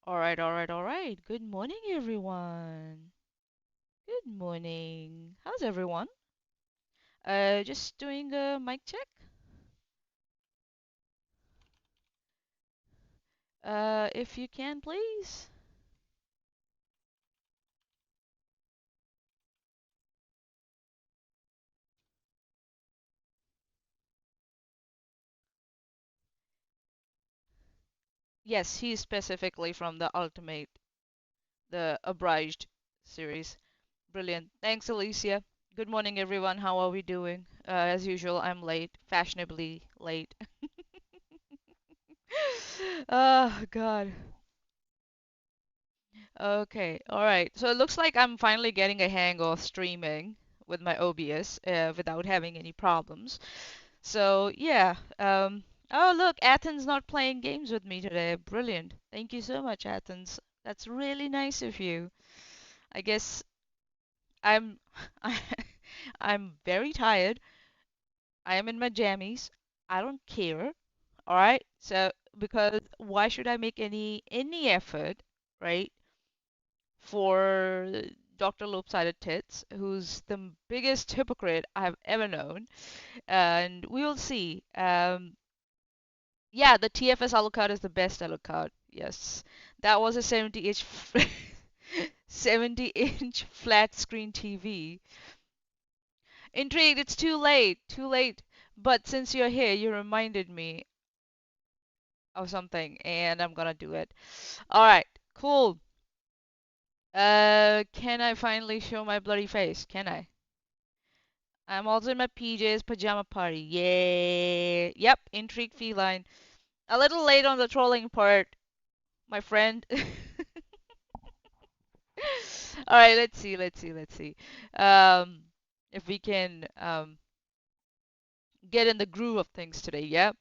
All right, all right, all right. Good morning, everyone. Good morning. How's everyone? Just doing a mic check. If you can, please. Yes, he's specifically from the Ultimate, the Abridged series. Brilliant. Thanks, Alicia. Good morning, everyone. How are we doing? As usual, I'm late, fashionably late. Oh, God. Okay, all right. So it looks like I'm finally getting a hang of streaming with my OBS without having any problems. So yeah. Oh, look, Athens not playing games with me today. Brilliant. Thank you so much, Athens. That's really nice of you. I guess I'm I'm very tired. I am in my jammies. I don't care. All right. So because why should I make any effort, right? For Dr. Lopsided Tits, who's the biggest hypocrite I've ever known. And we will see. Yeah, the TFS Alucard is the best Alucard. Yes. That was a 70-inch flat screen TV. Intrigued, it's too late. Too late. But since you're here, you reminded me of something, and I'm gonna do it. All right, cool. Can I finally show my bloody face? Can I? I'm also in my PJs pajama party. Yay! Yep, intrigue feline. A little late on the trolling part, my friend. All right, let's see. Um, if we can get in the groove of things today. Yep.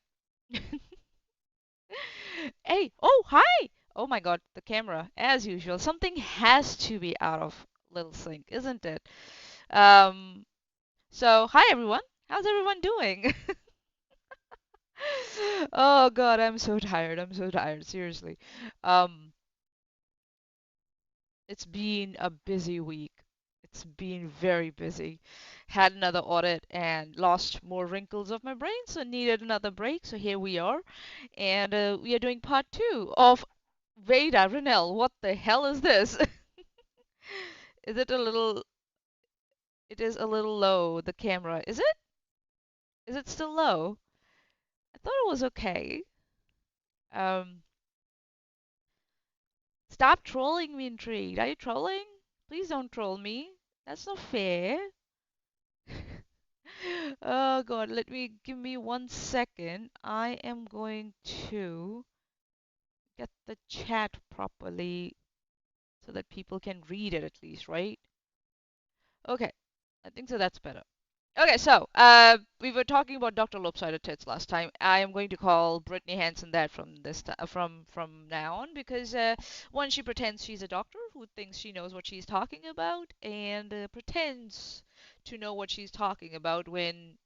Hey, oh hi! Oh my God, the camera, as usual. Something has to be out of little sync, isn't it? Um, so hi everyone. How's everyone doing? Oh God, I'm so tired. I'm so tired. Seriously. Um, it's been a busy week. It's been very busy. Had another audit and lost more wrinkles of my brain, so needed another break. So here we are, and we are doing part two of Veda Renelle. What the hell is this? Is it a little? It is a little low. The camera. Is it? Is it still low? I thought it was okay. Um, Stop trolling me, Intrigued. Are you trolling? Please don't troll me. That's not fair. Oh God, give me 1 second. I am going to get the chat properly so that people can read it at least, right? Okay, I think so that's better. Okay, so we were talking about Dr. Lopsided Tits last time. I am going to call Brittany Hanson that from from now on because one, she pretends she's a doctor who thinks she knows what she's talking about and pretends to know what she's talking about when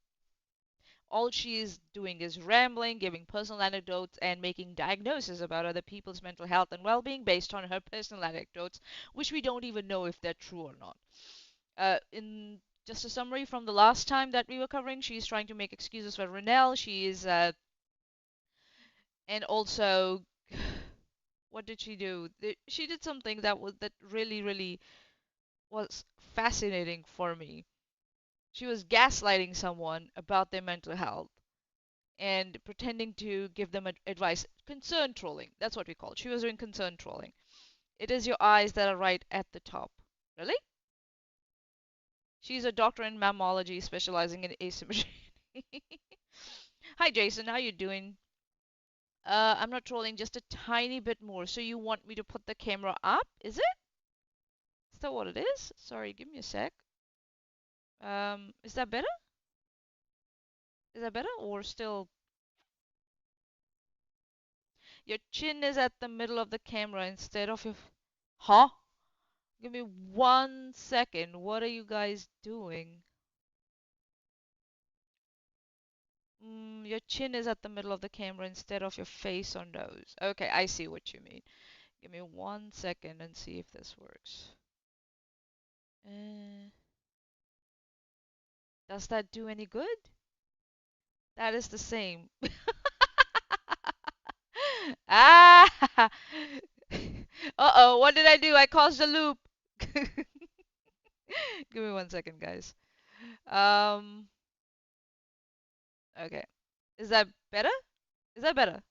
all she is doing is rambling, giving personal anecdotes, and making diagnoses about other people's mental health and well-being based on her personal anecdotes, which we don't even know if they're true or not. In just a summary from the last time that we were covering, she's trying to make excuses for Renelle. She is, and also, what did she do? She did something that really, really was fascinating for me. She was gaslighting someone about their mental health and pretending to give them advice. Concern trolling. That's what we call it. She was doing concern trolling. It is your eyes that are right at the top. Really? She's a doctor in mammology specializing in asymmetry. Hi Jason, how you doing? I'm not trolling, just a tiny bit more. So you want me to put the camera up? Is it? Is that what it is? Sorry, give me a sec. Is that better? Is that better or still? Your chin is at the middle of the camera instead of your. Huh? Give me 1 second. What are you guys doing? Your chin is at the middle of the camera instead of your face or nose. Okay, I see what you mean. Give me 1 second and see if this works. Uh, does that do any good? That is the same. Ah! Uh-oh, what did I do? I caused a loop. Give me 1 second, guys. Um, okay. Is that better? Is that better?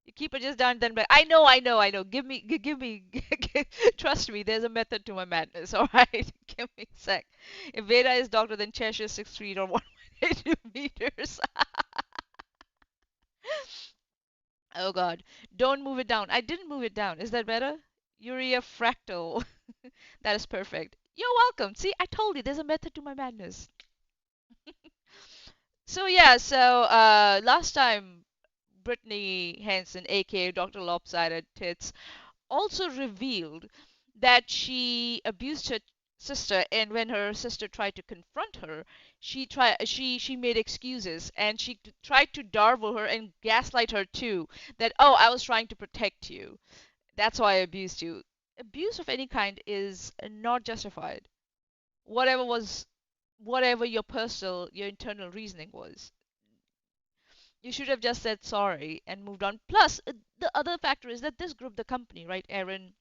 You keep it just down, then back. I know. Give me. Trust me, there's a method to my madness. All right, give me a sec. If Veda is doctor, then Chesh is 6 feet or 1.82 meters. Oh God, don't move it down. I didn't move it down. Is that better? Urea fractal. That is perfect. You're welcome. See, I told you there's a method to my madness. So yeah, last time Brittany Henson, aka Dr. Lopsided Tits, also revealed that she abused her sister, and when her sister tried to confront her, she made excuses, and she tried to darvel her and gaslight her too, that, oh, I was trying to protect you, that's why I abused you. Abuse of any kind is not justified, whatever was, whatever your internal reasoning was. You should have just said sorry and moved on. Plus, the other factor is that this group, the company, right, Aaron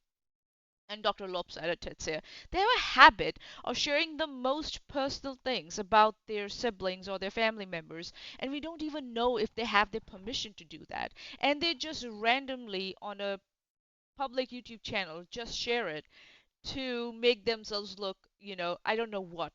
and Dr. Lopsided Tetsia, they have a habit of sharing the most personal things about their siblings or their family members, and we don't even know if they have the permission to do that. And they just randomly on a public YouTube channel just share it to make themselves look, I don't know what.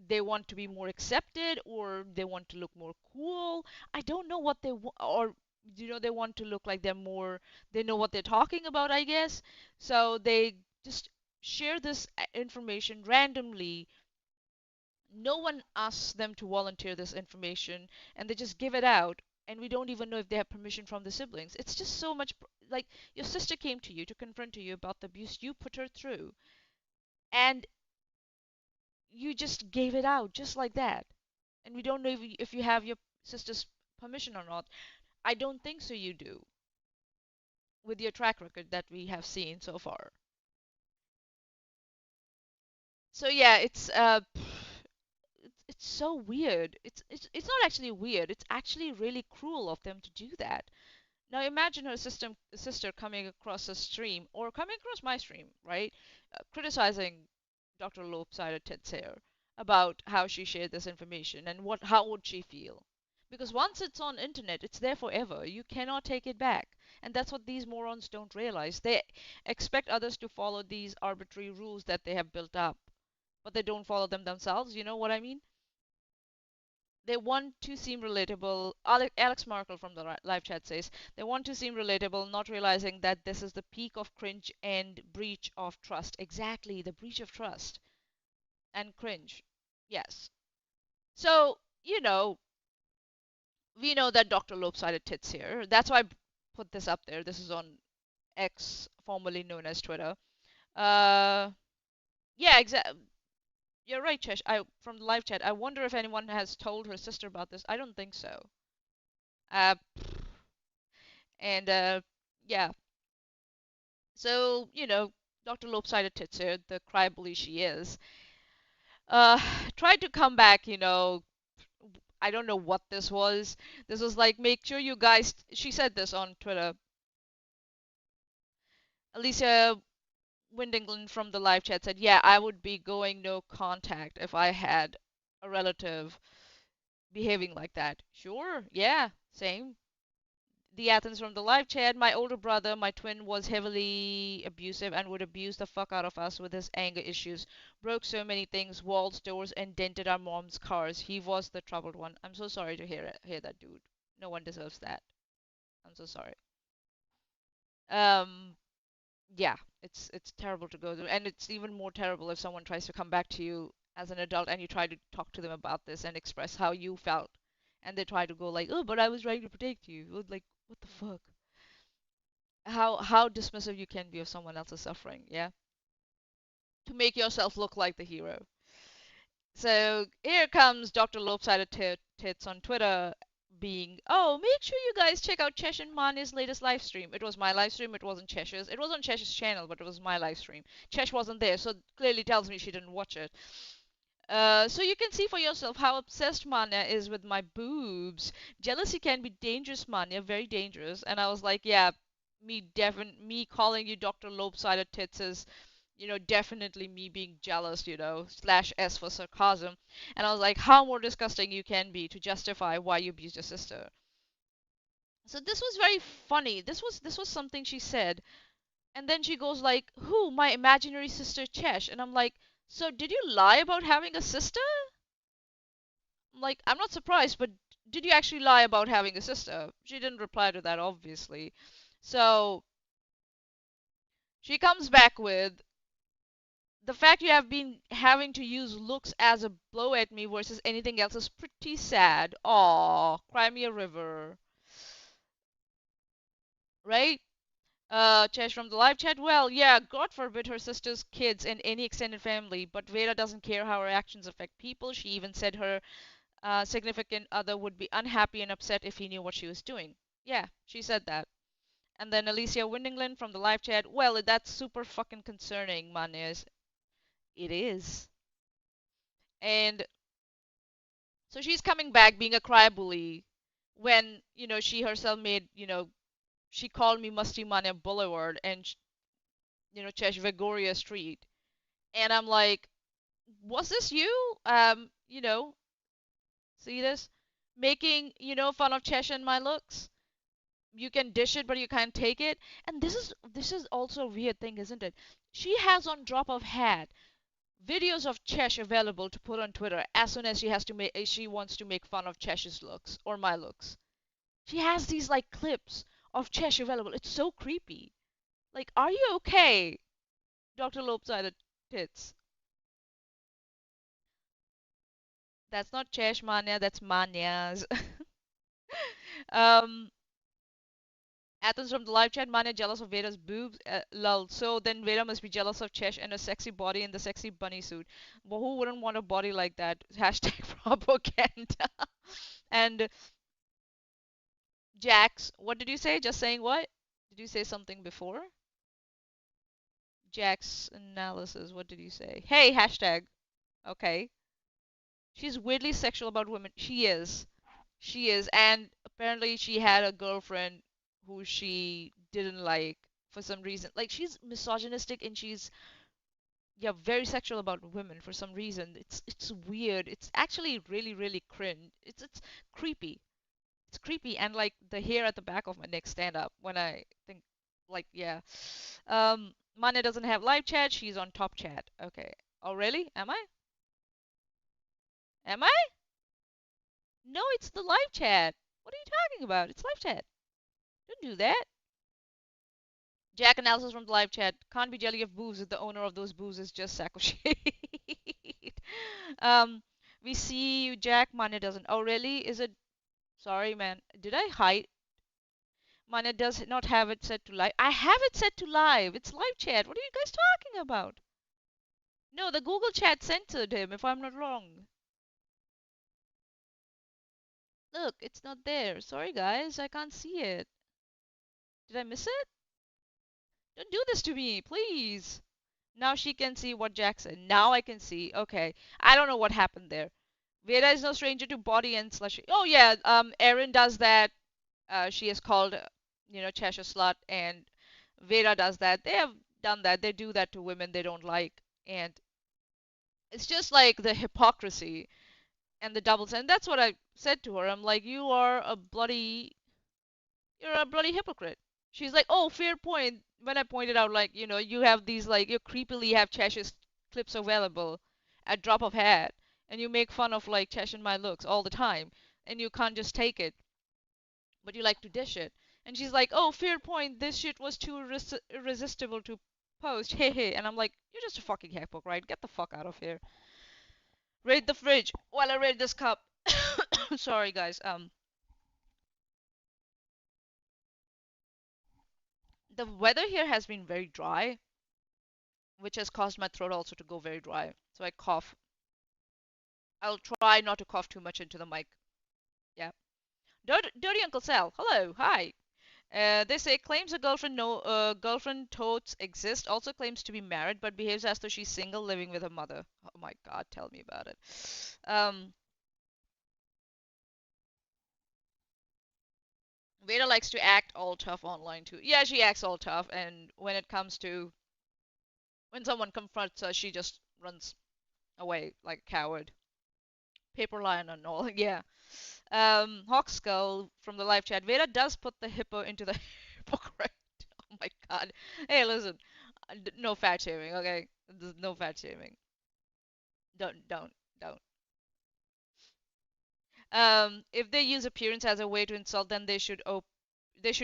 They want to be more accepted, or they want to look more cool. I don't know what they want, or they want to look like they're more, they know what they're talking about, I guess. So they just share this information randomly. No one asks them to volunteer this information, and they just give it out, and we don't even know if they have permission from the siblings. It's just so much like your sister came to you to confront you about the abuse you put her through, and you just gave it out just like that. And we don't know if you have your sister's permission or not. I don't think so you do, with your track record that we have seen so far. So yeah, it's so weird. It's not actually weird. It's actually really cruel of them to do that. Now imagine her sister coming across a stream or coming across my stream, right? Criticizing Dr. Lopsided Tetsair about how she shared this information and how would she feel? Because once it's on internet, it's there forever. You cannot take it back. And that's what these morons don't realize. They expect others to follow these arbitrary rules that they have built up, but they don't follow them themselves. You know what I mean? They want to seem relatable. Alex Markle from the live chat says they want to seem relatable, not realizing that this is the peak of cringe and breach of trust. Exactly, the breach of trust and cringe. Yes. So, we know that Dr. Lopsided Tits here. That's why I put this up there. This is on X, formerly known as Twitter. Uh, yeah, exactly. You're right, Chesh. From the live chat, I wonder if anyone has told her sister about this. I don't think so. Uh, and yeah. So, Dr. Lopsided Titser, the crybaby she is, uh, tried to come back, I don't know what this was. This was like, make sure you guys, she said this on Twitter. Alicia Windingland from the live chat said, yeah, I would be going no contact if I had a relative behaving like that. Sure, yeah, same. The Athens from the live chat. My older brother, my twin, was heavily abusive and would abuse the fuck out of us with his anger issues. Broke so many things, walls, doors, and dented our mom's cars. He was the troubled one. I'm so sorry to hear that, dude. No one deserves that. I'm so sorry. Um, yeah, it's terrible to go through, and it's even more terrible if someone tries to come back to you as an adult and you try to talk to them about this and express how you felt, and they try to go like, oh, but I was trying to protect you. Like, what the fuck? How dismissive you can be of someone else's suffering, yeah, to make yourself look like the hero. So here comes Dr. Lopsided Tits on Twitter. being, oh, make sure you guys check out Chesh and Mani's latest live stream. It was my live stream, it wasn't Chesh's. It was on Chesh's channel, but it was my live stream. Chesh wasn't there, so clearly tells me she didn't watch it. So you can see for yourself how obsessed Manya is with my boobs. Jealousy can be dangerous, Manya, very dangerous. And I was like, yeah, me calling you Dr. Lobe-sided tits is, definitely me being jealous, slash S for sarcasm. And I was like, how more disgusting you can be to justify why you abused your sister. So this was very funny. This was something she said, and then she goes like, "Who? My imaginary sister Chesh." And I'm like, "So did you lie about having a sister?" I'm like, "I'm not surprised, but did you actually lie about having a sister?" She didn't reply to that, obviously. So she comes back with, the fact you have been having to use looks as a blow at me versus anything else is pretty sad. Aw, cry me a river. Right? Chesh from the live chat. Well, yeah, God forbid her sister's kids and any extended family, but Vera doesn't care how her actions affect people. She even said her significant other would be unhappy and upset if he knew what she was doing. Yeah, she said that. And then Alicia Windingland from the live chat. Well, that's super fucking concerning, Manes. It is. And so she's coming back being a crybaby when, she herself made, she called me Musty Mane Boulevard and, Chesh Vigoria Street. And I'm like, was this you? See this? Making, fun of Chesh and my looks? You can dish it, but you can't take it. And this is also a weird thing, isn't it? She has on drop of hat videos of Chesh available to put on Twitter as soon as she wants to make fun of Chesh's looks or my looks. She has these like clips of Chesh available. It's so creepy. Like, are you okay, Dr. Lopsided Tits? That's not Chesh Mania, that's Manias. um, Athens from the live chat, Mania jealous of Veda's boobs. Lol. So then Veda must be jealous of Chesh and a sexy body in the sexy bunny suit. Well, who wouldn't want a body like that? Hashtag propaganda. And Jax, what did you say? Just saying what? Did you say something before? Jax analysis, what did you say? Hey, hashtag. Okay. She's weirdly sexual about women. She is. She is. And apparently she had a girlfriend who she didn't like for some reason. Like, she's misogynistic and she's, yeah, very sexual about women for some reason. It's weird. It's actually really, really cringe. It's creepy. It's creepy, and like the hair at the back of my neck stand up when I think, like, yeah. Mane doesn't have live chat. She's on top chat. Okay. Oh, really? Am I? Am I? No, it's the live chat. What are you talking about? It's live chat. Don't do that. Jack analysis from the live chat. Can't be jelly of boobs if the owner of those boobs is just sack of shit. um, we see you, Jack. Mane doesn't. Oh, really? Is it? Sorry, man. Did I hide? Mane does not have it set to live. I have it set to live. It's live chat. What are you guys talking about? No, the Google chat censored him, if I'm not wrong. Look, it's not there. Sorry, guys. I can't see it. Did I miss it? Don't do this to me, please. Now she can see what Jack said. Now I can see. Okay. I don't know what happened there. Veda is no stranger to body and slushy. Oh yeah, Erin does that. She is called, Cheshire slut, and Veda does that. They have done that. They do that to women they don't like, and it's just like the hypocrisy and the double standard. That's what I said to her. I'm like, you're a bloody hypocrite. She's like, oh, fair point. When I pointed out, like, you have these, like, you creepily have Chesh's clips available at drop of hat, and you make fun of, like, Chesh and my looks all the time, and you can't just take it, but you like to dish it. And she's like, oh, fair point. This shit was too irresistible to post. Hey, hey. And I'm like, you're just a fucking hypocrite. Get the fuck out of here. Raid the fridge while I raid this cup. Sorry, guys. The weather here has been very dry, which has caused my throat also to go very dry. So I cough. I'll try not to cough too much into the mic. Yeah. Dirty Uncle Sal. Hello, hi. They say claims a girlfriend no girlfriend totes exist. Also claims to be married, but behaves as though she's single, living with her mother. Oh my God, tell me about it. Um, Veda likes to act all tough online too. Yeah, she acts all tough, and when it comes to when someone confronts her, she just runs away like a coward. Paper lion and all. Yeah. Hawk Skull from the live chat. Veda does put the hippo into the hypocrite. Oh my God. Hey, listen. No fat shaming, okay? There's no fat shaming. Don't. If they use appearance as a way to insult, then they should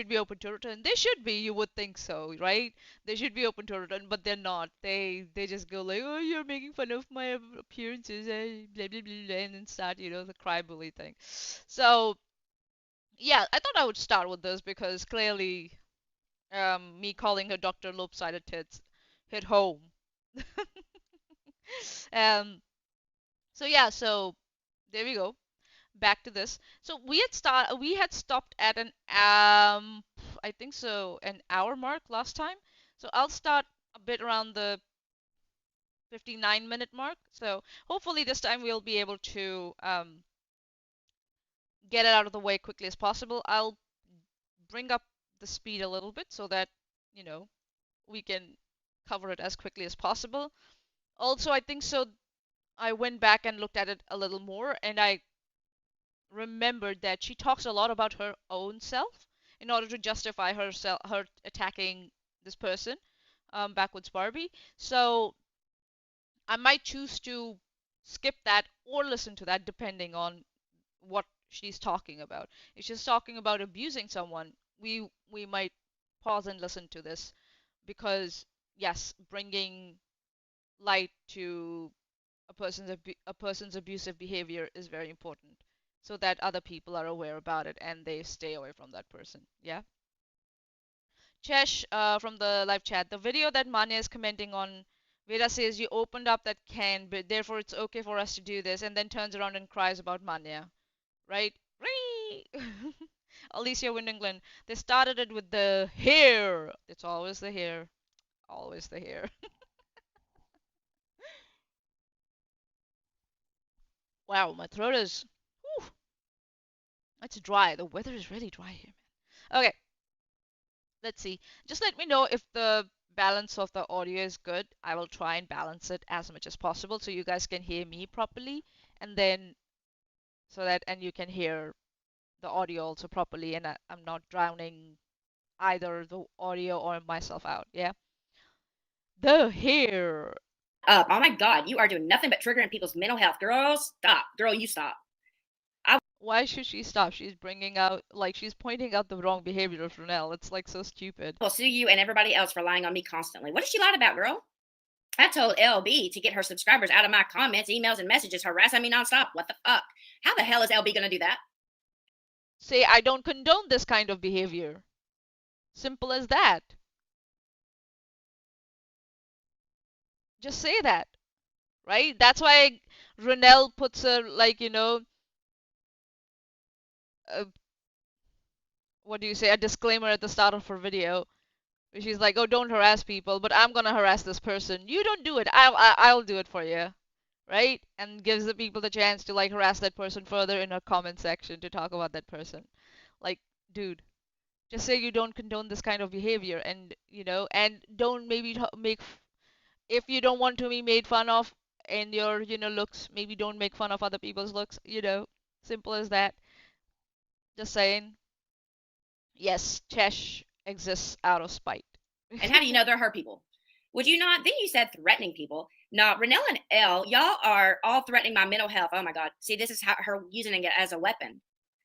be open to return. They should be, you would think so, right? They should be open to return, but they're not. They just go like, "Oh, you're making fun of my appearances," blah blah blah, blah, and then start, the cry bully thing. So yeah, I thought I would start with this because clearly, me calling her Dr. Lopsided Tits hit home. um, so yeah, so there we go. Back to this. So we had stopped at an I think so an hour mark last time. So I'll start a bit around the 59-minute mark. So hopefully this time we'll be able to get it out of the way quickly as possible. I'll bring up the speed a little bit so that you know we can cover it as quickly as possible. Also, I think so. I went back and looked at it a little more, and I remembered that she talks a lot about her own self in order to justify her attacking this person, Backwoods Barbie. So I might choose to skip that or listen to that depending on what she's talking about. If she's talking about abusing someone, we might pause and listen to this because yes, bringing light to a person's abusive behavior is very important so that other people are aware about it and they stay away from that person. Yeah. Chesh from the live chat. The video that Manya is commenting on, Veda says you opened up that can, but therefore it's okay for us to do this, and then turns around and cries about Manya. Right? Ree! Alicia Wind England. They started it with the hair. It's always the hair. Always the hair. Wow, my throat is. Whew, it's dry. The weather is really dry here, man. Okay, let's see. Just let me know if the balance of the audio is good. I will try and balance it as much as possible so you guys can hear me properly, and then and you can hear the audio also properly, and I'm not drowning either the audio or myself out. Yeah. The hair. Up. Oh my God, you are doing nothing but triggering people's mental health. Girl, stop. Girl, you stop. Why should she stop? She's bringing out, like, she's pointing out the wrong behavior of Renelle. It's like so stupid. Will sue you and everybody else for lying on me constantly. What did she lie about, girl? I told LB to get her subscribers out of my comments, emails, and messages, harassing me nonstop. What the fuck? How the hell is LB gonna do that? Say, I don't condone this kind of behavior. Simple as that. Just say that, right? That's why Renelle puts a, like, a, what do you say, a disclaimer at the start of her video. She's like, oh, don't harass people, but I'm gonna harass this person. You don't do it. I'll do it for you. Right? And gives the people the chance to like harass that person further in her comment section to talk about that person. Like, dude, just say you don't condone this kind of behavior and, and don't maybe make, if you don't want to be made fun of in your, looks, maybe don't make fun of other people's looks. Simple as that. Just saying. Yes, Chesh exists out of spite. And how do you know they're her people? Would you not? Then you said threatening people. No, Renelle and Elle, y'all are all threatening my mental health. Oh my God. See, this is how her using it as a weapon.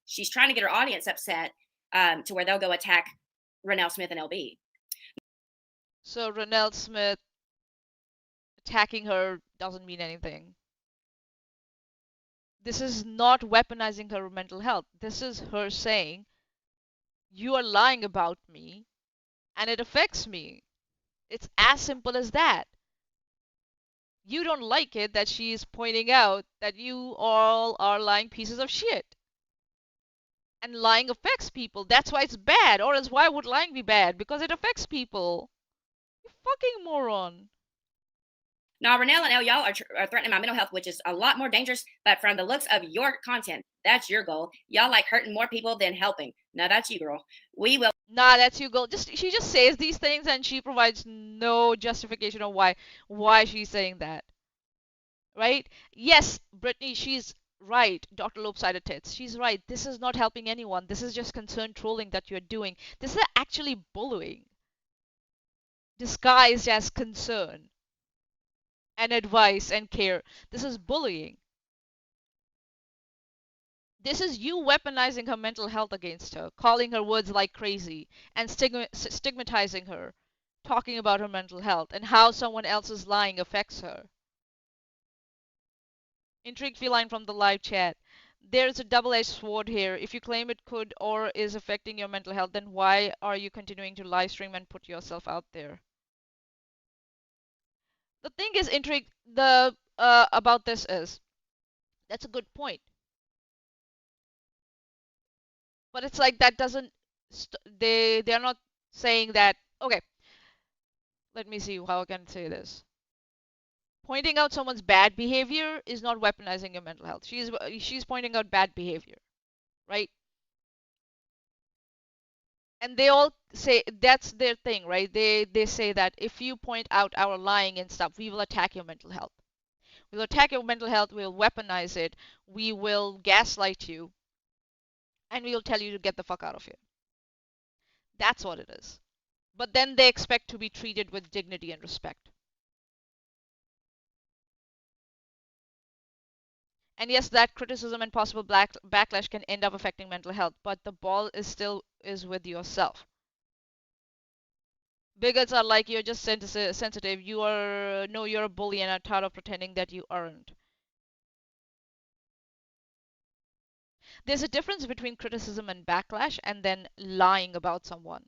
She's trying to get her audience upset to where they'll go attack Renelle Smith and LB. So Renelle Smith attacking her doesn't mean anything. This is not weaponizing her mental health. This is her saying, you are lying about me and it affects me. It's as simple as that. You don't like it that she is pointing out that you all are lying pieces of shit. And lying affects people. That's why it's bad. Or else why would lying be bad? Because it affects people. You fucking moron. Now, Renelle and Elle, y'all are threatening my mental health, which is a lot more dangerous. But from the looks of your content, that's your goal. Y'all like hurting more people than helping. Now, that's you, girl. We will. Nah, that's you, girl. Just she just says these things and she provides no justification of why she's saying that. Right? Yes, Brittany, she's right. Dr. Lopsided tits. She's right. This is not helping anyone. This is just concerned trolling that you're doing. This is actually bullying disguised as concern and advice and care. This is bullying. This is you weaponizing her mental health against her, calling her words like crazy, and stigmatizing her, talking about her mental health and how someone else's lying affects her. Intrigued feline from the live chat. There's a double-edged sword here. If you claim it could or is affecting your mental health, then why are you continuing to live stream and put yourself out there? The thing is, intrigued the about this is that's a good point, but it's like that doesn't they're not saying that. Okay, let me see how I can say this. Pointing out someone's bad behavior is not weaponizing your mental health. She's pointing out bad behavior, right? And they all say that's their thing, right? They say that if you point out our lying and stuff, we will attack your mental health. We'll attack your mental health, we'll weaponize it, we will gaslight you, and we'll tell you to get the fuck out of here. That's what it is. But then they expect to be treated with dignity and respect. And yes, that criticism and possible backlash can end up affecting mental health, but the ball is still is with yourself. Bigots are like you're just sensitive. You are no, you're a bully and are tired of pretending that you aren't. There's a difference between criticism and backlash and then lying about someone.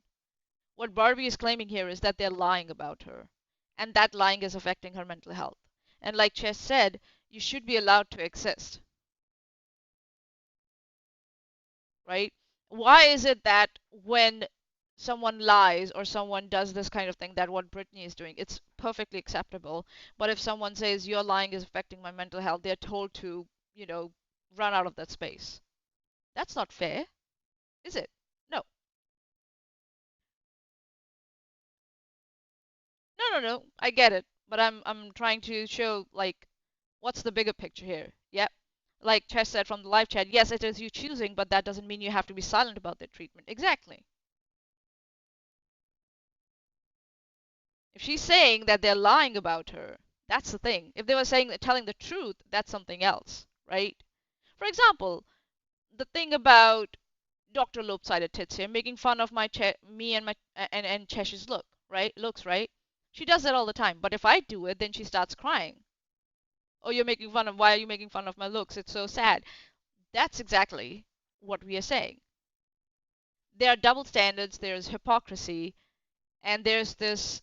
What Barbie is claiming here is that they're lying about her, and that lying is affecting her mental health. And like Chesh said, you should be allowed to exist, right? Why is it that when someone lies or someone does this kind of thing, that what Brittany is doing, it's perfectly acceptable. But if someone says your lying is affecting my mental health, they're told to, you know, run out of that space. That's not fair, is it? No. No. I get it, but I'm trying to show like what's the bigger picture here. Yep. Like Chesh said from the live chat, yes, it is you choosing, but that doesn't mean you have to be silent about their treatment. Exactly. If she's saying that they're lying about her, that's the thing. If they were saying that telling the truth, that's something else, right? For example, the thing about Dr. Lopsided tits here, making fun of me and my and Chesh's looks, right? She does that all the time. But if I do it, then she starts crying. Oh, you're making fun of. Why are you making fun of my looks? It's so sad. That's exactly what we are saying. There are double standards. There's hypocrisy, and there's this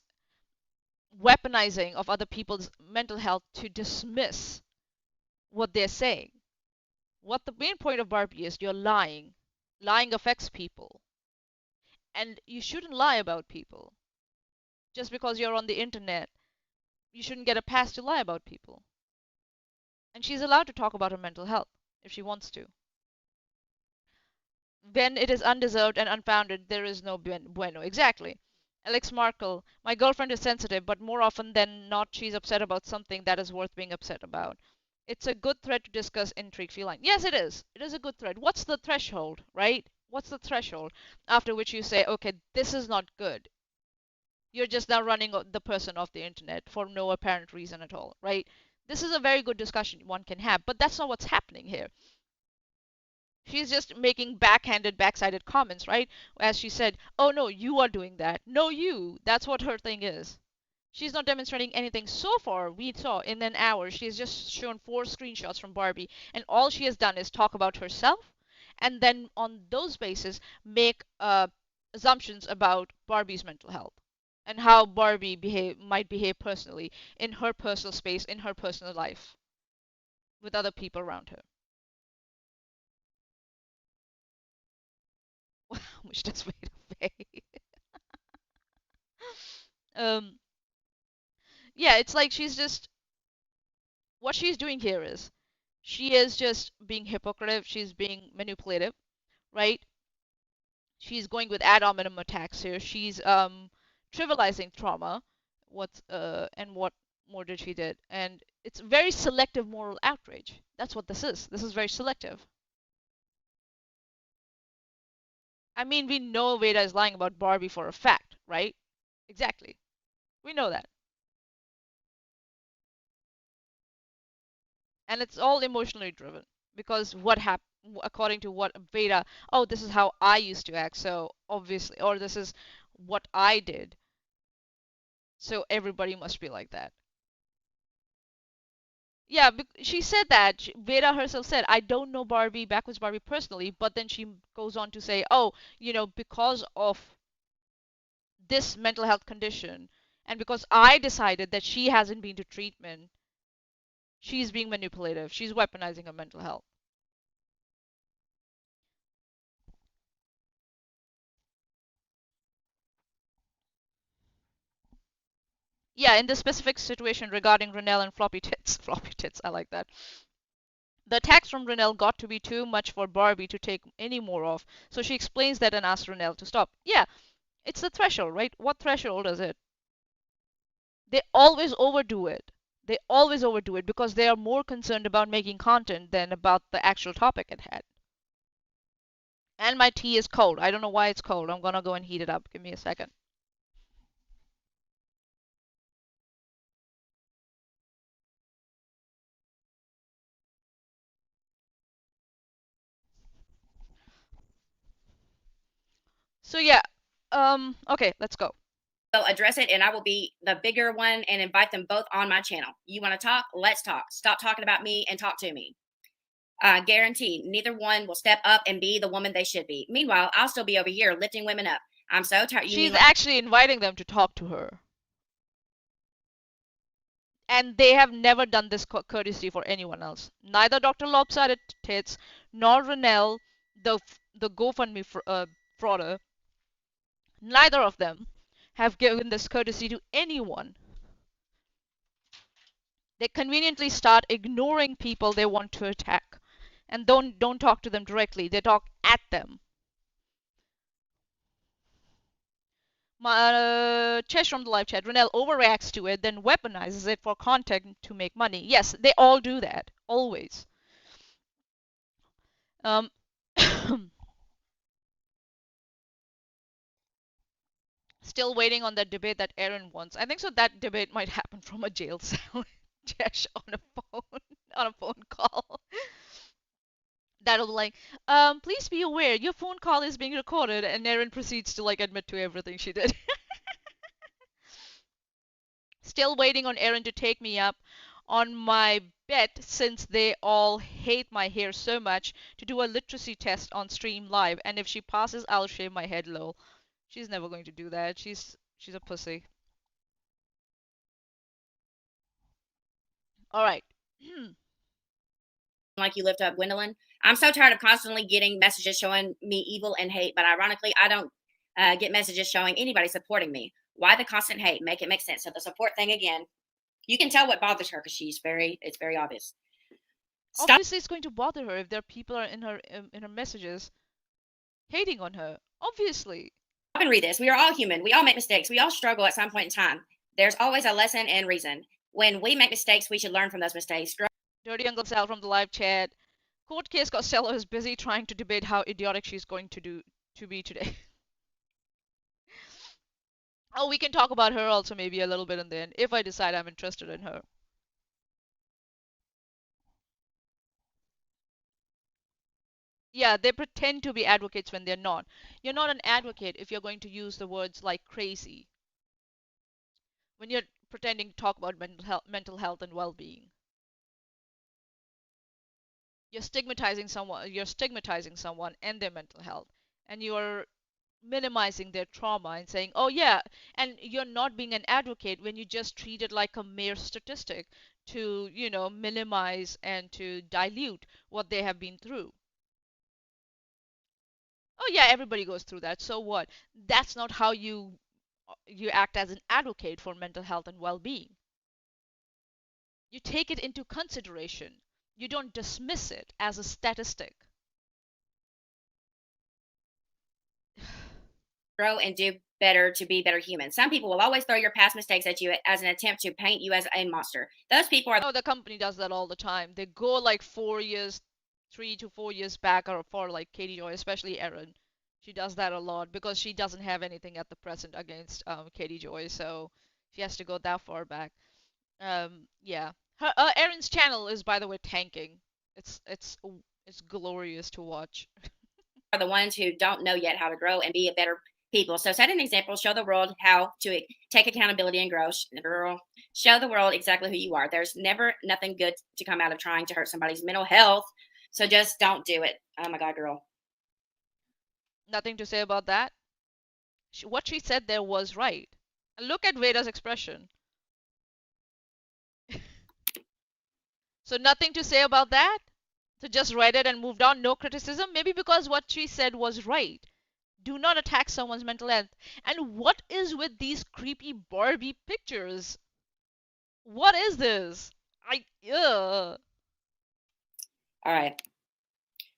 weaponizing of other people's mental health to dismiss what they're saying. What the main point of Barbie is, you're lying. Lying affects people. And you shouldn't lie about people. Just because you're on the internet, you shouldn't get a pass to lie about people. And she's allowed to talk about her mental health if she wants to. When it is undeserved and unfounded, there is no bueno. Exactly. Alex Markle, my girlfriend is sensitive, but more often than not, she's upset about something that is worth being upset about. It's a good thread to discuss intrigue feline. Yes, it is. It is a good thread. What's the threshold, right? What's the threshold after which you say, okay, this is not good? You're just now running the person off the internet for no apparent reason at all, right? This is a very good discussion one can have, but that's not what's happening here. She's just making backhanded, backsided comments, right? As she said, oh no, you are doing that. No, you. That's what her thing is. She's not demonstrating anything so far. We saw in an hour, she's just shown 4 screenshots from Barbie, and all she has done is talk about herself, and then on those bases, make assumptions about Barbie's mental health and how Barbie might behave personally in her personal space, in her personal life, with other people around her. How much does Veda pay? um, yeah, it's like she's just what she's doing here is she is just being hypocritical. She's being manipulative, right? She's going with ad hominem attacks here. She's trivializing trauma. What more did she did? And it's very selective moral outrage. That's what this is. This is very selective. I mean, we know Veda is lying about Barbie for a fact, right? Exactly. We know that. And it's all emotionally driven because what happened according to what Veda, oh, this is how I used to act, so obviously, or this is what I did, so everybody must be like that. Yeah, she said that. Veda herself said, I don't know Barbie, backwards Barbie personally, but then she goes on to say, oh, because of this mental health condition, and because I decided that she hasn't been to treatment, she's being manipulative. She's weaponizing her mental health. Yeah, in this specific situation regarding Renelle and floppy tits, floppy tits, I like that. The attacks from Renelle got to be too much for Barbie to take any more of, so she explains that and asks Renelle to stop. Yeah, it's the threshold, right? What threshold is it? They always overdo it. They always overdo it because they are more concerned about making content than about the actual topic at hand. And my tea is cold. I don't know why it's cold. I'm gonna go and heat it up. Give me a second. So yeah, okay, let's go. They'll address it, and I will be the bigger one and invite them both on my channel. You want to talk? Let's talk. Stop talking about me and talk to me. Guaranteed, neither one will step up and be the woman they should be. Meanwhile, I'll still be over here lifting women up. I'm so tired. You mean She's like actually inviting them to talk to her. And they have never done this courtesy for anyone else. Neither Dr. Lopsided Tits nor Renelle, the GoFundMe frauder, neither of them have given this courtesy to anyone. They conveniently start ignoring people they want to attack, and don't talk to them directly. They talk at them. Chesh from the live chat. Renelle overreacts to it, then weaponizes it for content to make money. Yes, they all do that. Always. Um, Still waiting on that debate that Aaron wants. I think so. That debate might happen from a jail cell. Chesh on a phone on a phone call. That'll be like, please be aware your phone call is being recorded, and Aaron proceeds to like admit to everything she did. Still waiting on Aaron to take me up on my bet since they all hate my hair so much to do a literacy test on stream live, and if she passes I'll shave my head low. She's never going to do that. She's a pussy. All right. you lift up Gwendolyn? I'm so tired of constantly getting messages showing me evil and hate, but ironically, I don't get messages showing anybody supporting me. Why the constant hate? Make it make sense. So the support thing again, you can tell what bothers her because it's very obvious. Stop Obviously, it's going to bother her if there are people are in her messages hating on her. Obviously. and read this. We are all human. We all make mistakes. We all struggle at some point in time. There's always a lesson and reason. When we make mistakes, we should learn from those mistakes. Dirty Uncle Sal from the live chat. Court case Costello is busy trying to debate how idiotic she's going to be today. Oh, we can talk about her also maybe a little bit in the end if I decide I'm interested in her. Yeah, they pretend to be advocates when they're not. You're not an advocate if you're going to use the words like crazy when you're pretending to talk about mental health and well-being. You're stigmatizing someone and their mental health, and you're minimizing their trauma and saying, oh yeah, and you're not being an advocate when you just treat it like a mere statistic to, minimize and to dilute what they have been through. Oh yeah, everybody goes through that. So what? That's not how you act as an advocate for mental health and well-being. You take it into consideration. You don't dismiss it as a statistic. Grow and do better to be better humans. Some people will always throw your past mistakes at you as an attempt to paint you as a monster. Those people are Oh, the company does that all the time. They go like 4 years, 3 to 4 years back, or for like Katie Joy, especially Erin. She does that a lot because she doesn't have anything at the present against Katie Joy, so she has to go that far back. Yeah. Erin's channel is, by the way, tanking. It's glorious to watch. the ones who don't know yet how to grow and be a better people. So set an example, show the world how to take accountability and grow. Girl, show the world exactly who you are. There's never nothing good to come out of trying to hurt somebody's mental health. So just don't do it. Oh my God, girl. Nothing to say about that. What she said there was right. And look at Veda's expression. So nothing to say about that? So just read it and moved on, no criticism? Maybe because what she said was right. Do not attack someone's mental health. And what is with these creepy Barbie pictures? What is this? Ugh. All right.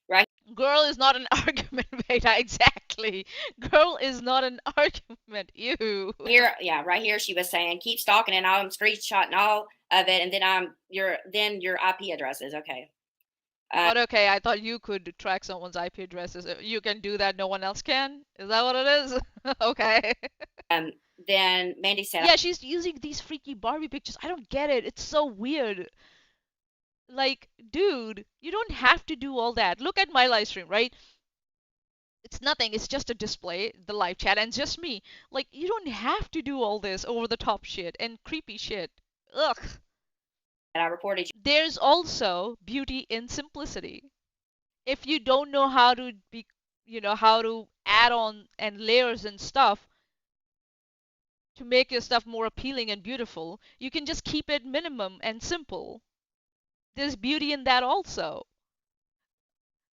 Right Girl is not an argument, Veda. Exactly. Girl is not an argument. Ew. here, yeah, right here she was saying, keep stalking and I'm screenshotting all of it, and then your IP addresses. Okay. But okay, I thought you could track someone's IP addresses. You can do that, no one else can? Is that what it is? Okay. Um, then Mandy said, Yeah, she's using these freaky Barbie pictures. I don't get it. It's so weird. Like, dude, you don't have to do all that. Look at my live stream, right? It's nothing. It's just a display, the live chat, and just me. Like, you don't have to do all this over the top shit and creepy shit. Ugh. I reported you. There's also beauty in simplicity. If you don't know how to be, how to add on and layers and stuff to make your stuff more appealing and beautiful, you can just keep it minimum and simple. There's beauty in that also.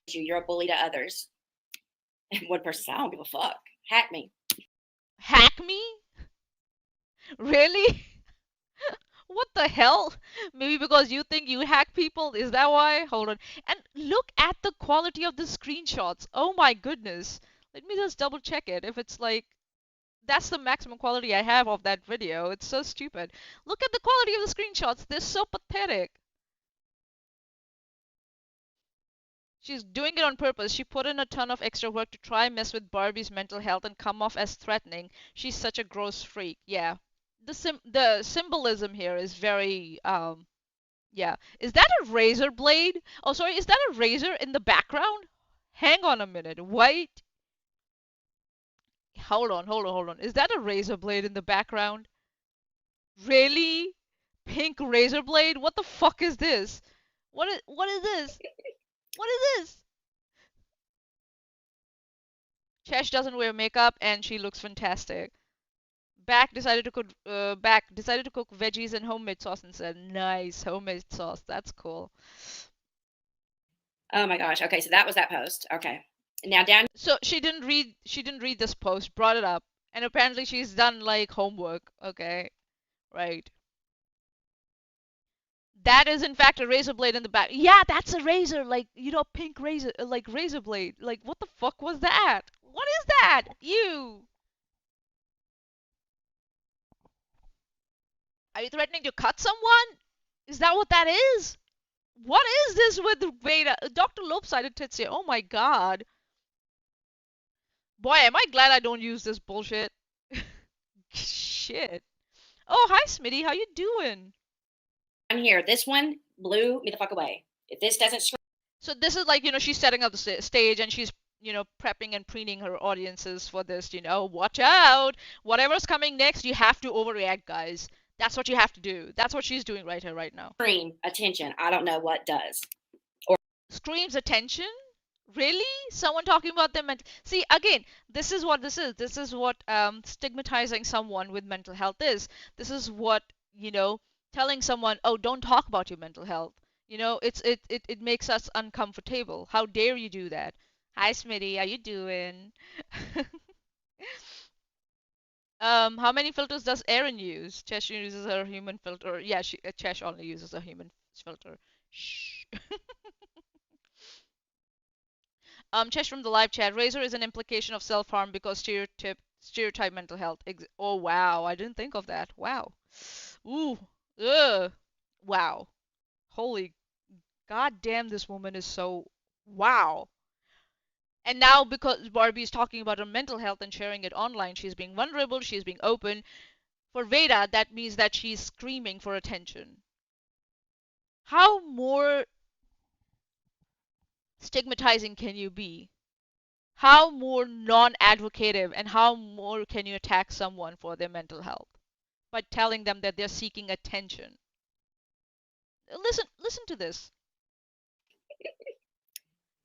You're a bully to others. And one person, I don't give a fuck. Hack me. Hack me? Really? What the hell? Maybe because you think you hack people? Is that why? Hold on. And look at the quality of the screenshots. Oh my goodness. Let me just double check it. If it's like, that's the maximum quality I have of that video. It's so stupid. Look at the quality of the screenshots. They're so pathetic. She's doing it on purpose. She put in a ton of extra work to try mess with Barbie's mental health and come off as threatening. She's such a gross freak. Yeah. The symbolism here is very yeah. Is that a razor blade? Oh, sorry, is that a razor in the background? Hang on a minute. Wait. Hold on. Is that a razor blade in the background? Really? Pink razor blade? What the fuck is this? What is this? What is this? Chesh doesn't wear makeup and she looks fantastic. Back decided to cook veggies and homemade sauce instead. Nice homemade sauce. That's cool. Oh my gosh. Okay, so that was that post. Okay. Now down. So she didn't read this post, brought it up, and apparently she's done like homework. Okay, right. That is in fact a razor blade in the back. Yeah, that's a razor, like pink razor, like razor blade. Like what the fuck was that? What is that? You are you threatening to cut someone? Is that what that is? What is this with Veda? Dr. Lopsided tits here. Oh my god. Boy, am I glad I don't use this bullshit. Shit. Oh, hi Smitty, how you doing? Down here, this one blew me the fuck away. If this doesn't scream, So this is like, she's setting up the stage and she's, prepping and preening her audiences for this, watch out. Whatever's coming next, you have to overreact, guys. That's what you have to do. That's what she's doing right here, right now. attention. I don't know what does. Screams attention? Really? Someone talking about them? See, again, this is what this is. This is what stigmatizing someone with mental health is. This is what, telling someone, oh, don't talk about your mental health. It makes us uncomfortable. How dare you do that? Hi, Smitty. How you doing? How many filters does Erin use? Chesh uses her human filter. Yeah, Chesh only uses a human filter. Shh. Chesh from the live chat. Razor is an implication of self-harm because stereotype mental health. Oh wow, I didn't think of that. Wow. Ooh. Ugh. Wow. Holy goddamn, this woman is so wow. And now because Barbie is talking about her mental health and sharing it online, she's being vulnerable, she's being open. For Veda, that means that she's screaming for attention. How more stigmatizing can you be? How more non-advocative and how more can you attack someone for their mental health by telling them that they're seeking attention? Listen to this.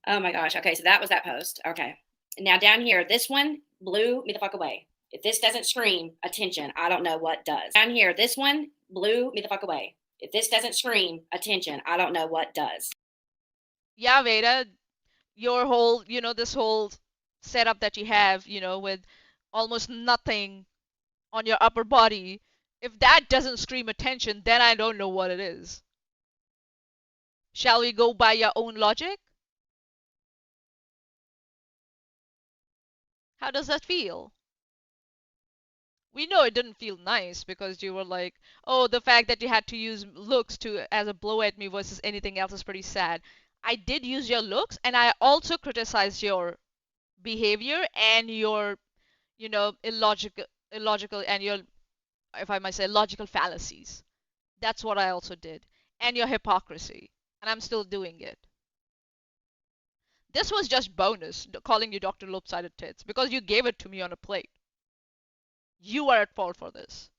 Oh my gosh. Okay, so that was that post. Okay. Now down here, this one blew me the fuck away. If this doesn't scream attention, I don't know what does. Down here, this one blew me the fuck away. If this doesn't scream attention, I don't know what does. Yeah, Veda, your whole, this whole setup that you have, with almost nothing on your upper body, if that doesn't scream attention, then I don't know what it is. Shall we go by your own logic? How does that feel? We know it didn't feel nice because you were like, oh, the fact that you had to use looks to as a blow at me versus anything else is pretty sad. I did use your looks and I also criticized your behavior and your, illogical and your, if I might say, logical fallacies. That's what I also did. And your hypocrisy. And I'm still doing it. This was just bonus, calling you Dr. Lopsided Tits, because you gave it to me on a plate. You are at fault for this.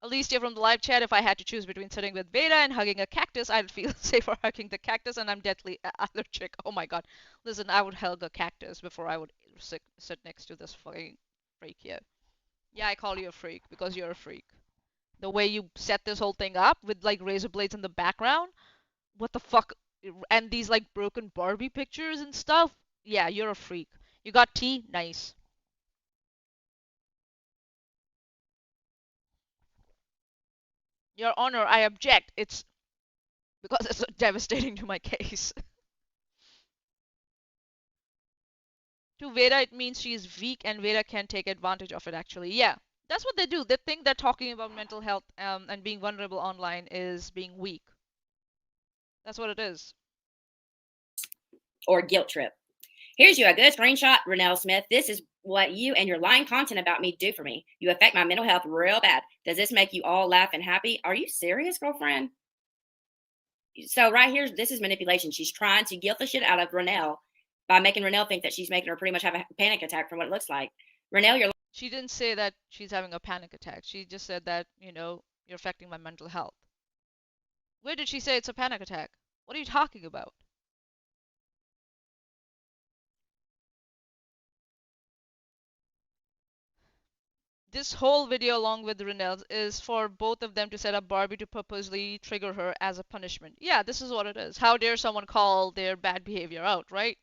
At least you're from the live chat. If I had to choose between sitting with Veda and hugging a cactus, I'd feel safer hugging the cactus, and I'm deathly allergic. Oh my god. Listen, I would hug a cactus before I would sit next to this fucking freak here. Yeah, I call you a freak because you're a freak. The way you set this whole thing up with like razor blades in the background, what the fuck? And these like broken Barbie pictures and stuff. Yeah, you're a freak. You got tea? Nice. Your Honor, I object. It's because it's so devastating to my case. To Veda, it means she is weak and Veda can take advantage of it, actually. Yeah, that's what they do. They think that talking about mental health and being vulnerable online is being weak. That's what it is. Or guilt trip. Here's you a good screenshot, Renelle Smith. This is what you and your lying content about me do for me. You affect my mental health real bad. Does this make you all laugh and happy? Are you serious, girlfriend? So right here, this is manipulation. She's trying to guilt the shit out of Renelle by making Renelle think that she's making her pretty much have a panic attack from what it looks like. Renelle, you're She didn't say that she's having a panic attack. She just said that, you're affecting my mental health. Where did she say it's a panic attack? What are you talking about? This whole video along with Renelle is for both of them to set up Barbie to purposely trigger her as a punishment. Yeah, this is what it is. How dare someone call their bad behavior out, right?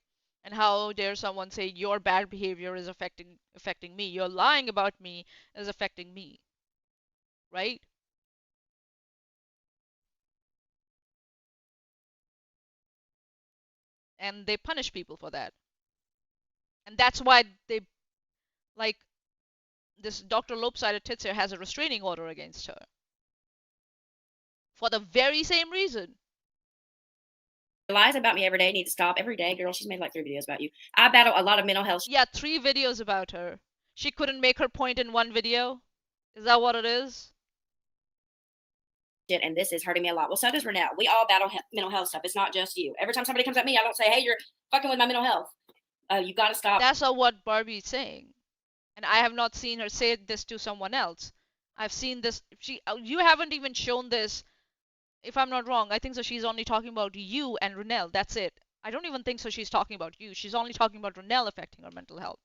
And how dare someone say your bad behavior is affecting me? Your lying about me is affecting me, right? And they punish people for that. And that's why they like this Dr. Lopsided Titzer has a restraining order against her. For the very same reason. lies about me every day need to stop. Every day, girl, she's made like 3 videos about you. I battle a lot of mental health Yeah, 3 videos about her. She couldn't make her point in one video? Is that what it is? shit, and this is hurting me a lot. Well, so does Renelle. We all battle mental health stuff. It's not just you. Every time somebody comes at me, I don't say, hey, you're fucking with my mental health. You got to stop. That's not what Barbie's saying. And I have not seen her say this to someone else. I've seen this. You haven't even shown this. If I'm not wrong, I think so. She's only talking about you and Renelle. That's it. I don't even think so. She's talking about you. She's only talking about Renelle affecting her mental health.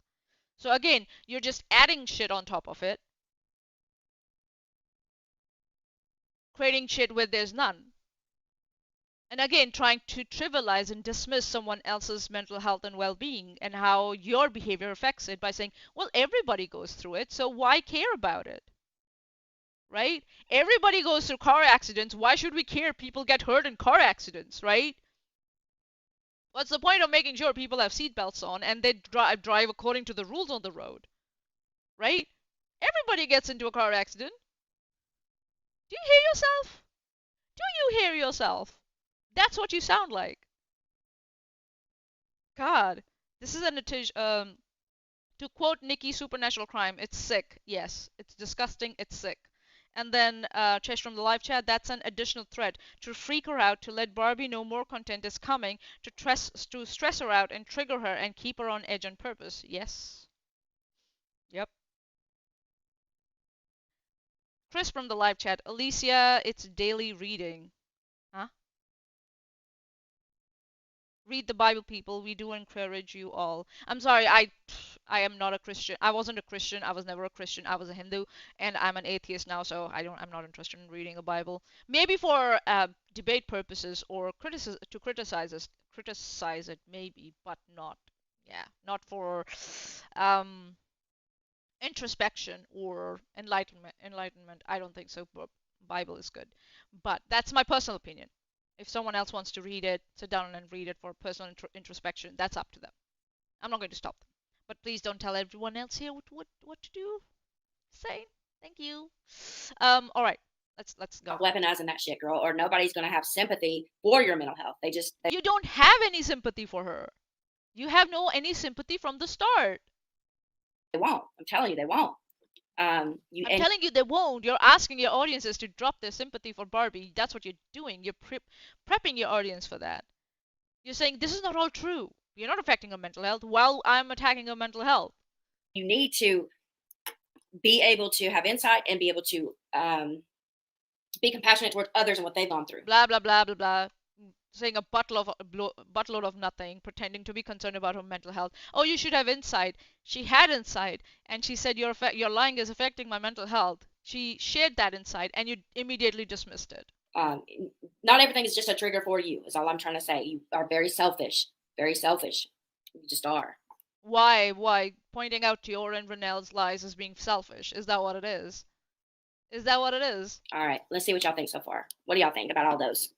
So again, you're just adding shit on top of it, creating shit where there's none. And again, trying to trivialize and dismiss someone else's mental health and well-being and how your behavior affects it by saying, well, everybody goes through it, so why care about it? Right? Everybody goes through car accidents. Why should we care people get hurt in car accidents, right? What's the point of making sure people have seatbelts on and they drive according to the rules on the road, right? Everybody gets into a car accident. Do you hear yourself? Do you hear yourself? That's what you sound like. God, this is to quote Nikki Supernatural Crime, it's sick. Yes, it's disgusting. It's sick. And then Chesh from the live chat, that's an additional threat to freak her out, to let Barbie know more content is coming, to stress her out and trigger her and keep her on edge on purpose. Yes. Yep. Chris from the live chat, Alicia, it's daily reading. Huh? Read the Bible, people. We do encourage you all. I'm sorry, I am not a Christian. I wasn't a Christian. I was never a Christian. I was a Hindu, and I'm an atheist now, so I'm not interested in reading a Bible. Maybe for debate purposes or criticize it maybe, but not. Yeah, not for um introspection or enlightenment. I don't think so. But Bible is good, but that's my personal opinion. If someone else wants to read it, sit down and read it for personal introspection, that's up to them. I'm not going to stop them, but please don't tell everyone else here what to do. Say thank you. All right, let's go. Weaponizing that shit, girl, or nobody's gonna have sympathy for your mental health. You don't have any sympathy for her. You have no any sympathy from the start. They won't. I'm telling you, they won't. I'm telling you they won't. You're asking your audiences to drop their sympathy for Barbie. That's what you're doing. You're prepping your audience for that. You're saying this is not all true. You're not affecting her mental health while I'm attacking her mental health. You need to be able to have insight and be able to be compassionate towards others and what they've gone through. Blah blah blah blah blah. Saying a buttload of nothing, pretending to be concerned about her mental health. Oh, you should have insight. She had insight, and she said your lying is affecting my mental health. She shared that insight, and you immediately dismissed it. Not everything is just a trigger for you. Is all I'm trying to say. You are very selfish. Very selfish. You just are. Why? Why? Pointing out your and Renelle's lies as being selfish. Is that what it is? Is that what it is? All right. Let's see what y'all think so far. What do y'all think about all those?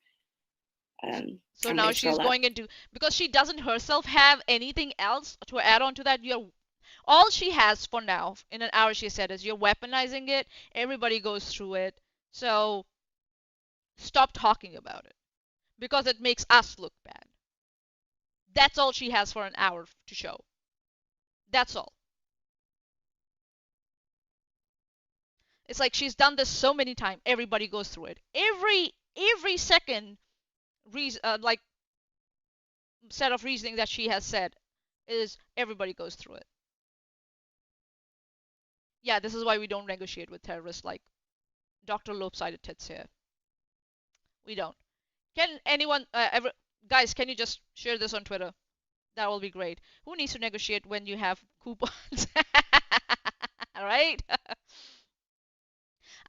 So now she's going into, because she doesn't herself have anything else to add on to that. All she has for now in an hour, she said, is you're weaponizing it. Everybody goes through it. So stop talking about it because it makes us look bad. That's all she has for an hour to show. That's all. It's like she's done this so many times. Everybody goes through it. Every second like set of reasoning that she has said is everybody goes through it. Yeah, this is why we don't negotiate with terrorists like Dr. Lopsided Tits here. We don't. Can anyone, guys, can you just share this on Twitter? That will be great. Who needs to negotiate when you have coupons? All right?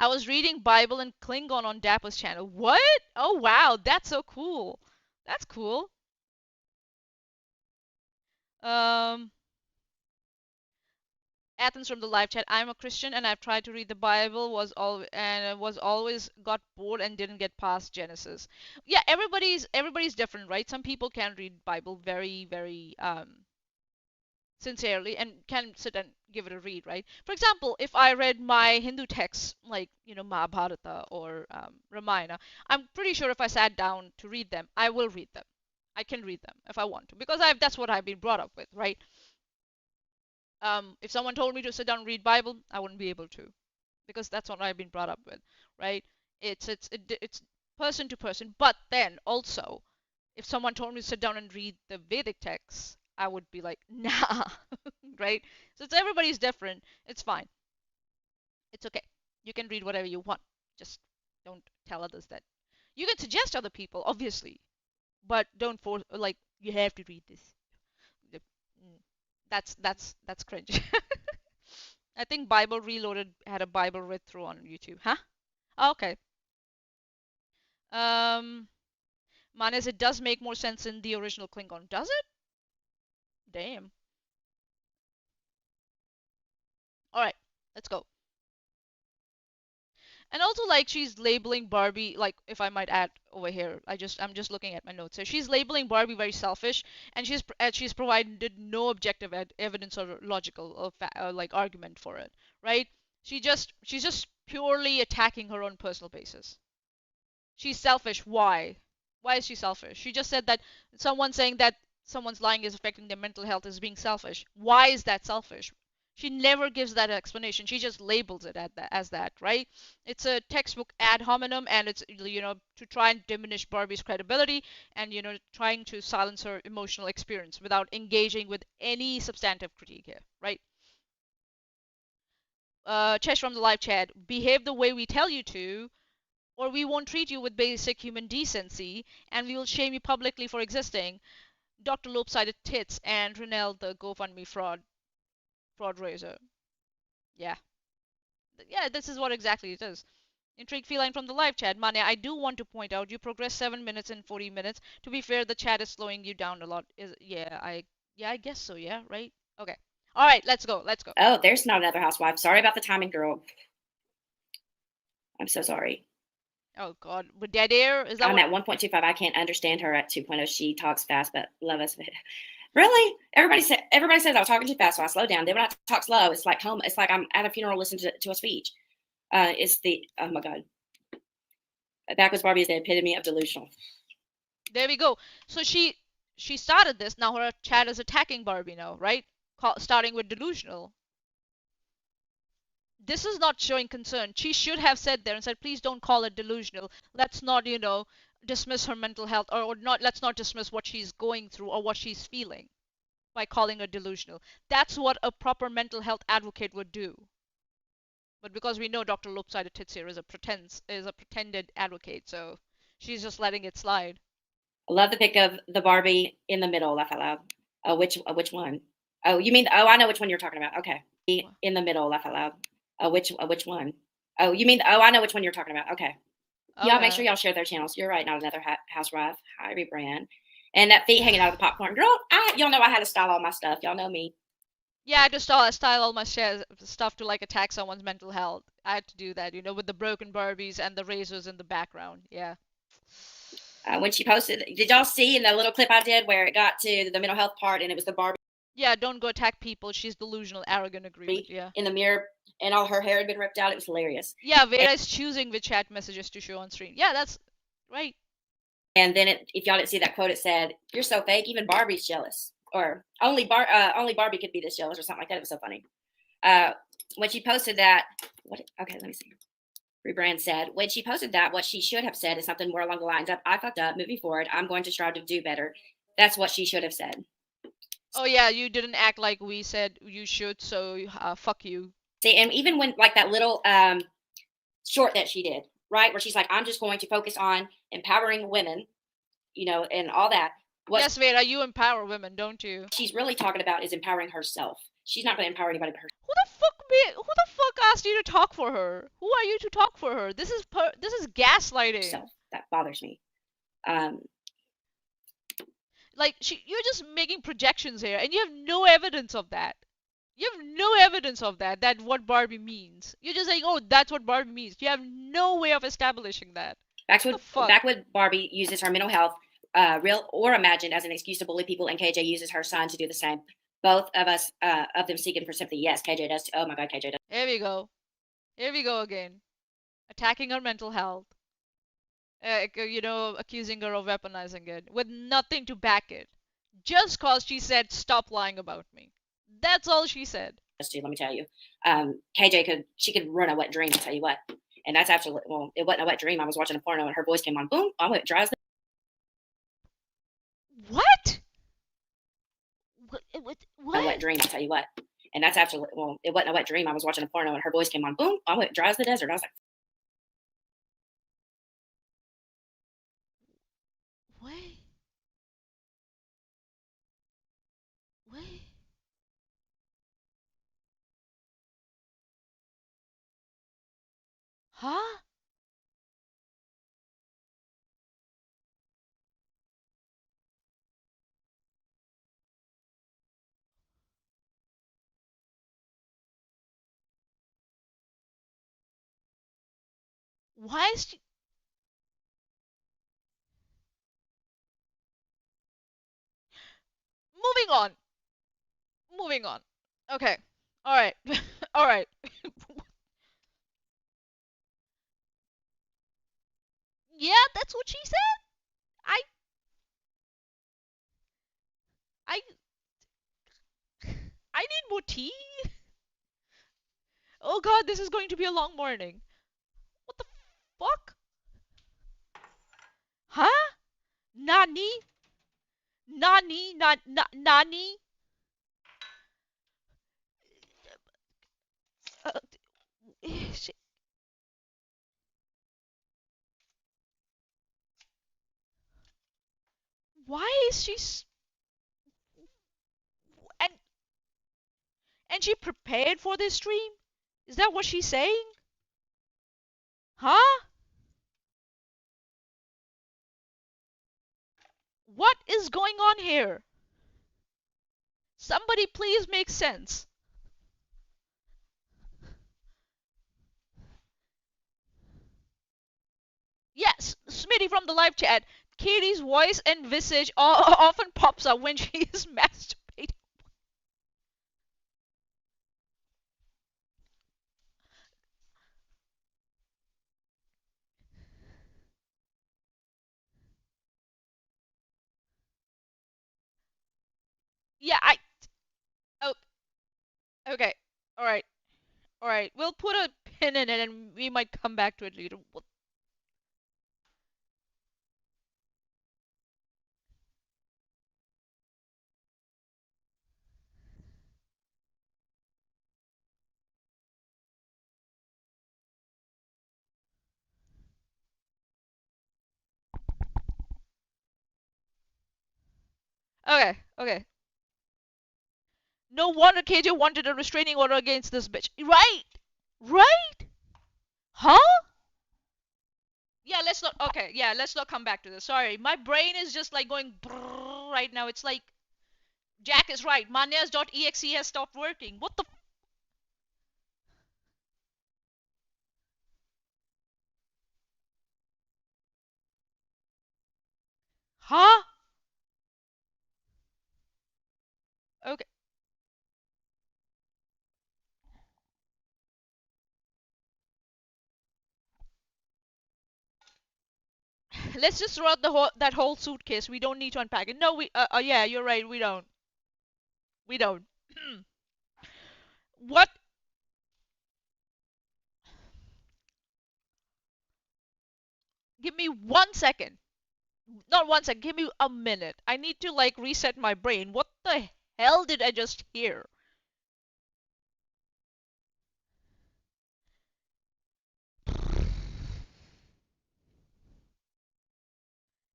I was reading Bible and Klingon on Dapper's channel. What? Oh, wow. That's so cool. That's cool. Athens from the live chat. I'm a Christian and I've tried to read the Bible was always got bored and didn't get past Genesis. Yeah, everybody's different, right? Some people can read Bible very sincerely and can sit and give it a read, right? For example, if I read my Hindu texts like Mahabharata or Ramayana, I'm pretty sure if I sat down to read them, I will read them. I can read them if I want to because that's what I've been brought up with, right? If someone told me to sit down and read Bible, I wouldn't be able to, because that's what I've been brought up with, right? It's person to person. But then also, if someone told me to sit down and read the Vedic texts, I would be like, nah, right? So everybody's different. It's fine. It's okay. You can read whatever you want. Just don't tell others that. You can suggest other people, obviously, but don't force like you have to read this. That's cringe. I think Bible Reloaded had a Bible read through on YouTube. Huh? Oh, okay. Um, Manes, it does make more sense in the original Klingon. Does it? Damn. Alright, let's go. And also, like, she's labeling Barbie, like, if I might add over here, I'm just looking at my notes here. She's labeling Barbie very selfish, and she's provided no objective evidence or logical or like argument for it, right? She's just purely attacking her own personal basis. She's selfish. Why? Why is she selfish? She just said that someone saying that someone's lying is affecting their mental health is being selfish. Why is that selfish? She never gives that explanation. She just labels it as that, right? It's a textbook ad hominem, and it's, to try and diminish Barbie's credibility and, trying to silence her emotional experience without engaging with any substantive critique here, right? Chesh from the live chat, behave the way we tell you to, or we won't treat you with basic human decency, and we will shame you publicly for existing. Dr. Lopsided Tits and Renelle, the GoFundMe fraud raiser. Yeah. Yeah, this is what exactly it is. Intrigue Feline from the live chat. Mania, I do want to point out you progress 7 minutes in 40 minutes. To be fair, the chat is slowing you down a lot. I guess so, yeah, right? Okay. Alright, let's go. Let's go. Oh, there's not another housewife. Sorry about the timing, girl. I'm so sorry. Oh god. With dead air? Is that I'm what at 1.25. I can't understand her at 2.0. She talks fast, but love us. Really? Everybody says I was talking too fast, so I slowed down. Then when I talk slow, it's like home. It's like I'm at a funeral listening to a speech. It's the oh my god. Backwards Barbie is the epitome of delusional. There we go. So she started this. Now her chat is attacking Barbie now, right? Starting with delusional. This is not showing concern. She should have said there and said, please don't call it delusional. Let's not, dismiss her mental health, or not. Let's not dismiss what she's going through or what she's feeling by calling her delusional. That's what a proper mental health advocate would do. But because we know Dr. Lopsided Titsir is a pretended advocate, so she's just letting it slide. I love the pic of the Barbie in the middle. Laugh out loud. Which one? Oh, you mean I know which one you're talking about. Okay, in the middle. Laugh out loud. Which one? Oh, you mean I know which one you're talking about. Okay. Y'all make sure y'all share their channels. You're right, not another housewife. Hi, rebrand. And that feet hanging out of the popcorn. Girl, y'all know I had to style all my stuff. Y'all know me. Yeah, I had to style all my stuff to like attack someone's mental health. I had to do that, with the broken Barbies and the razors in the background. Yeah. When she posted, did y'all see in the little clip I did where it got to the mental health part and it was the Barbie? Yeah, don't go attack people. She's delusional, arrogant, agreement. Yeah. In the mirror, and all her hair had been ripped out. It was hilarious. Yeah, Vera is choosing which chat messages to show on screen. Yeah, that's right. And then if y'all didn't see that quote, it said, "You're so fake. Even Barbie's jealous." Or only Barbie could be this jealous, or something like that. It was so funny. When she posted that, okay, let me see. Rebrand said, when she posted that, what she should have said is something more along the lines of, I fucked up, moving forward, I'm going to strive to do better. That's what she should have said. Oh yeah, you didn't act like we said you should, so fuck you. See, and even when like that little short that she did, right, where she's like, I'm just going to focus on empowering women, and all that. Yes, Vera, you empower women, don't you? She's really talking about is empowering herself. She's not going to empower anybody but herself. Who the fuck asked you to talk for her? Who are you to talk for her? This is gaslighting. That bothers me. Like you're just making projections here, and you have no evidence of that. You have no evidence of that what Barbie means. You're just saying, oh, that's what Barbie means. You have no way of establishing that. Backwood Barbie uses her mental health, real or imagined, as an excuse to bully people, and KJ uses her son to do the same. Both of them seeking for sympathy. Yes, KJ does. Oh my God, KJ does. Here we go. Here we go again. Attacking her mental health. Accusing her of weaponizing it with nothing to back it. Just cause she said, stop lying about me. That's all she said. Let me tell you. KJ could run a wet dream, I'll tell you what. And that's absolutely, well, it wasn't a wet dream. I was watching a porno and her voice came on. Boom, I went dry as the. What? What? A wet dream, I'll tell you what. And that's absolutely, well, it wasn't a wet dream. I was watching a porno and her voice came on. Boom, I went dry as the desert. I was like, Wait. Wait. Huh? Why is she... Moving on. Moving on. Okay. All right. All right. Yeah, that's what she said. I I I need more tea. Oh god, this is going to be a long morning. What the fuck? Huh? Nani? Nani? Uh, she, why is she and she prepared for this stream? Is that what she's saying? Huh? What is going on here? Somebody please make sense. Yes, Smitty from the live chat. Katie's voice and visage often pops up when she is masturbating. Yeah, oh, okay. All right. All right. We'll put a pin in it and we might come back to it later. Okay. Okay. No wonder KJ wanted a restraining order against this bitch. Right? Right? Huh? Yeah, let's not. Okay, yeah, let's not come back to this. Sorry, my brain is just like going brrrr right now. It's like Jack is right. Manya's.exe has stopped working. What the? Huh? Okay. Let's just throw out that whole suitcase. We don't need to unpack it. No, we. Yeah, you're right. We don't. We don't. What? Give me 1 second. Not 1 second. Give me a minute. I need to like reset my brain. What the hell did I just hear?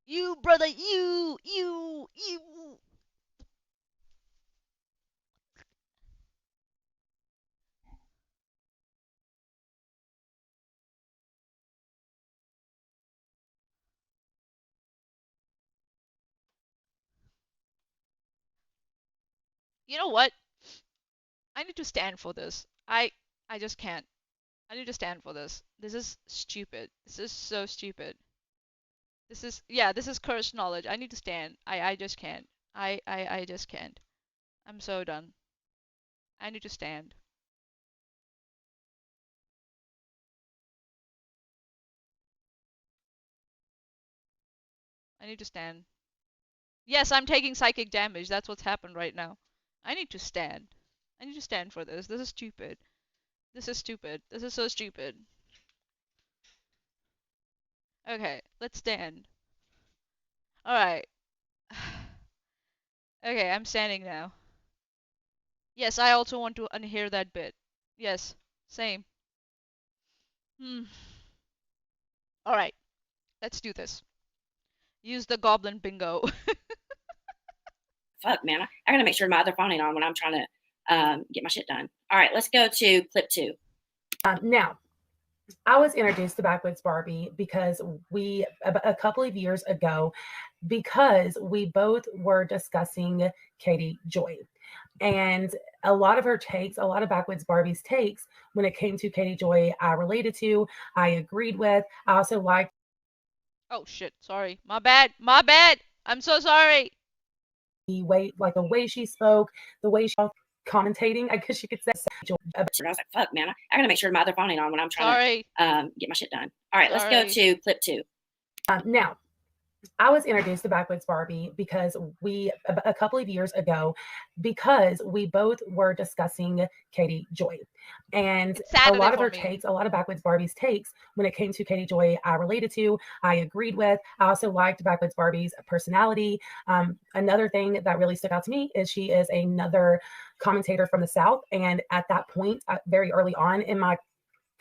You, brother, you. You know what? I need to stand for this. I just can't. I need to stand for this. This is stupid. This is so stupid. This is yeah, this is cursed knowledge. I need to stand. I just can't. I just can't. I'm so done. I need to stand. I need to stand. Yes, I'm taking psychic damage. That's what's happened right now. I need to stand. I need to stand for this. This is stupid. This is stupid. This is so stupid. Okay, let's stand. Alright. Okay, I'm standing now. Yes, I also want to unhear that bit. Yes, same. Hmm. Alright, let's do this. Use the goblin bingo. Fuck, man. I gotta make sure my other phone ain't on when I'm trying to get my shit done. All right, let's go to clip 2. Now, I was introduced to Backwoods Barbie because a couple of years ago, because we both were discussing Katie Joy. And a lot of her takes, a lot of Backwoods Barbie's takes, when it came to Katie Joy, I related to, I agreed with. I also liked Oh shit, sorry. My bad. My bad. I'm so sorry. the way she spoke, the way she commentating, I guess you could say. I was like, fuck, man, I gotta make sure my other phone ain't on when I'm trying Sorry. to get my shit done. All right, let's go Sorry. to clip 2. Now, I was introduced to Backwoods Barbie because a couple of years ago, because we both were discussing Katie Joy. And It's a Saturday lot of for her me. takes, a lot of Backwoods Barbie's takes, when it came to Katie Joy, I related to, I agreed with. I also liked Backwoods Barbie's personality. Another thing that really stuck out to me is she is another commentator from the South. And at that point, very early on in my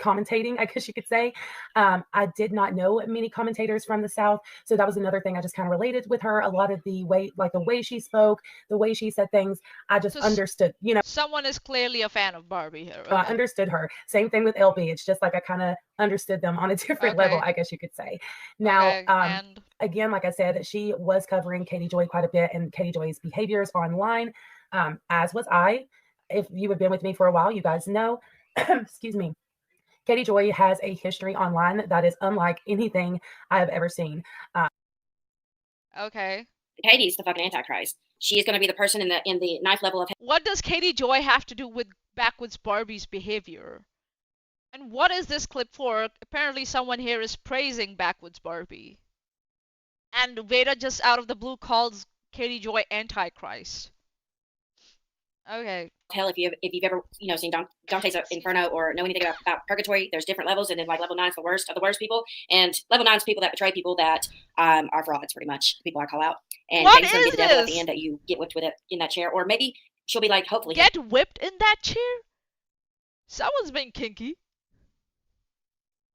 commentating, I guess you could say. I did not know many commentators from the South, so that was another thing I just kind of related with her. A lot of the way she spoke, the way she said things, I just So understood. someone is clearly a fan of Barbie here. I Okay. understood her. Same thing with LB. It's just like I kind of understood them on a different level, Okay. I guess you could say. Now, Okay. And again, like I said, she was covering Katie Joy quite a bit and Katie Joy's behaviors online, as was I. If you have been with me for a while, you guys know. Excuse me. Katie Joy has a history online that is unlike anything I have ever seen. okay. Katie's the fucking Antichrist. She is going to be the person in the ninth level of. What does Katie Joy have to do with Backwoods Barbie's behavior? And what is this clip for? Apparently someone here is praising Backwoods Barbie. And Veda just out of the blue calls Katie Joy Antichrist. Okay. Hell, if you've ever seen Dante's Inferno or know anything about purgatory, there's different levels, and then like level 9 is the worst of the worst people, and level 9 is people that betray people that are frauds, pretty much people I call out. And What Katie's gonna be is the devil at the this? end that you get whipped with it in that chair, or maybe she'll be like, hopefully, Get whipped in that chair? Someone's been kinky.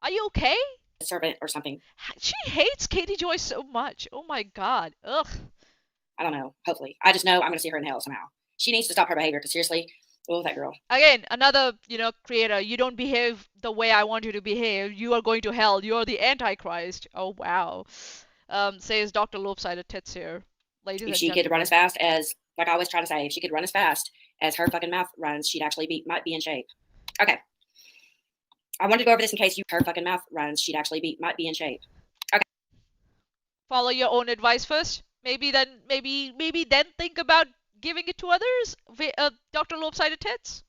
Are you okay? a servant or something. She hates Katie Joy so much. Oh my god. Ugh. I don't know. Hopefully, I just know I'm gonna see her in hell somehow. She needs to stop her behavior because seriously, oh that girl. Again, another, creator. You don't behave the way I want you to behave. You are going to hell. You're the Antichrist. Oh wow. Says Dr. Lopsided Tits here. Ladies If and she could run as gentlemen. fast as, like I always try to say, if she could run as fast as her fucking mouth runs, she'd actually might be in shape. Okay. I wanted to go over this in case her fucking mouth runs, she'd actually might be in shape. Okay. Follow your own advice first. Maybe then think about giving it to others. Dr. Lopsided Tits.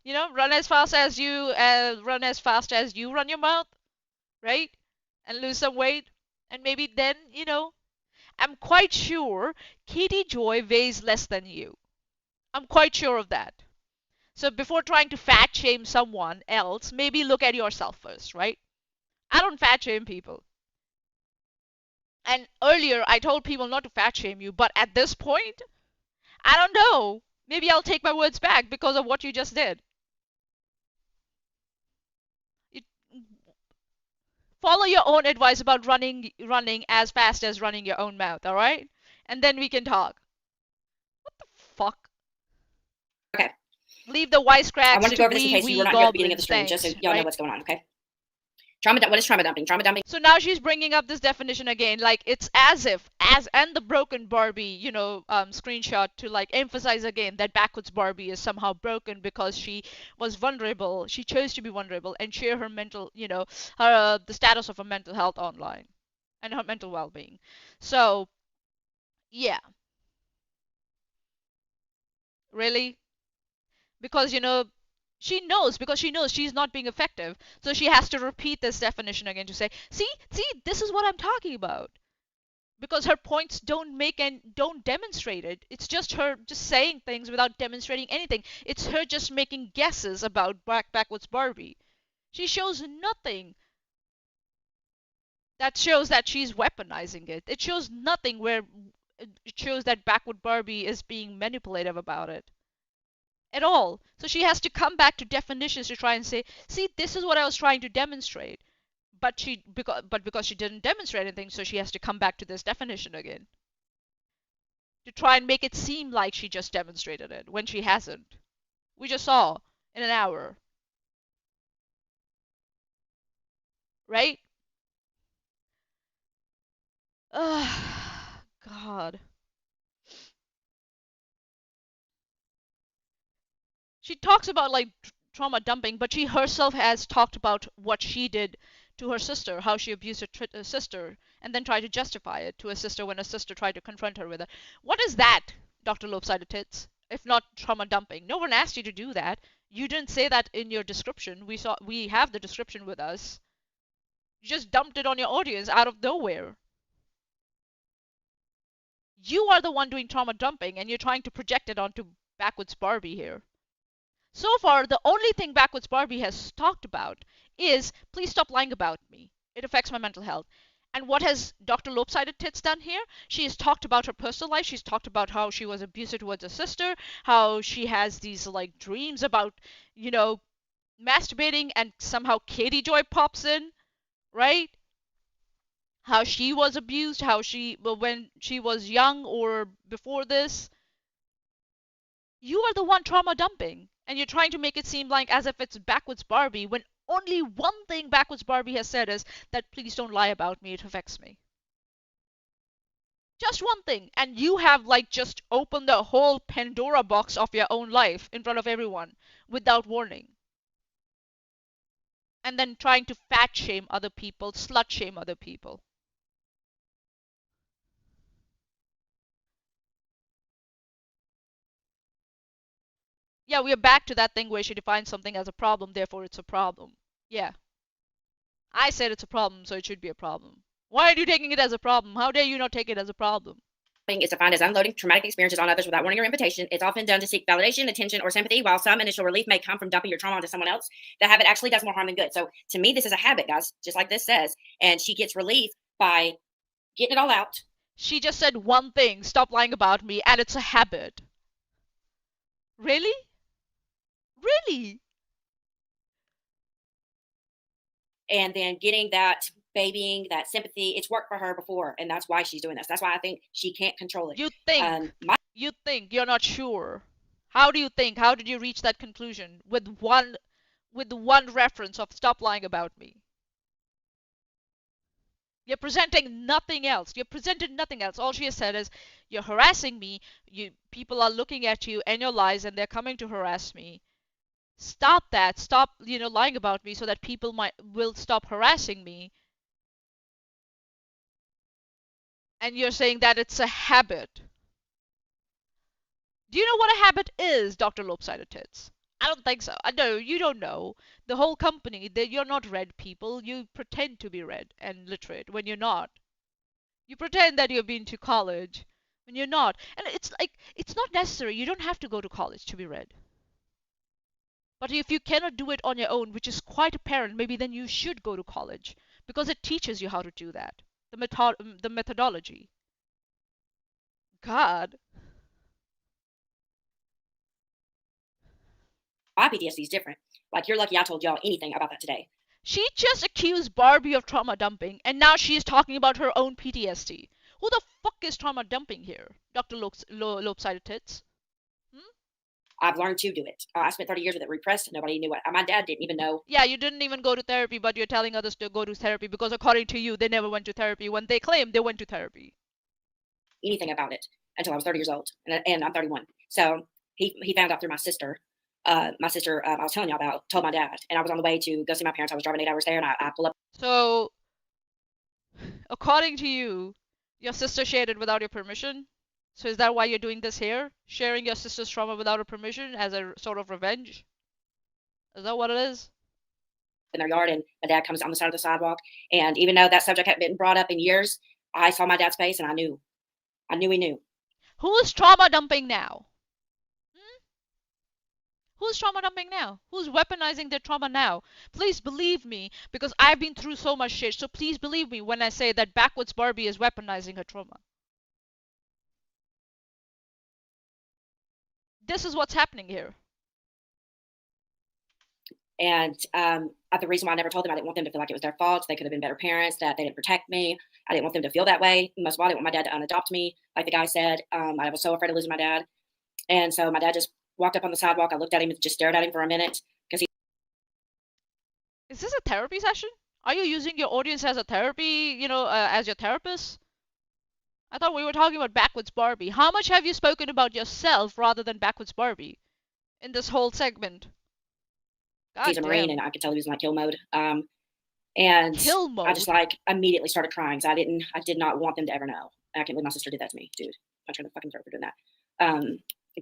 Run as fast as you run your mouth, right? And lose some weight. And maybe then, I'm quite sure Katie Joy weighs less than you. I'm quite sure of that. So before trying to fat shame someone else, maybe look at yourself first, right? I don't fat shame people. And earlier I told people not to fat shame you, but at this point, I don't know. Maybe I'll take my words back because of what you just did. You, follow your own advice about running as fast as running your own mouth, all right? And then we can talk. What the fuck? Okay. Leave the I wisecracks wanted to to go over this in wee case you were wee not here at the beginning of the goblins. stream, just so Thanks, y'all know right? what's going on, okay? What is trauma dumping? Trauma dumping. So now she's bringing up this definition again, like it's as if, and the broken Barbie, screenshot to like emphasize again that backwards Barbie is somehow broken because she was vulnerable. She chose to be vulnerable and share her mental, the status of her mental health online and her mental well-being. So yeah, really, because because she knows she's not being effective, so she has to repeat this definition again to say, see, this is what I'm talking about. Because her points don't make and don't demonstrate it. It's just her just saying things without demonstrating anything. It's her just making guesses about backwards Barbie. She shows nothing that shows that she's weaponizing it. It shows nothing where it shows that backward Barbie is being manipulative about it at all. So she has to come back to definitions to try and say, see, this is what I was trying to demonstrate. Because she didn't demonstrate anything, so she has to come back to this definition again to try and make it seem like she just demonstrated it when she hasn't. We just saw in an hour. right? God. She talks about like trauma dumping, but she herself has talked about what she did to her sister, how she abused her sister, and then tried to justify it to her sister when her sister tried to confront her with it. What is that, Dr. Lopsided Tits? If not trauma dumping? No one asked you to do that. You didn't say that in your description. We have the description with us. You just dumped it on your audience out of nowhere. You are the one doing trauma dumping, and you're trying to project it onto Backwoods Barbie here. So far, the only thing Backwoods Barbie has talked about is please stop lying about me. It affects my mental health. And what has Dr. Lopsided Tits done here? She has talked about her personal life. She's talked about how she was abusive towards her sister, how she has these like dreams about, you know, masturbating, and somehow Katie Joy pops in, right? How she was abused, how she, well, when she was young or before this. You are the one trauma dumping, and you're trying to make it seem like as if it's Backwoods Barbie, when only one thing Backwoods Barbie has said is that please don't lie about me, it affects me. Just one thing, and you have like just opened the whole Pandora box of your own life in front of everyone without warning. And then trying to fat shame other people, slut shame other people. Yeah, we are back to that thing where she defines something as a problem, therefore it's a problem. Yeah. I said it's a problem, so it should be a problem. Why are you taking it as a problem? How dare you not take it as a problem? Is defined as unloading traumatic experiences on others without warning or invitation. It's often done to seek validation, attention, or sympathy. While some initial relief may come from dumping your trauma onto someone else, the habit actually does more harm than good. So to me, this is a habit, guys, just like this says. And she gets relief by getting it all out. She just said one thing, stop lying about me, and it's a habit. Really? Really? And then getting that babying, that sympathy, it's worked for her before. And that's why she's doing this. That's why I think she can't control it. You think. You think. You're not sure. How do you think? How did you reach that conclusion? With one reference of stop lying about me. You're presenting nothing else. You presented nothing else. All she has said is, you're harassing me. People are looking at you and your lies, and they're coming to harass me. Stop that. Stop, lying about me so that people will stop harassing me. And you're saying that it's a habit. Do you know what a habit is, Dr. Lopsided Tits? I don't think so. I know you don't know. The whole company, you're not read people. You pretend to be read and literate when you're not. You pretend that you've been to college when you're not. And it's like, it's not necessary. You don't have to go to college to be read. But if you cannot do it on your own, which is quite apparent, maybe then you should go to college because it teaches you how to do that. The methodology. God. My PTSD is different. Like, you're lucky I told y'all anything about that today. She just accused Barbie of trauma dumping, and now she is talking about her own PTSD. Who the fuck is trauma dumping here? Dr. Lopsided Tits? I've learned to do it. I spent 30 years with it repressed. Nobody knew what. My dad didn't even know. Yeah, you didn't even go to therapy, but you're telling others to go to therapy because according to you, they never went to therapy when they claimed they went to therapy. Anything about it until I was 30 years old, and I'm 31. So he found out through my sister. I was telling you about, told my dad, and I was on the way to go see my parents. I was driving 8 hours there, and I pull up. So, according to you, your sister shared it without your permission? So is that why you're doing this here? Sharing your sister's trauma without her permission as a sort of revenge? Is that what it is? In their yard, and my dad comes on the side of the sidewalk. And even though that subject hadn't been brought up in years, I saw my dad's face, and I knew he knew. Who is trauma dumping now? Who's trauma dumping now? Who's weaponizing their trauma now? Please believe me, because I've been through so much shit, so please believe me when I say that Backwoods Barbie is weaponizing her trauma. This is what's happening here. And the reason why I never told them, I didn't want them to feel like it was their fault. They could have been better parents, that they didn't protect me. I didn't want them to feel that way. Most of all, I didn't want my dad to unadopt me. Like the guy said, I was so afraid of losing my dad. And so my dad just walked up on the sidewalk. I looked at him and just stared at him for a minute. Is this a therapy session? Are you using your audience as a therapy, as your therapist? I thought we were talking about Backwards Barbie. How much have you spoken about yourself rather than Backwards Barbie in this whole segment? He's God a Marine, and damn. I could tell he was in like kill mode. And Kill I just mode? like immediately started crying because I did not want them to ever know. I can't believe my sister did that to me, dude. I'm trying to fucking throw for doing that.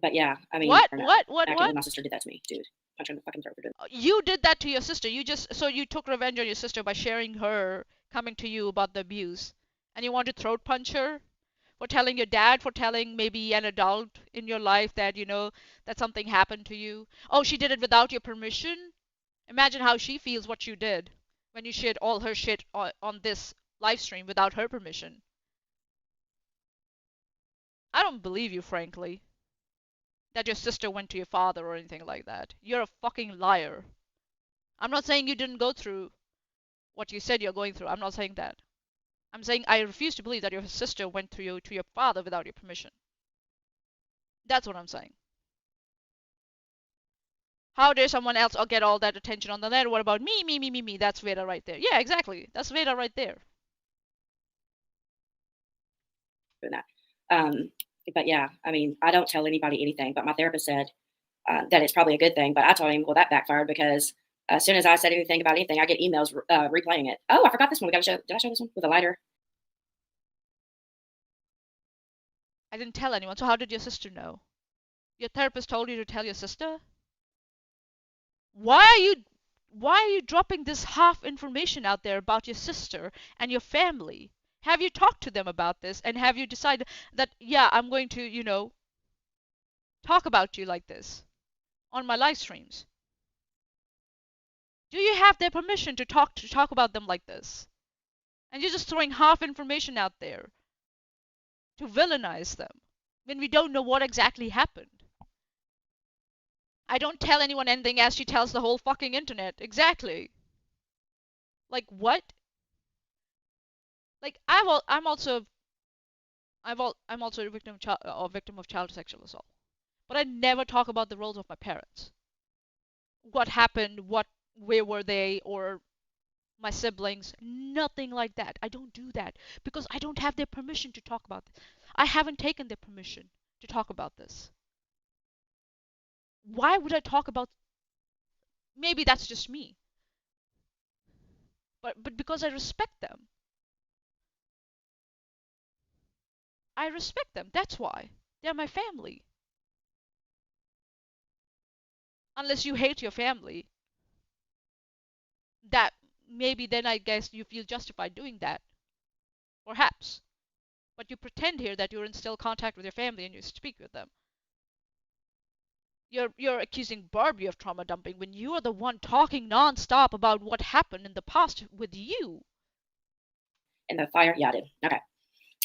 But yeah, I mean, What? or no, What? I What? can't What? believe my sister did that to me, dude. I'm trying to fucking throw for doing You did that to your sister. So you took revenge on your sister by sharing her coming to you about the abuse. And you want to throat punch her? For telling your dad, for telling maybe an adult in your life that, that something happened to you. Oh, she did it without your permission? Imagine how she feels what you did when you shared all her shit on this live stream without her permission. I don't believe you, frankly, that your sister went to your father or anything like that. You're a fucking liar. I'm not saying you didn't go through what you said you're going through. I'm not saying that. I'm saying I refuse to believe that your sister went to your father without your permission. That's what I'm saying. How dare someone else get all that attention on the net? What about me, me, me, me, me? That's Veda right there. Yeah, exactly. That's Veda right there. that. But yeah, I mean, I don't tell anybody anything. But my therapist said that it's probably a good thing. But I told him, well, that backfired because as soon as I said anything about anything, I get emails replaying it. Oh, I forgot this one. We got to show. Did I show this one with a lighter? I didn't tell anyone. So how did your sister know? Your therapist told you to tell your sister? Why are you why are you dropping this half information out there about your sister and your family? Have you talked to them about this and have you decided that yeah, I'm going to, talk about you like this on my live streams? Do you have their permission to talk about them like this? And you're just throwing half information out there to villainize them when we don't know what exactly happened. I don't tell anyone anything as she tells the whole fucking internet. Exactly. Like what? Like I'm also a victim of child sexual assault. But I never talk about the roles of my parents. What happened? Where were they? Or my siblings? Nothing like that. I don't do that because I don't have their permission to talk about this. I haven't taken their permission to talk about this. Why would I talk about? Maybe that's just me, but because I respect them. I respect them. That's why they're my family. Unless you hate your family, that maybe then I guess you feel justified doing that, perhaps. But you pretend here that you're in still contact with your family and you speak with them. You're accusing Barbie of trauma dumping when you are the one talking nonstop about what happened in the past with you. In the fire? Yeah, I did. Okay.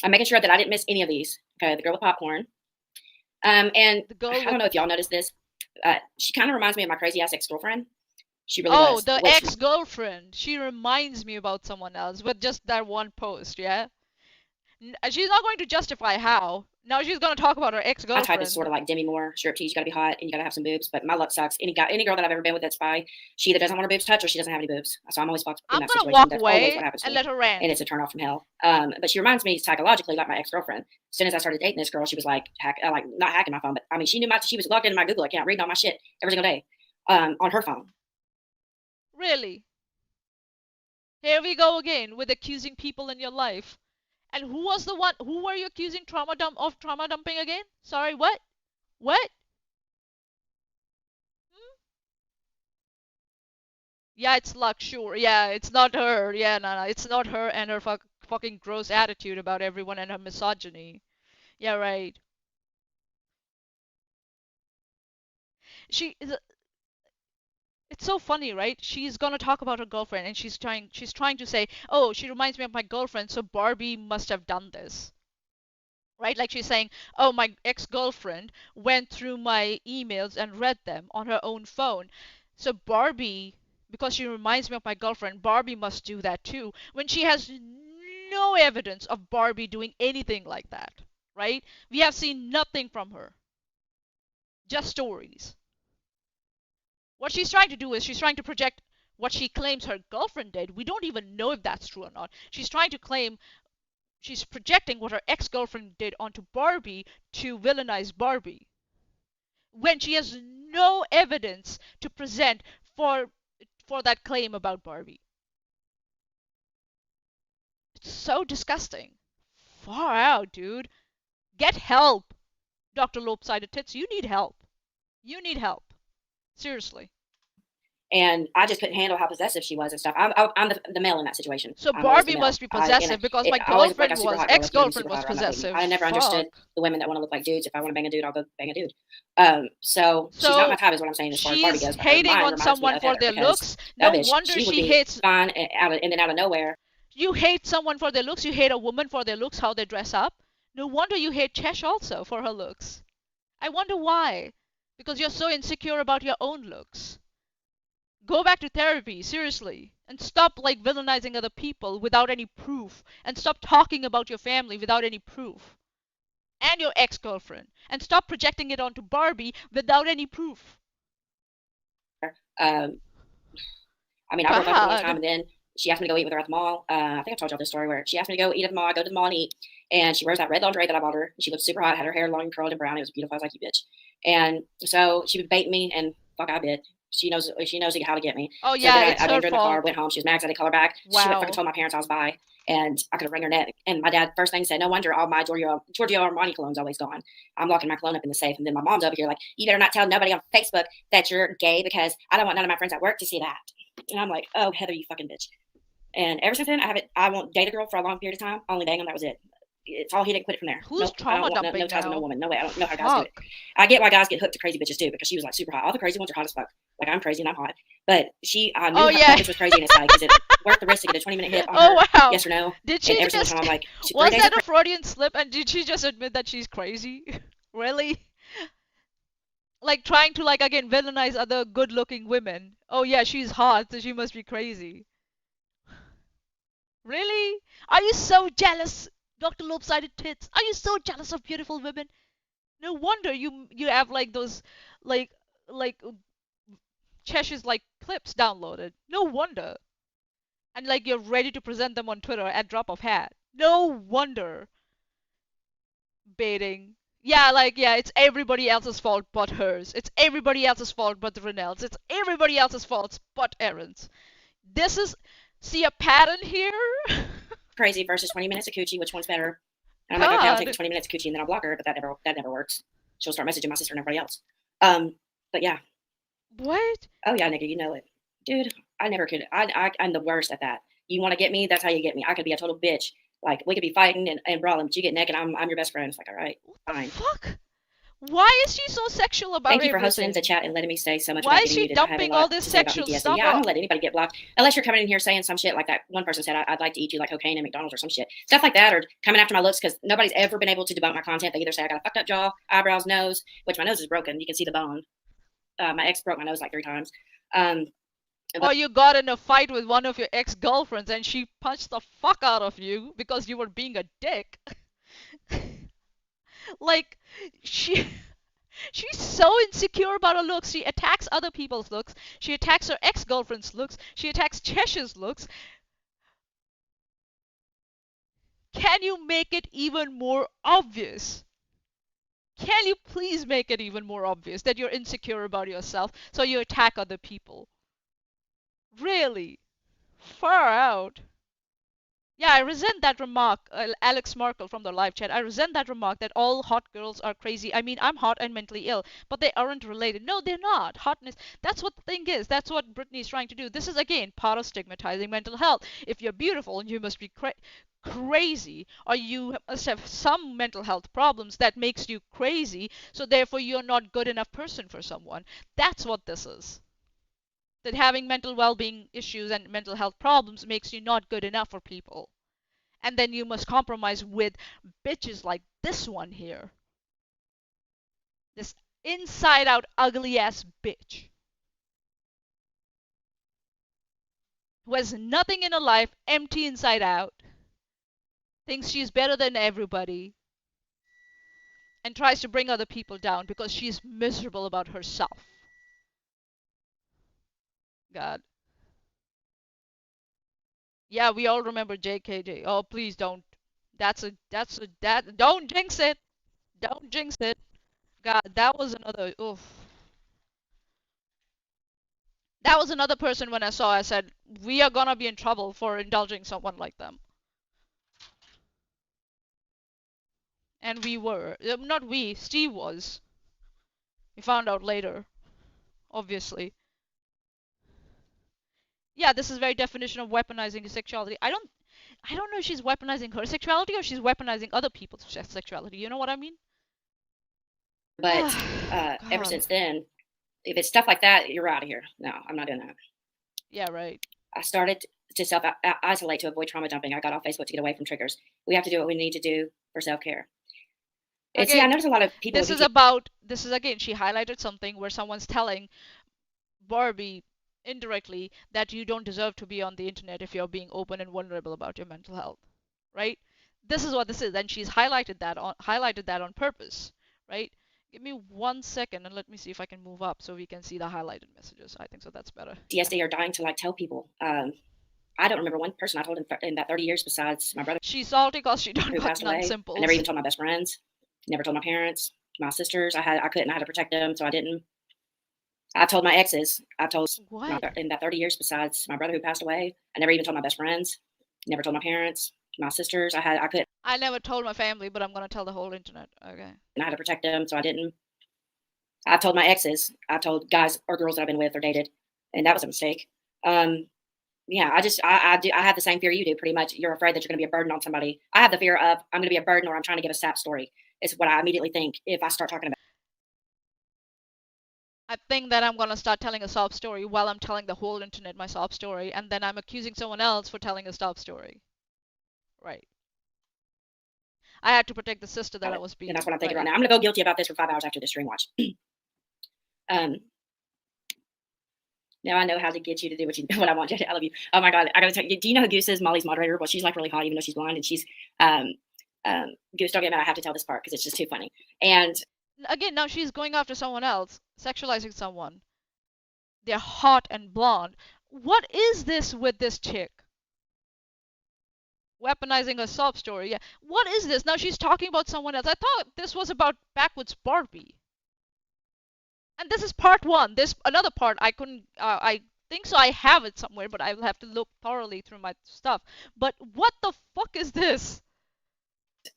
I'm making sure that I didn't miss any of these. Okay, the girl with popcorn. And The girl I with don't know if y'all noticed this. She kind of reminds me of my crazy ass ex girlfriend. She really oh, does. the Which ex-girlfriend. She reminds me about someone else with just that one post, yeah? She's not going to justify how. Now she's going to talk about her my type is sort ex-girlfriend. of like Demi Moore, striptease. You got to be hot and you got to have some boobs. But my luck sucks. Any girl that I've ever been with that's bi, she either doesn't want her boobs touched or she doesn't have any boobs. So I'm always fucked in I'm that going to situation. walk That's always what away happens to and me, let her and rant. it's a turn off from hell. But she reminds me psychologically like my ex girlfriend. As soon as I started dating this girl, she was like like not hacking my phone, but I mean she was logged into my Google account, reading all my shit every single day on her phone. Really? Here we go again with accusing people in your life. And who was the one? Who were you accusing trauma dumping again? Sorry, what? What? Hmm? Yeah, it's luck, sure. Yeah, it's not her. Yeah, no, no, it's not her and her fucking gross attitude about everyone and her misogyny. Yeah, right. She is. It's so funny, right? She's gonna talk about her girlfriend, and she's trying to say, "Oh, she reminds me of my girlfriend, so Barbie must have done this." Right? Like she's saying, "Oh, my ex-girlfriend went through my emails and read them on her own phone. So Barbie, because she reminds me of my girlfriend, Barbie must do that too." When she has no evidence of Barbie doing anything like that, right? We have seen nothing from her, just stories. What she's trying to do is she's trying to project What she claims her girlfriend did, we don't even know if that's true or not. She's trying to claim, she's projecting what her ex-girlfriend did onto Barbie to villainize Barbie when she has no evidence to present for that claim about Barbie. It's so disgusting. Far out, dude. Get help, Dr. Lopsided Tits. You need help. You need help. Seriously. And I just couldn't handle how possessive she was and stuff. I'm the male in that situation. So I'm always the Barbie male. must be possessive because my I always look like a girlfriend super was, hot girl with dudes, ex-girlfriend super was hot around that baby. possessive. I never understood Fuck. the women that want to look like dudes. If I want to bang a dude, I'll go bang a dude. So she's not So my type, is what I'm saying, as far as Barbie she's goes. But her hating mind on reminds me someone of for Heather their because looks. that No bitch, wonder she would she be hates. fine and then out of nowhere. You hate someone for their looks. You hate a woman for their looks, how they dress up. No wonder you hate Chesh also for her looks. I wonder why. Because you're so insecure about your own looks. Go back to therapy, seriously. And stop like villainizing other people without any proof. And stop talking about your family without any proof. And your ex-girlfriend. And stop projecting it onto Barbie without any proof. Um, I mean, I broke up with her one time, God. and then she asked me to go eat with her at the mall. I think I told y'all this story where she asked me to go eat at the mall. I go to the mall and eat, and she wears that red lingerie that I bought her. She looked super hot, had her hair long, curled, and brown. It was beautiful. I was like, "You bitch!" And so she would bait me, and fuck, I bit. She knows how to get me. Oh So yeah, then it's I her banged her in the car, fault. went home. She was mad because I didn't call her back. She went fucking Wow. told my parents I was bi, and I could have wring her neck. And my dad first thing said, "No wonder all my Giorgio Armani cologne's always gone. I'm locking my cologne up in the safe." And then my mom's over here like, "You better not tell nobody on Facebook that you're gay because I don't want none of my friends at work to see that." And I'm like, "Oh, Heather, you fucking bitch." And ever since then, I won't date a girl for a long period of time. Only bang them. That was it. It's all he didn't quit it from there. Who's Nope, I don't trauma want no dumping ties with no now? woman. No way. I don't know how guys do it. Fuck. I get why guys get hooked to crazy bitches too, because she was like super hot. All the crazy ones are hot as fuck. Like I'm crazy and I'm hot, but I knew Oh that yeah. bitch was crazy, and it's like, is it worth the risk to get a 20-minute hit on her? Oh wow. Yes or no? Did And she every single just time I'm like, 3 was days that of a Freudian slip and did she just admit that she's crazy? Really? Like trying to like again villainize other good-looking women. Oh yeah, she's hot, so she must be crazy. Really? Are you so jealous, Dr. Lopsided Tits? Are you so jealous of beautiful women? No wonder you have like those like like Chesh's like clips downloaded. No wonder. And like you're ready to present them on Twitter at drop of hat. No wonder. Baiting. Yeah, like yeah, it's everybody else's fault but hers. It's everybody else's fault but the Renelles. It's everybody else's fault but Aaron's. This is see a pattern here? crazy versus 20 minutes of coochie. Which one's better? And I'm like, okay, I'll take the God. 20 minutes of coochie and then I'll block her. But that never works. She'll start messaging my sister and everybody else. But yeah. What? Oh yeah, nigga, you know it, dude. I never could. I'm the worst at that. You want to get me? That's how you get me. I could be a total bitch. Like we could be fighting and brawling, but you get naked. I'm your best friend. It's like, all right, What the fine. fuck? Why is she so sexual about Thank you for hosting the everything? chat and letting me say so much Why about is getting she muted. I have a dumping all lot this to say about sexual PTSD. stuff Yeah, I don't let anybody get blocked unless you're coming in here saying some shit like that one person said. I'd like to eat you like cocaine at McDonald's or some shit, stuff like that, or coming after my looks because nobody's ever been able to debunk my content. They either say I got a fucked up jaw, eyebrows, nose, which my nose is broken. You can see the bone. My ex broke my nose like 3 times. Um, Or you got in a fight with one of your ex-girlfriends and she punched the fuck out of you because you were being a dick. Like she she's so insecure about her looks. She attacks other people's looks. She attacks her ex-girlfriend's looks. She attacks Chesh's looks. Can you make it even more obvious? Can you please make it even more obvious that you're insecure about yourself so you attack other people? Really? Far out. Yeah, I resent that remark, Alex Markle from the live chat. I resent that remark that all hot girls are crazy. I mean, I'm hot and mentally ill, but they aren't related. No, they're not. Hotness, that's what the thing is. That's what Britney's trying to do. This is, again, part of stigmatizing mental health. If you're beautiful, you must be crazy, or you must have some mental health problems that makes you crazy, so therefore you're not good enough person for someone. That's what this is. That having mental well-being issues and mental health problems makes you not good enough for people. And then you must compromise with bitches like this one here. This inside out ugly ass bitch who has nothing in her life, empty inside out, thinks she's better than everybody, and tries to bring other people down because she's miserable about herself. God. Yeah, we all remember JKJ. Oh, please don't. Don't jinx it. Don't jinx it. God, that was another. Oof. That was another person when I saw. I said, we are gonna be in trouble for indulging someone like them. And we were. Not we. Steve was. We found out later, obviously. Yeah, this is very definition of weaponizing sexuality. I don't know if she's weaponizing her sexuality or she's weaponizing other people's sexuality. You know what I mean? But ever God. since then, if it's stuff like that, you're out of here. No, I'm not doing that. Yeah, right. I started to self isolate to avoid trauma dumping. I got off Facebook to get away from triggers. We have to do what we need to do for self care. And see, I Again, notice a lot of people. this is again, she highlighted something where someone's telling Barbie indirectly that you don't deserve to be on the internet if you're being open and vulnerable about your mental health, right? This is what this is, and she's highlighted that on purpose, right? Give me 1 second and let me see if I can move up so we can see the highlighted messages. I think so that's better. PTSD are dying to like tell people. I don't remember one person I told in about 30 years besides my brother. She's salty because she done who passed away. non-simples. I never even told my best friends. Never told my parents, my sisters. I had to protect them, so I didn't. I told my exes. I told in about 30 years besides my brother who passed away. I never even told my best friends. Never told my parents, my sisters. I never told my family, but I'm gonna tell the whole internet. Okay. And I had to protect them, so I didn't. I told my exes. I told guys or girls that I've been with or dated, and that was a mistake. Yeah, I have the same fear you do. Pretty much, you're afraid that you're going to be a burden on somebody. I have the fear of I'm going to be a burden or I'm trying to give a sad story. It's what I immediately think if I start talking about. I think that I'm gonna start telling a sob story while I'm telling the whole internet my sob story, and then I'm accusing someone else for telling a sob story. Right. I had to protect the sister that I was being. And that's what I'm thinking right now. I'm going to go guilty about this for 5 hours after this stream watch. Now I know how to get you to do what I want you to. I love you. Oh my God. I got to tell you, do you know who Goose is? Molly's moderator. Well, she's like really hot, even though she's blind. And she's, Goose, don't get mad. I have to tell this part because it's just too funny. And again, now she's going after someone else, sexualizing someone. They're hot and blonde. What is this with this chick? Weaponizing a sob story. Yeah. What is this? Now she's talking about someone else. I thought this was about Backwoods Barbie. And this is part one. There's another part I couldn't. I think so. I have it somewhere, but I will have to look thoroughly through my stuff. But what the fuck is this?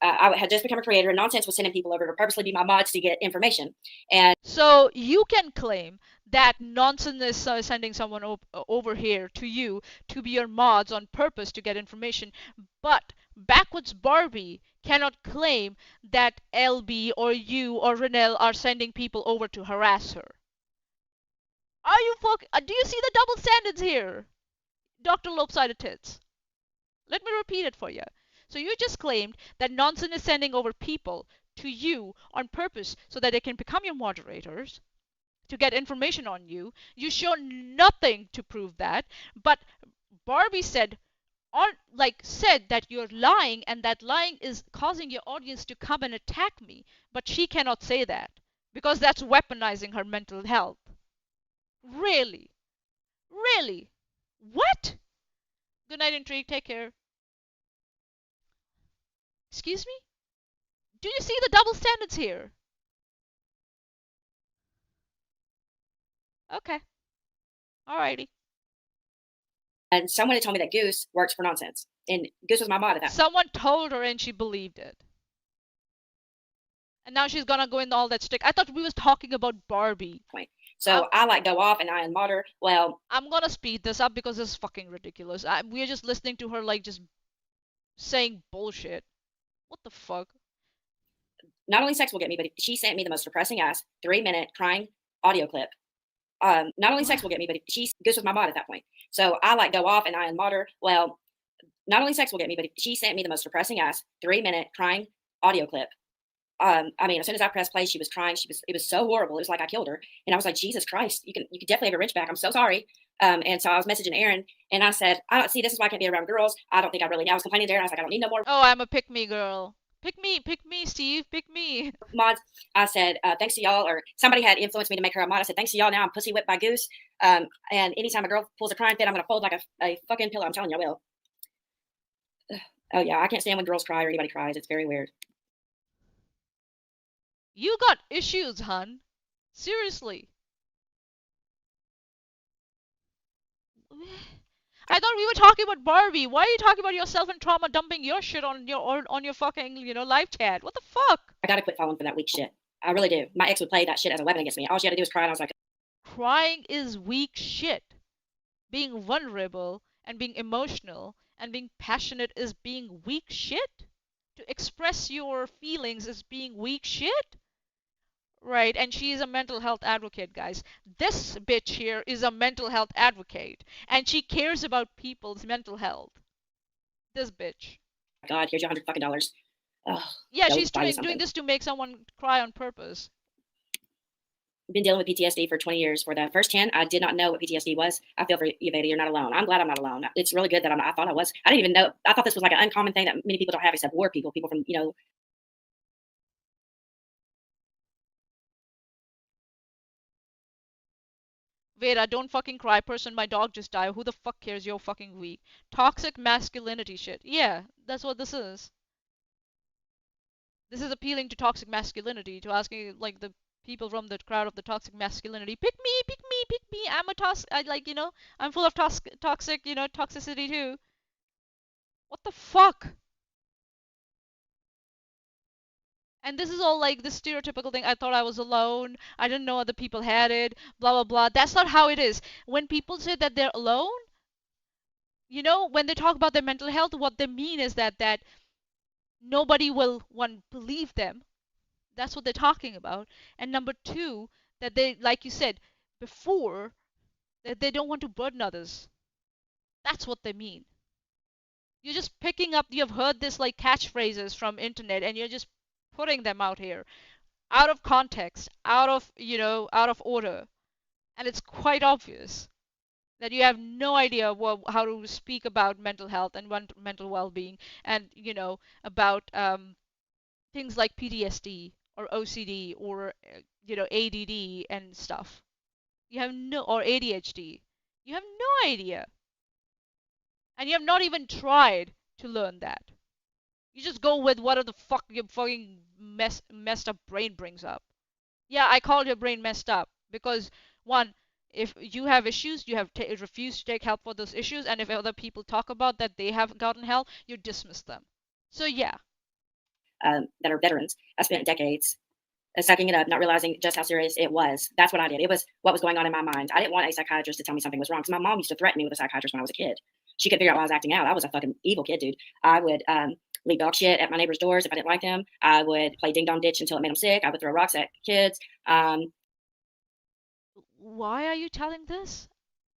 I had just become a creator, and Nonsense was sending people over to purposely be my mods to get information. And so you can claim that Nonsense is sending someone over here to you to be your mods on purpose to get information, but Backwoods Barbie cannot claim that LB or you or Renelle are sending people over to harass her. Are you do you see the double standards here, Dr. Lopsided Tits? Let me repeat it for you. So you just claimed that Nonsense is sending over people to you on purpose so that they can become your moderators to get information on you. You show nothing to prove that, but Barbie said that you're lying and that lying is causing your audience to come and attack me, but she cannot say that because that's weaponizing her mental health. Really? Really? What? Good night, Intrigue. Take care. Excuse me? Do you see the double standards here? Okay. Alrighty. And someone had told me that Goose works for Nonsense. And Goose was my mod at that. Someone told her and she believed it. And now she's gonna go in all that stick. I thought we was talking about Barbie. So I go off and I unmod her. Well, I'm gonna speed this up because this is fucking ridiculous. We're just listening to her like just saying bullshit. What the fuck? Not only sex will get me, but she sent me the most depressing ass 3-minute crying audio clip. Not only sex will get me, but Goose was my mod at that point. So I go off and I unmod her. Well, not only sex will get me, but she sent me the most depressing ass 3-minute crying audio clip. I mean, as soon as I pressed play, she was crying. It was so horrible. It was like I killed her. And I was like, Jesus Christ, you could definitely have your wrench back. I'm so sorry. And so I was messaging Aaron and I said, I don't see, this is why I can't be around girls. I don't think I was complaining to Aaron. I was like, I don't need no more. Oh, I'm a pick me girl. Pick me, Steve, pick me. Mods. I said, thanks to y'all, or somebody had influenced me to make her a mod. I said, thanks to y'all. Now I'm pussy whipped by Goose. And anytime a girl pulls a crying fit, I'm going to fold like a fucking pillow. I'm telling you, I will. Oh yeah, I can't stand when girls cry or anybody cries. It's very weird. You got issues, hun. Seriously. I thought we were talking about Barbie. Why are you talking about yourself and trauma dumping your shit on your fucking, live chat? What the fuck? I gotta quit falling for that weak shit. I really do. My ex would play that shit as a weapon against me. All she had to do was cry, and I was like, Crying is weak shit. Being vulnerable and being emotional and being passionate is being weak shit. To express your feelings is being weak shit. Right, and she's a mental health advocate, guys. This bitch here is a mental health advocate, and she cares about people's mental health. This bitch. God, here's your $100 fucking. Oh, Yeah, go she's buy you doing something. this to make someone cry on purpose. I've been dealing with PTSD for 20 years. For the first 10, I did not know what PTSD was. I feel for you, Veda. You're not alone. I'm glad I'm not alone. It's really good that I thought I was. I didn't even know. I thought this was like an uncommon thing that many people don't have except war people, people from, Veda, don't fucking cry. Person, my dog just died. Who the fuck cares? You're fucking weak. Toxic masculinity shit. Yeah, that's what this is. This is appealing to toxic masculinity, to asking like the people from the crowd of the toxic masculinity, pick me, pick me, pick me. I'm a toxic. I like, I'm full of toxic, toxicity too. What the fuck? And this is all like this stereotypical thing. I thought I was alone. I didn't know other people had it. Blah blah blah. That's not how it is. When people say that they're alone, when they talk about their mental health, what they mean is that nobody will one believe them. That's what they're talking about. And number two, that they, like you said before, that they don't want to burden others. That's what they mean. You're just picking up. You've heard this like catchphrases from internet, and you're just putting them out here, out of context, out of order, and it's quite obvious that you have no idea how to speak about mental health and mental well-being, and about things like PTSD or OCD or ADD and stuff. You have no or ADHD. You have no idea, and you have not even tried to learn that. You just go with whatever the fuck your fucking messed up brain brings up. Yeah, I called your brain messed up because one, if you have issues, you have refused to take help for those issues, and if other people talk about that they have gotten help, you dismiss them. So yeah. That are veterans. I spent decades sucking it up, not realizing just how serious it was. That's what I did. It was what was going on in my mind. I didn't want a psychiatrist to tell me something was wrong because my mom used to threaten me with a psychiatrist when I was a kid. She couldn't figure out why I was acting out. I was a fucking evil kid, dude. I would leave dog shit at my neighbor's doors if I didn't like them. I would play ding dong ditch until it made them sick. I would throw rocks at kids. Why are you telling this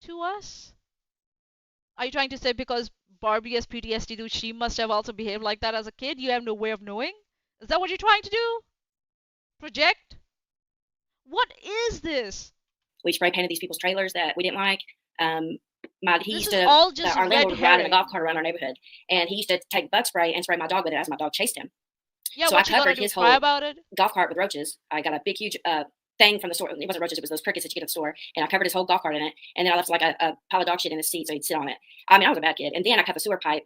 to us? Are you trying to say because Barbie has PTSD, dude, she must have also behaved like that as a kid? You have no way of knowing? Is that what you're trying to do? Project? What is this? We spray painted these people's trailers that we didn't like. He This used is to all just our red landlord would ride in a herring. golf cart around our neighborhood, and he used to take bug spray and spray my dog with it as my dog chased him. Yeah, So I what you gonna covered do? his Cry whole about it? golf cart with roaches. I got a big, huge thing from the store. It wasn't roaches; it was those crickets that you get at the store. And I covered his whole golf cart in it. And then I left like a pile of dog shit in his seat so he'd sit on it. I mean, I was a bad kid. And then I cut the sewer pipe.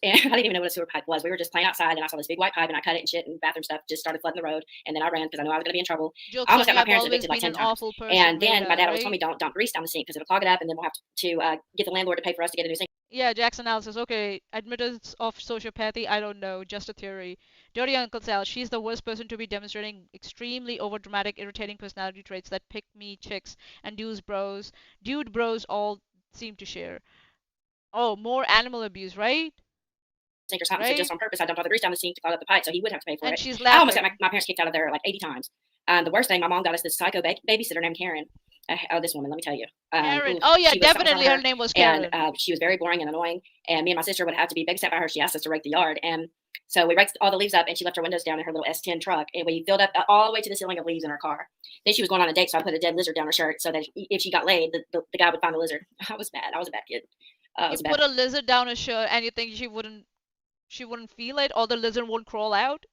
And I didn't even know what a sewer pipe was. We were just playing outside, and I saw this big white pipe, and I cut it and shit, and bathroom stuff just started flooding the road. And then I ran because I knew I was going to be in trouble. Jokes I almost on got you, my I've parents always evicted like been 10 an times. awful person, And then my Veda, dad always told right? me, don't dump grease down the sink because it'll clog it up, and then we'll have to get the landlord to pay for us to get a new sink. Yeah, Jackson analysis. Okay, admittance of sociopathy. I don't know, just a theory. Dirty Uncle Sal. She's the worst person to be demonstrating extremely overdramatic, irritating personality traits that pick me chicks and dude bros all seem to share. Oh, more animal abuse, right? Sink or something. So just Right? on purpose, I dumped all the grease down the sink to clog up the pipe, so he would have to pay for And it. she's I almost got laughing. my parents kicked out of there like 80 times. The worst thing, my mom got us this psycho babysitter named Karen. Oh, this woman, let me tell you. Karen. Oof, Oh yeah, she was something definitely for her name was Karen. And she was very boring and annoying. And me and my sister would have to be babysat by her. She asked us to rake the yard, and so we raked all the leaves up, and she left her windows down in her little S10 truck, and we filled up all the way to the ceiling of leaves in her car. Then she was going on a date, so I put a dead lizard down her shirt so that if she got laid, the guy would find the lizard. I was bad. I was a bad kid. I You was a bad. put a lizard down her shirt and you think she wouldn't feel it, or the lizard won't crawl out?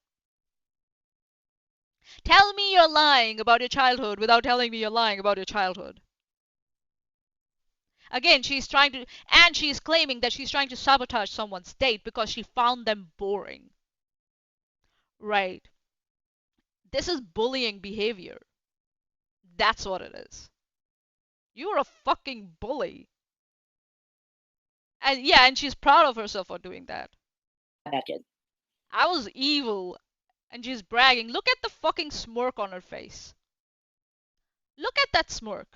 Tell me you're lying about your childhood without telling me you're lying about your childhood. Again, she's trying to, and she's claiming that she's trying to sabotage someone's date because she found them boring. Right. This is bullying behavior. That's what it is. You're a fucking bully. And yeah, and she's proud of herself for doing that. Bad kid. I was evil. And she's bragging. Look at the fucking smirk on her face. Look at that smirk.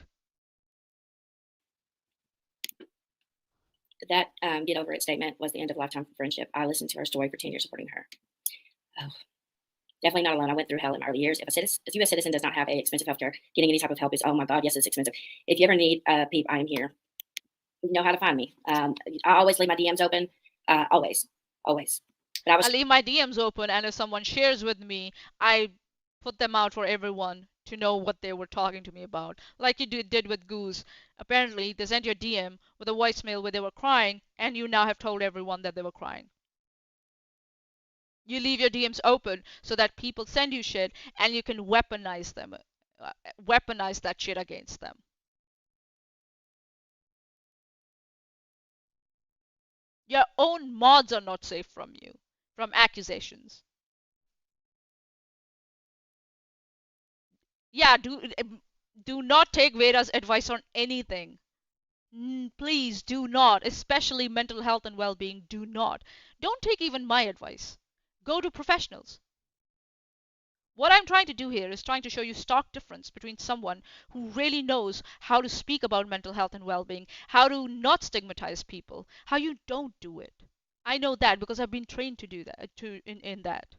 That get over it statement was the end of a lifetime friendship. I listened to her story for 10 years supporting her. Oh, definitely not alone. I went through hell in my early years. If a U.S. citizen does not have expensive healthcare, getting any type of help is, oh my God, yes, it's expensive. If you ever need peep, I am here. You know how to find me. I always leave my DMs open. Always. But I leave my DMs open, and if someone shares with me, I put them out for everyone to know what they were talking to me about. Like you did with Goose. Apparently, they sent you a DM with a voicemail where they were crying, and you now have told everyone that they were crying. You leave your DMs open so that people send you shit, and you can weaponize them, weaponize that shit against them. Your own mods are not safe from you, from accusations. Yeah, do not take Veda's advice on anything. Please do not, especially mental health and well-being. Do not. Don't take even my advice. Go to professionals. What I'm trying to do here is trying to show you stark difference between someone who really knows how to speak about mental health and well-being, how to not stigmatize people, how you don't do it. I know that because I've been trained to do that, in that.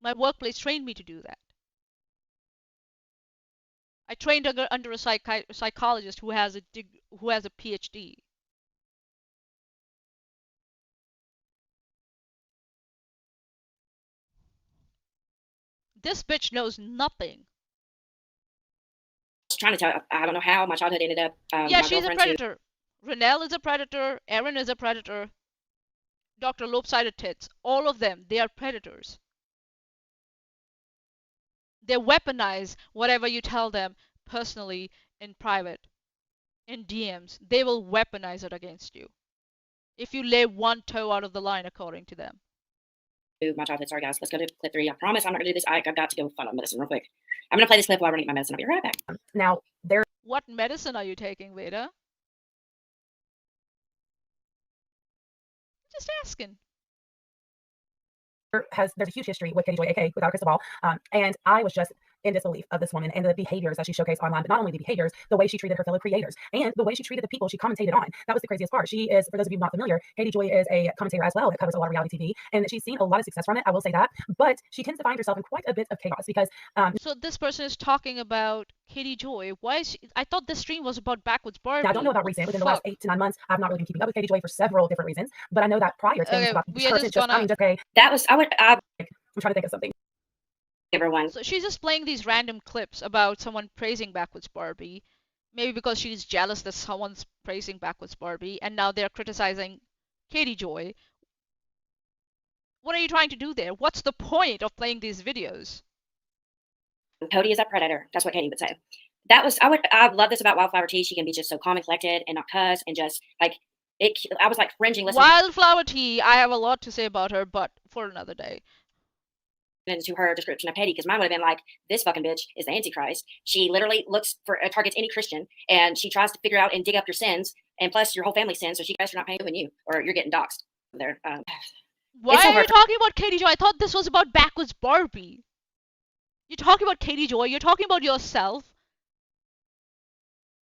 My workplace trained me to do that. I trained under a psychologist who has a PhD. This bitch knows nothing. trying to tell. I don't know how my childhood ended up. Yeah, she's a predator. Renelle is a predator. Erin is a predator. Dr. Lopsided Tits. All of them, they are predators. They weaponize whatever you tell them personally, in private, in DMs. They will weaponize it against you if you lay one toe out of the line, according to them. My childhood. Sorry, guys. Let's go to clip 3. I promise I'm not going to do this. I've got to go find my medicine real quick. I'm going to play this clip while I eat my medicine. I'll be right back. Now, What medicine are you taking, Veda? Just asking. there's a huge history with Katie Joy, aka Without a Crystal Ball, and I was just in disbelief of this woman and the behaviors that she showcased online, but not only the behaviors, the way she treated her fellow creators and the way she treated the people she commentated on. That was the craziest part. She is, for those of you not familiar, Katie Joy is a commentator as well that covers a lot of reality TV, and she's seen a lot of success from it, I will say that, but she tends to find herself in quite a bit of chaos because so this person is talking about Katie Joy. Why is she, I thought this stream was about Backwards Barbie. Now, I don't know about recent. Within the last 8 to 9 months, I've not really been keeping up with Katie Joy for several different reasons, but I know that prior to things about we are just gonna... That was, I'm trying to think of something. Everyone. So she's just playing these random clips about someone praising Backwards Barbie, maybe because she's jealous that someone's praising Backwards Barbie, and now they're criticizing Katie Joy. What are you trying to do there? What's the point of playing these videos? Cody is a predator. That's what Katie would say. That was, I love this about Wildflower Tea. She can be just so calm and collected and not cuss and just like it. I was like cringing listening. Wildflower Tea, I have a lot to say about her, but for another day. Into her description of Petty, because mine would have been like, this fucking bitch is the Antichrist. She literally looks for targets any Christian, and she tries to figure out and dig up your sins, and plus your whole family's sins. So she guys are not paying you, or you're getting doxxed. There. Why are you talking about Katie Joy? I thought this was about Backwards Barbie. You're talking about Katie Joy. You're talking about yourself.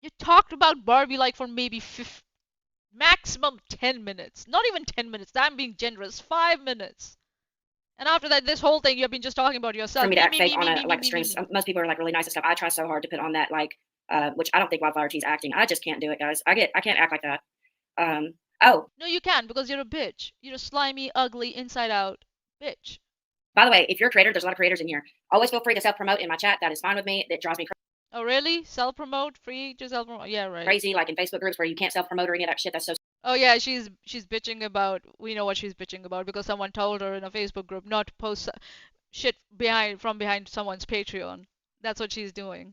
You talked about Barbie like for maybe maximum 10 minutes. Not even 10 minutes. I'm being generous. 5 minutes. And after that, this whole thing, you've been just talking about yourself. For me to act fake on a like stream, most people are like really nice and stuff. I try so hard to put on that like, which I don't think Wildflower Tea's acting. I just can't do it, guys. I can't act like that. Oh. No, you can, because you're a bitch. You're a slimy, ugly, inside out bitch. By the way, if you're a creator, there's a lot of creators in here. Always feel free to self-promote in my chat. That is fine with me. It drives me crazy. Oh, really? Self-promote? Free to self-promote? Yeah, right. Crazy, like in Facebook groups where you can't self-promote or any of that shit. That's so... Oh, yeah, she's bitching about... We know what she's bitching about, because someone told her in a Facebook group not to post shit from behind someone's Patreon. That's what she's doing.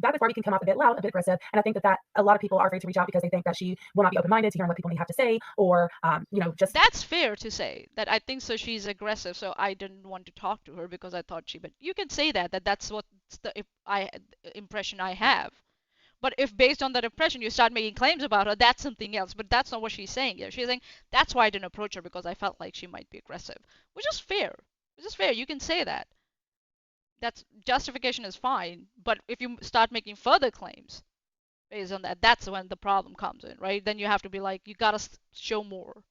Bad with Barbie can come off a bit loud, a bit aggressive, and I think that a lot of people are afraid to reach out because they think that she will not be open-minded to hearing what people may have to say, or just. That's fair to say that I think so. She's aggressive, so I didn't want to talk to her because I thought she. But you can say that's what's the impression I have. But if based on that impression you start making claims about her, that's something else. But that's not what she's saying here. She's saying that's why I didn't approach her because I felt like she might be aggressive, which is fair. Which is fair. You can say that. That's justification is fine. But if you start making further claims based on that, that's when the problem comes in, right? Then you have to be like, you gotta show more.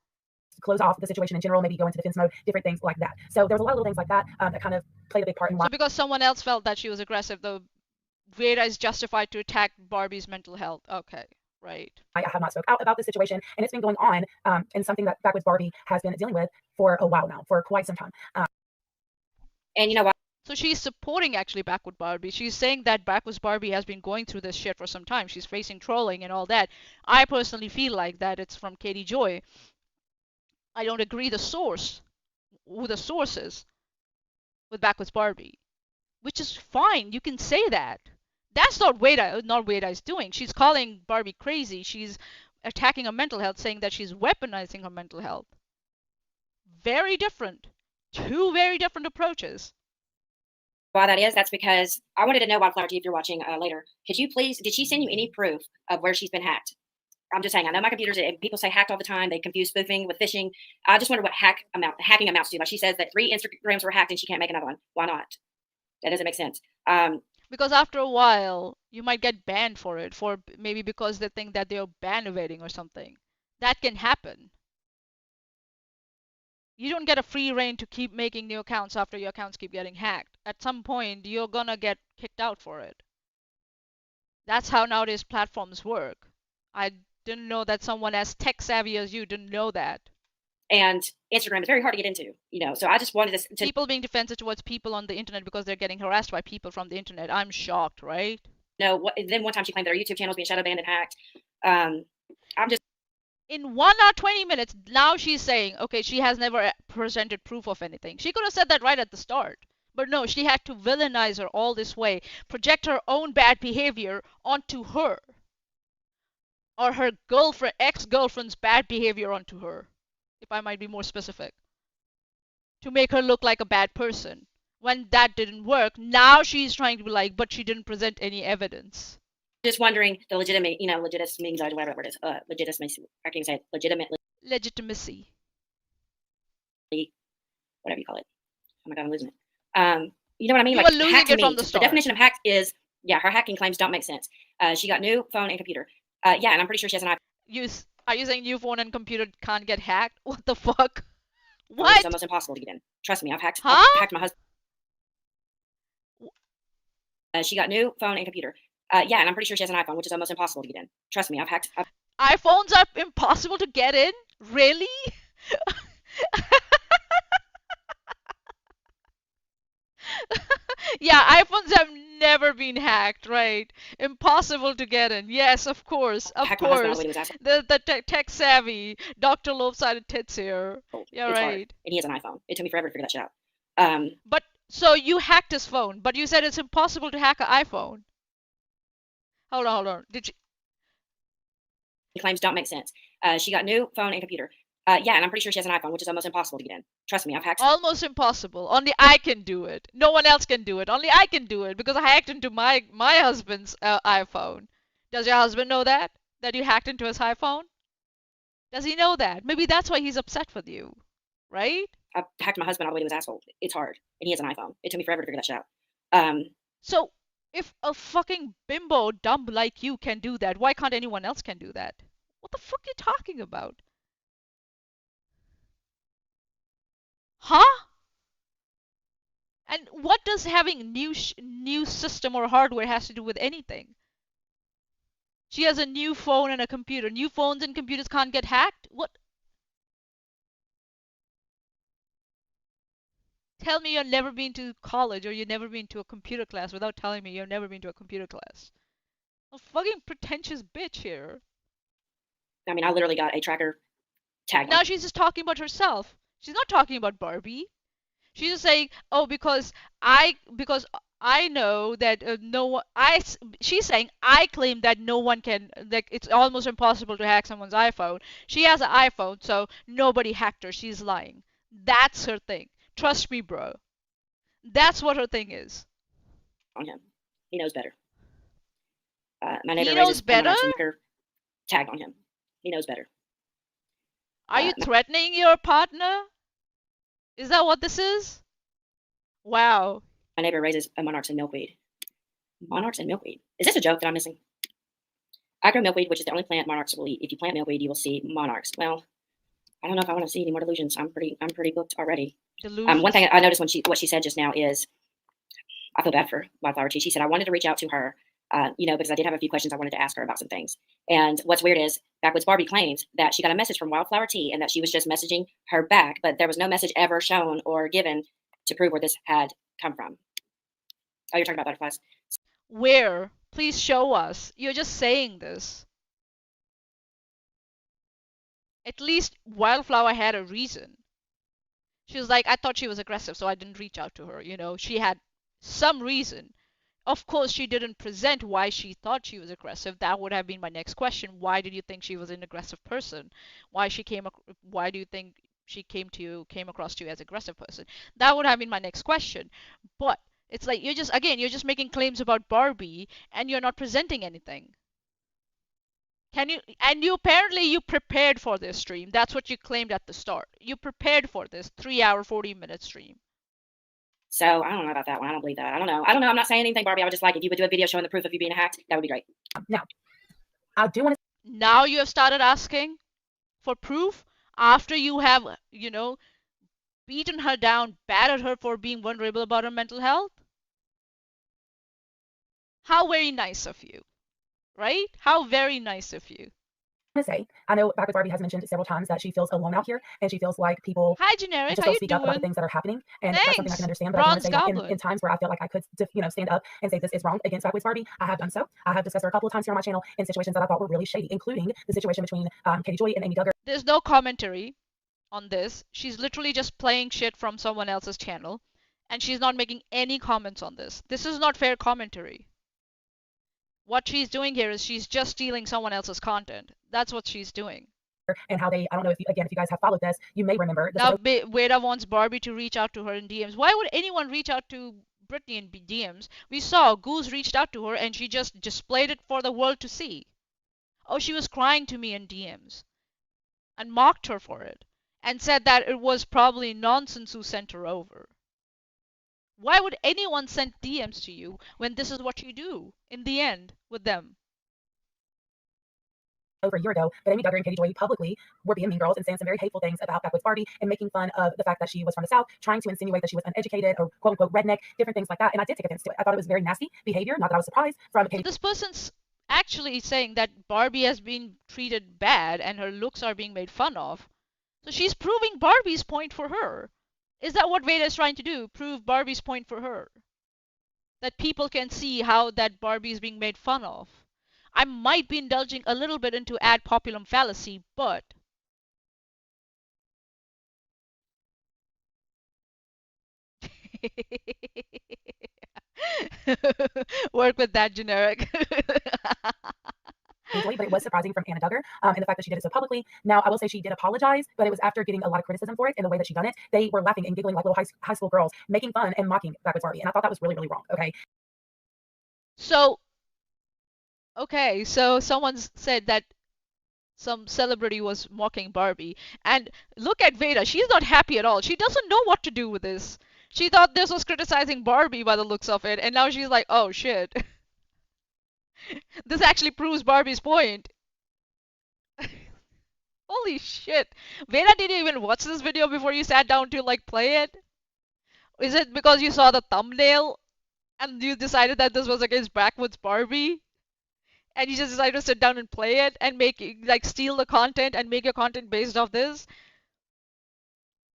Close off the situation in general, maybe go into defense mode, different things like that. So there's a lot of little things like that that kind of played a big part in why. So because someone else felt that she was aggressive, the Veda is justified to attack Barbie's mental health. Okay, right. I have not spoke out about this situation, and it's been going on, and something that Backwoods Barbie has been dealing with for a while now, for quite some time. And you know what? So she's supporting actually Backwoods Barbie. She's saying that Backwoods Barbie has been going through this shit for some time. She's facing trolling and all that. I personally feel like that it's from Katie Joy. I don't agree the source, who the source is, with Backwoods Barbie, which is fine. You can say that. That's not Veda is doing. She's calling Barbie crazy. She's attacking her mental health, saying that she's weaponizing her mental health. Very different. Two very different approaches. Why that is, that's because I wanted to know, Wildflower Tea, if you're watching later, did she send you any proof of where she's been hacked? I'm just saying, I know my computers, people say hacked all the time. They confuse spoofing with phishing. I just wonder what hacking amounts to. Like she says that 3 Instagrams were hacked and she can't make another one. Why not? That doesn't make sense. Because after a while, you might get banned for it, for maybe because they think that they're ban evading or something. That can happen. You don't get a free reign to keep making new accounts after your accounts keep getting hacked. At some point, you're gonna get kicked out for it. That's how nowadays platforms work. I didn't know that someone as tech savvy as you didn't know that. And Instagram is very hard to get into, so I just wanted to... People being defensive towards people on the internet because they're getting harassed by people from the internet. I'm shocked, right? No, then one time she claimed that her YouTube channel was being shadow banned and hacked. I'm just... In 1 hour 20 minutes, now she's saying, okay, she has never presented proof of anything. She could have said that right at the start. But no, she had to villainize her all this way, project her own bad behavior onto her. Or her ex-girlfriend's bad behavior onto her, if I might be more specific. To make her look like a bad person. When that didn't work, now she's trying to be like, but she didn't present any evidence. Just wondering the legitimacy, whatever that word is. Legitimacy. I can't say legitimately. Legitimacy. Whatever you call it. Oh my God, I'm losing it. You know what I mean? You like, were losing it from the start. The definition of hacked is, her hacking claims don't make sense. She got new phone and computer. And I'm pretty sure she has an iPhone. Are you saying new phone and computer can't get hacked? What the fuck? What? It's almost impossible to get in. Trust me, I've hacked my husband. She got new phone and computer. And I'm pretty sure she has an iPhone, which is almost impossible to get in. Trust me, I've hacked. iPhones are impossible to get in? Really? Yeah, iPhones have never been hacked, right? Impossible to get in. Yes, of course. Of course. The tech savvy, Dr. Lobe-sided tits here. Yeah, right. Hard. And he has an iPhone. It took me forever to figure that shit out. But so you hacked his phone, but you said it's impossible to hack an iPhone. Hold on. Did you? Claims don't make sense. She got new phone and computer. And I'm pretty sure she has an iPhone, which is almost impossible to get in. Trust me, I've hacked. Almost impossible. Only I can do it. No one else can do it. Only I can do it because I hacked into my husband's iPhone. Does your husband know that? That you hacked into his iPhone? Does he know that? Maybe that's why he's upset with you, right? I hacked my husband all the way to his asshole. It's hard. And he has an iPhone. It took me forever to figure that shit out. So if a fucking bimbo dumb like you can do that, why can't anyone else can do that? What the fuck are you talking about? Huh? And what does having new system or hardware has to do with anything? She has a new phone and a computer. New phones and computers can't get hacked? What? Tell me you've never been to college or you've never been to a computer class without telling me you've never been to a computer class. A fucking pretentious bitch here. I mean, I literally got a tracker tag. Now she's just talking about herself. She's not talking about Barbie. She's just saying, oh, because I I know that no one. She's saying I claim that no one can. Like it's almost impossible to hack someone's iPhone. She has an iPhone, so nobody hacked her. She's lying. That's her thing. Trust me, bro. That's what her thing is. On him. He knows better. My He neighbor knows raises better? monarchs and tag on him. He knows better. Are you threatening your partner? Is that what this is? Wow. My neighbor raises monarchs and milkweed. Monarchs and milkweed. Is this a joke that I'm missing? I grow milkweed, which is the only plant monarchs will eat. If you plant milkweed, you will see monarchs. Well, I don't know if I want to see any more delusions. I'm pretty booked already. Delusions. One thing I noticed what she said just now is, I feel bad for Wildflower Tea. She said I wanted to reach out to her, because I did have a few questions I wanted to ask her about some things. And what's weird is Backwoods Barbie claims that she got a message from Wildflower Tea and that she was just messaging her back, but there was no message ever shown or given to prove where this had come from. Oh, you're talking about butterflies? Where? Please show us. You're just saying this. At least Wildflower had a reason. She was like, I thought she was aggressive, so I didn't reach out to her. She had some reason. Of course, she didn't present why she thought she was aggressive. That would have been my next question. Why did you think she was an aggressive person? Why do you think she came across to you as an aggressive person? That would have been my next question. But it's like you're just making claims about Barbie and you're not presenting anything. You prepared for this stream. That's what you claimed at the start. You prepared for this 3-hour, 40-minute stream. So I don't know about that one. I don't believe that. I don't know. I'm not saying anything, Barbie. I would just like if you would do a video showing the proof of you being hacked. That would be great. Now, I do want to. Now you have started asking for proof after you have, beaten her down, battered her for being vulnerable about her mental health. How very nice of you, right? How very nice of you. Say, I know Backwoods Barbie has mentioned several times that she feels alone out here, and she feels like people Hi, Generic. just How don't you speak doing? up about the things that are happening, and Thanks. that's something I can understand. But I want to say that in times where I feel like I could, stand up and say this is wrong against Backwoods Barbie, I have done so. I have discussed her a couple of times here on my channel in situations that I thought were really shady, including the situation between Katie Joy and Amy Duggar. There's no commentary on this. She's literally just playing shit from someone else's channel, and she's not making any comments on this. This is not fair commentary. What she's doing here is she's just stealing someone else's content. That's what she's doing. And how I don't know if you guys have followed this, you may remember. Now, Veda wants Barbie to reach out to her in DMs. Why would anyone reach out to Britney in DMs? We saw Goose reached out to her and she just displayed it for the world to see. Oh, she was crying to me in DMs and mocked her for it and said that it was probably nonsense who sent her over. Why would anyone send DMs to you when this is what you do in the end with them? Over a year ago, but Amy Duggar and Katie Joy publicly were being mean girls and saying some very hateful things about Backwoods Barbie and making fun of the fact that she was from the South, trying to insinuate that she was uneducated or quote unquote redneck, different things like that. And I did take offense to it. I thought it was very nasty behavior. Not that I was surprised from Katie. This person's actually saying that Barbie has been treated bad and her looks are being made fun of. So she's proving Barbie's point for her. Is that what Veda is trying to do? Prove Barbie's point for her? That people can see how that Barbie is being made fun of. I might be indulging a little bit into ad populum fallacy, but work with that, Generic. But it was surprising from Anna Duggar, and the fact that she did it so publicly. Now, I will say she did apologize, but it was after getting a lot of criticism for it and the way that she done it. They were laughing and giggling like little high school girls, making fun and mocking Backwoods Barbie, and I thought that was really, really wrong. Okay. So someone said that some celebrity was mocking Barbie, and look at Veda. She's not happy at all. She doesn't know what to do with this. She thought this was criticizing Barbie by the looks of it, and now she's like, oh shit. This actually proves Barbie's point. Holy shit. Veda, did you even watch this video before you sat down to play it? Is it because you saw the thumbnail and you decided that this was against Backwoods Barbie? And you just decided to sit down and play it and steal the content and make your content based off this?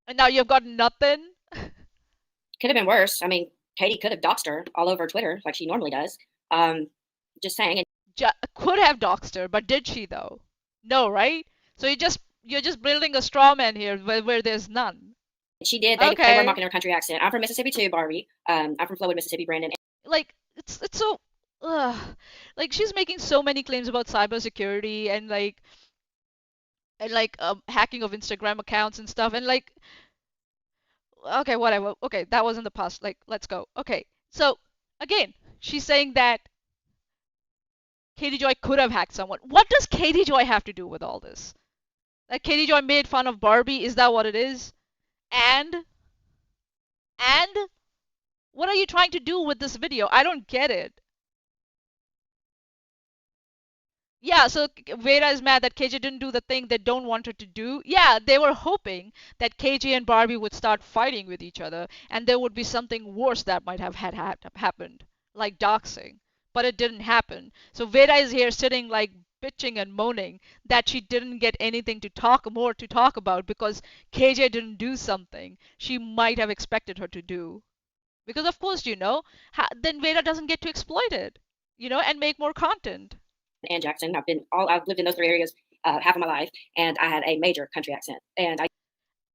And now you've got nothing? Could have been worse. I mean, Katie could have doxed her all over Twitter like she normally does. Just saying. Could have doxed her, but did she though? No, right? So you're just building a straw man here where there's none. She did. They were mocking her country accent. I'm from Mississippi too, Barbie. I'm from Flowood, Mississippi, Brandon. Like it's so like she's making so many claims about cybersecurity and like hacking of Instagram accounts and stuff and like okay, whatever. Okay, that was in the past. Like, let's go. Okay, so again, she's saying that Katie Joy could have hacked someone. What does Katie Joy have to do with all this? Like, Katie Joy made fun of Barbie. Is that what it is? And what are you trying to do with this video? I don't get it. Yeah, so Vera is mad that KJ didn't do the thing they don't want her to do. Yeah, they were hoping that KJ and Barbie would start fighting with each other, and there would be something worse that might have happened, like doxing. But it didn't happen. So Vera is here sitting like bitching and moaning that she didn't get anything to talk about because KJ didn't do something she might have expected her to do. Because of course, then Vera doesn't get to exploit it, and make more content. And Jackson. I've lived in those three areas half of my life, and I had a major country accent. And I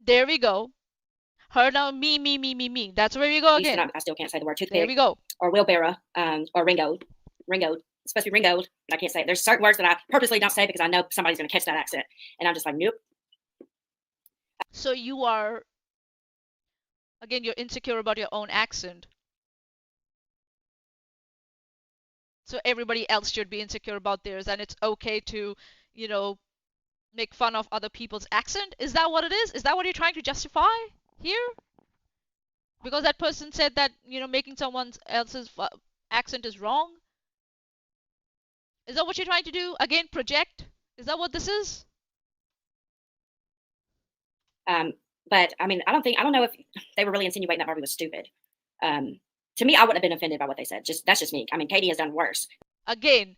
There we go. Her now me. That's where we go again. I still can't say the word toothpick. There we go. Or wheelbarrow, or Ringo. It's supposed to be Ringo, but I can't say it. There's certain words that I purposely don't say because I know somebody's going to catch that accent, and I'm just like, nope. So you are, again, you're insecure about your own accent. So everybody else should be insecure about theirs, and it's okay to, make fun of other people's accent? Is that what it is? Is that what you're trying to justify here? Because that person said that, making someone else's accent is wrong? Is that what you're trying to do? Again, project? Is that what this is? But I mean, I don't know if they were really insinuating that Barbie was stupid. To me, I wouldn't have been offended by what they said. That's just me. I mean, Katie has done worse. Again,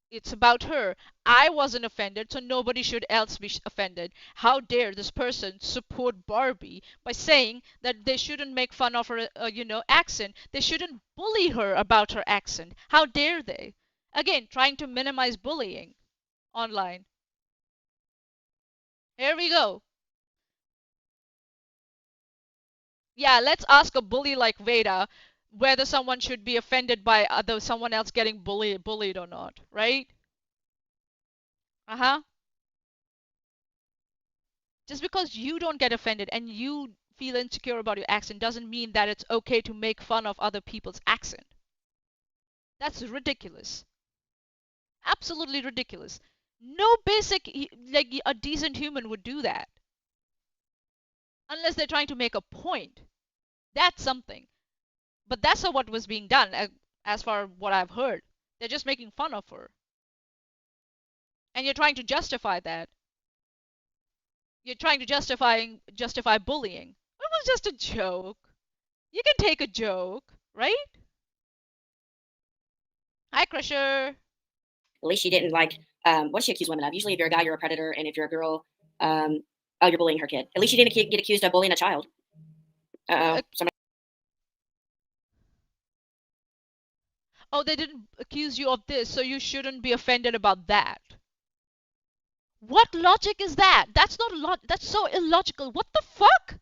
it's about her. I wasn't offended, so nobody should else be offended. How dare this person support Barbie by saying that they shouldn't make fun of her, accent. They shouldn't bully her about her accent. How dare they? Again, trying to minimize bullying online. Here we go. Yeah, let's ask a bully like Veda whether someone should be offended by someone else getting bullied or not, right? Uh-huh. Just because you don't get offended and you feel insecure about your accent doesn't mean that it's okay to make fun of other people's accent. That's ridiculous. Absolutely ridiculous. No basic, like a decent human would do that. Unless they're trying to make a point. That's something. But that's not what was being done, as far as what I've heard. They're just making fun of her. And you're trying to justify that. You're trying to justify bullying. It was just a joke. You can take a joke, right? Hi, Crusher. At least she didn't what does she accuse women of? Usually, if you're a guy, you're a predator, and if you're a girl, you're bullying her kid. At least she didn't get accused of bullying a child. Oh, they didn't accuse you of this, so you shouldn't be offended about that. What logic is that? That's not that's so illogical. What the fuck?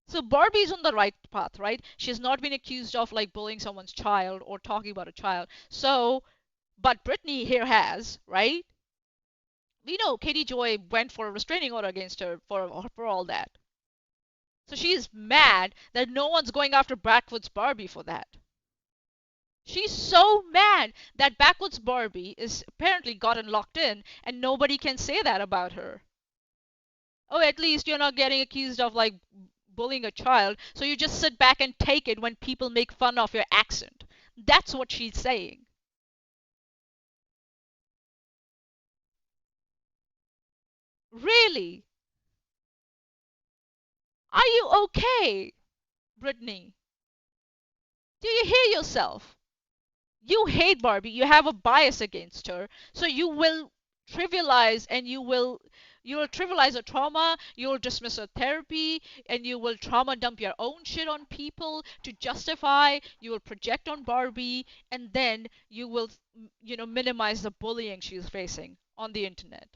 So Barbie's on the right path, right? She's not been accused of like bullying someone's child or talking about a child. So, but Britney here has, right? We know Katie Joy went for a restraining order against her for all that. So she's mad that no one's going after Backwoods Barbie for that. She's so mad that Backwoods Barbie is apparently gotten locked in and nobody can say that about her. Oh, at least you're not getting accused of like bullying a child, so you just sit back and take it when people make fun of your accent. That's what she's saying. Really? Are you okay, Brittany? Do you hear yourself? You hate Barbie. You have a bias against her. So you will trivialize and you'll trivialize her trauma, you'll dismiss her therapy, and you will trauma dump your own shit on people to justify, you will project on Barbie, and then you will minimize the bullying she's facing on the internet.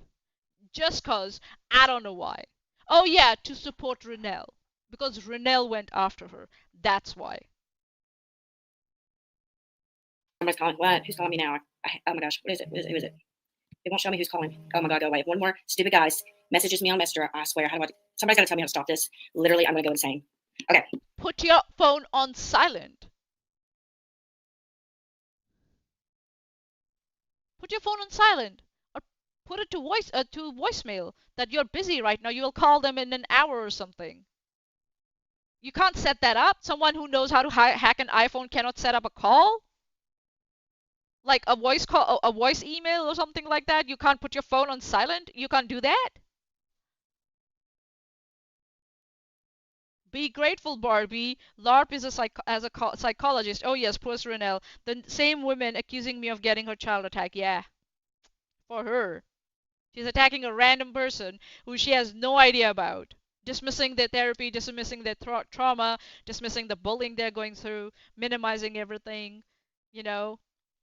Just cause I don't know why. Oh yeah, to support Renelle. Because Renelle went after her. That's why. Somebody's calling. What? Who's calling me now? Oh my gosh. What is it? Who is it? It won't show me who's calling. Oh my God, go away. One more stupid guy messages me on Messenger. I swear. Somebody's got to tell me how to stop this. Literally, I'm going to go insane. Okay. Put your phone on silent. Put your phone on silent. Or put it to voicemail that you're busy right now. You'll call them in an hour or something. You can't set that up. Someone who knows how to hack an iPhone cannot set up a call? Like a voice call, a voice email or something like that? You can't put your phone on silent? You can't do that? Be grateful, Barbie. LARP is a psychologist. Oh yes, poor Renelle. The same woman accusing me of getting her child attacked. Yeah, for her. She's attacking a random person who she has no idea about. Dismissing their therapy, dismissing their trauma, dismissing the bullying they're going through, minimizing everything, you know,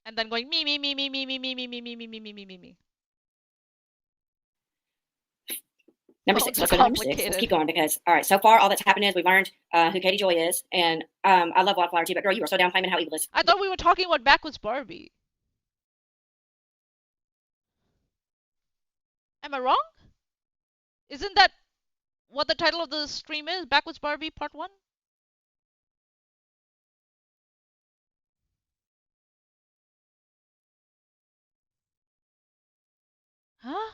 and then going me, me, me, me, me, me, me, me, me, me, me, me, me, me, me, me. Number 6. Let's go to number 6. Let's keep going because, all right, so far all that's happened is we've learned who Katie Joy is, and I love Wildflower too, but girl, you are so down claiming how evil is. I thought we were talking about Backwards Barbie. Am I wrong? Isn't that what the title of the stream is? Backwards Barbie Part 1? Huh?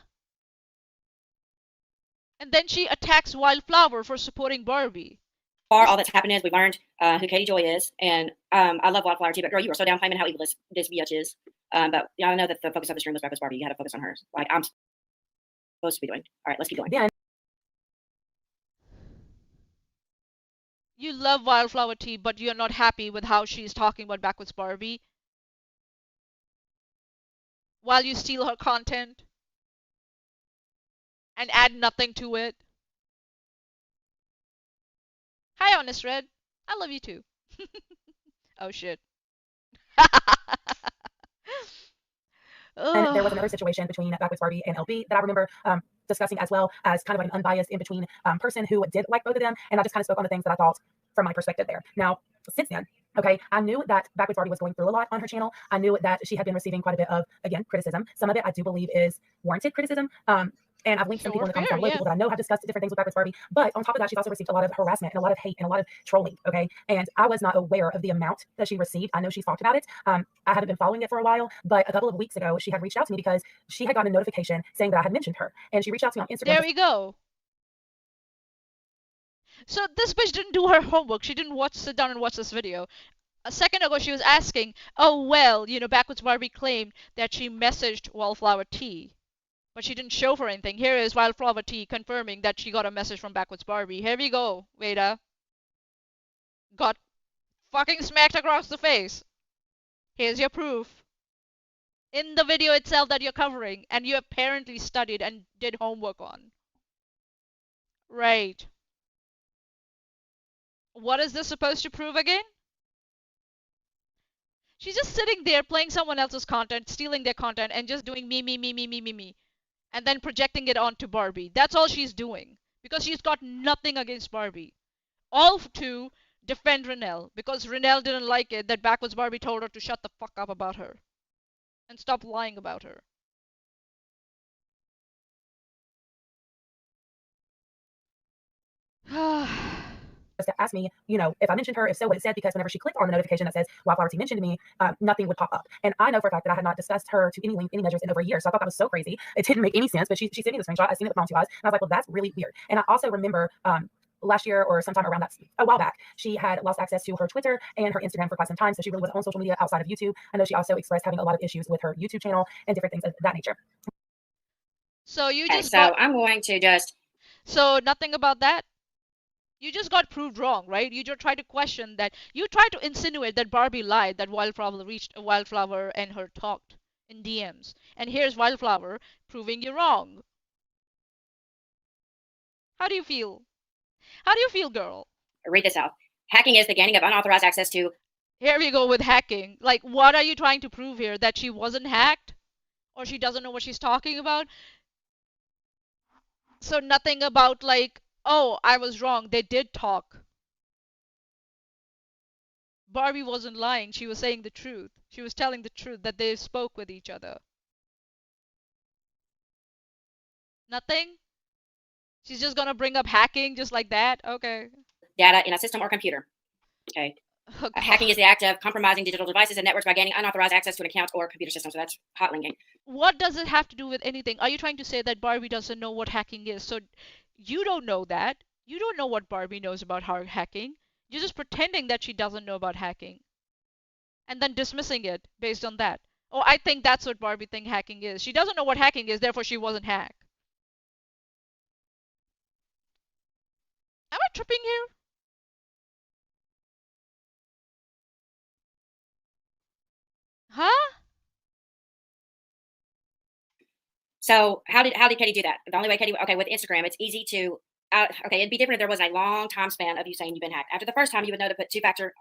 And then she attacks Wildflower for supporting Barbie. Far, all that's happened is we've learned who Katie Joy is, and I love Wildflower too, but girl, you are so down claiming how evil this bitch is. But yeah, I know that the focus of the stream was Backwards Barbie. You had to focus on hers. Like I'm supposed to be doing. All right, let's keep going. Yeah. You love Wildflower Tea, but you're not happy with how she's talking about Backwards Barbie. While you steal her content and add nothing to it. Hi, Honest Red. I love you too. Oh shit. And there was another situation between Backwards Barbie and LB that I remember discussing as well as kind of like an unbiased in between person who did like both of them. And I just kind of spoke on the things that I thought from my perspective there. Now, since then, okay, I knew that Backwards Barbie was going through a lot on her channel. I knew that she had been receiving quite a bit of, again, criticism. Some of it I do believe is warranted criticism. And I've linked some people in the comments down below, people that I know have discussed different things with Backwards Barbie. But on top of that, she's also received a lot of harassment and a lot of hate and a lot of trolling, okay? And I was not aware of the amount that she received. I know she's talked about it. I haven't been following it for a while, but a couple of weeks ago, she had reached out to me because she had gotten a notification saying that I had mentioned her. And she reached out to me on Instagram. There we go. So this bitch didn't do her homework. She didn't sit down and watch this video. A second ago, she was asking, oh, well, you know, Backwards Barbie claimed that she messaged Wildflower Tea. But she didn't show for anything. Here is Wildflower Tea confirming that she got a message from Backwards Barbie. Here we go, Veda. Got fucking smacked across the face. Here's your proof. In the video itself that you're covering, and you apparently studied and did homework on. Right. What is this supposed to prove again? She's just sitting there playing someone else's content, stealing their content, and just doing me, me, me, me, me, me, me. And then projecting it onto Barbie. That's all she's doing. Because she's got nothing against Barbie. All to defend Renelle. Because Renelle didn't like it that Backwards Barbie told her to shut the fuck up about her. And stop lying about her. Just to ask me, you know, if I mentioned her, if so, what it said, because whenever she clicked on the notification that says Wildflower Tea mentioned me, nothing would pop up. And I know for a fact that I had not discussed her to any length, any measures in over a year. So I thought that was so crazy. It didn't make any sense, but she sent me the screenshot. I seen it with my own 2 eyes. And I was like, well, that's really weird. And I also remember last year or sometime around that, a while back, she had lost access to her Twitter and her Instagram for quite some time. So she really wasn't on social media outside of YouTube. I know she also expressed having a lot of issues with her YouTube channel and different things of that nature. So you just I'm going to just... So nothing about that? You just got proved wrong, right? You just tried to question that. You tried to insinuate that Barbie lied, that Wildflower reached Wildflower and her talked in DMs. And here's Wildflower proving you wrong. How do you feel? How do you feel, girl? Read this out. Hacking is the gaining of unauthorized access to... Here we go with hacking. Like, what are you trying to prove here? That she wasn't hacked? Or she doesn't know what she's talking about? So nothing about like, oh, I was wrong. They did talk. Barbie wasn't lying. She was saying the truth. She was telling the truth that they spoke with each other. Nothing? She's just gonna bring up hacking just like that? Okay. Data in a system or computer. Okay. Oh, Hacking is God. the act of compromising digital devices and networks by gaining unauthorized access to an account or computer system. So that's hot linking. What does it have to do with anything? Are you trying to say that Barbie doesn't know what hacking is? So you don't know that. You don't know what Barbie knows about hacking. You're just pretending that she doesn't know about hacking and then dismissing it based on that. Oh, I think that's what Barbie thinks hacking is. She doesn't know what hacking is, therefore she wasn't hacked. Am I tripping here? Huh? So how did Katie do that? The only way Katie, okay, with Instagram, it's easy to. Okay, it'd be different if there was a long time span of you saying you've been hacked. After the first time, you would know to put two factor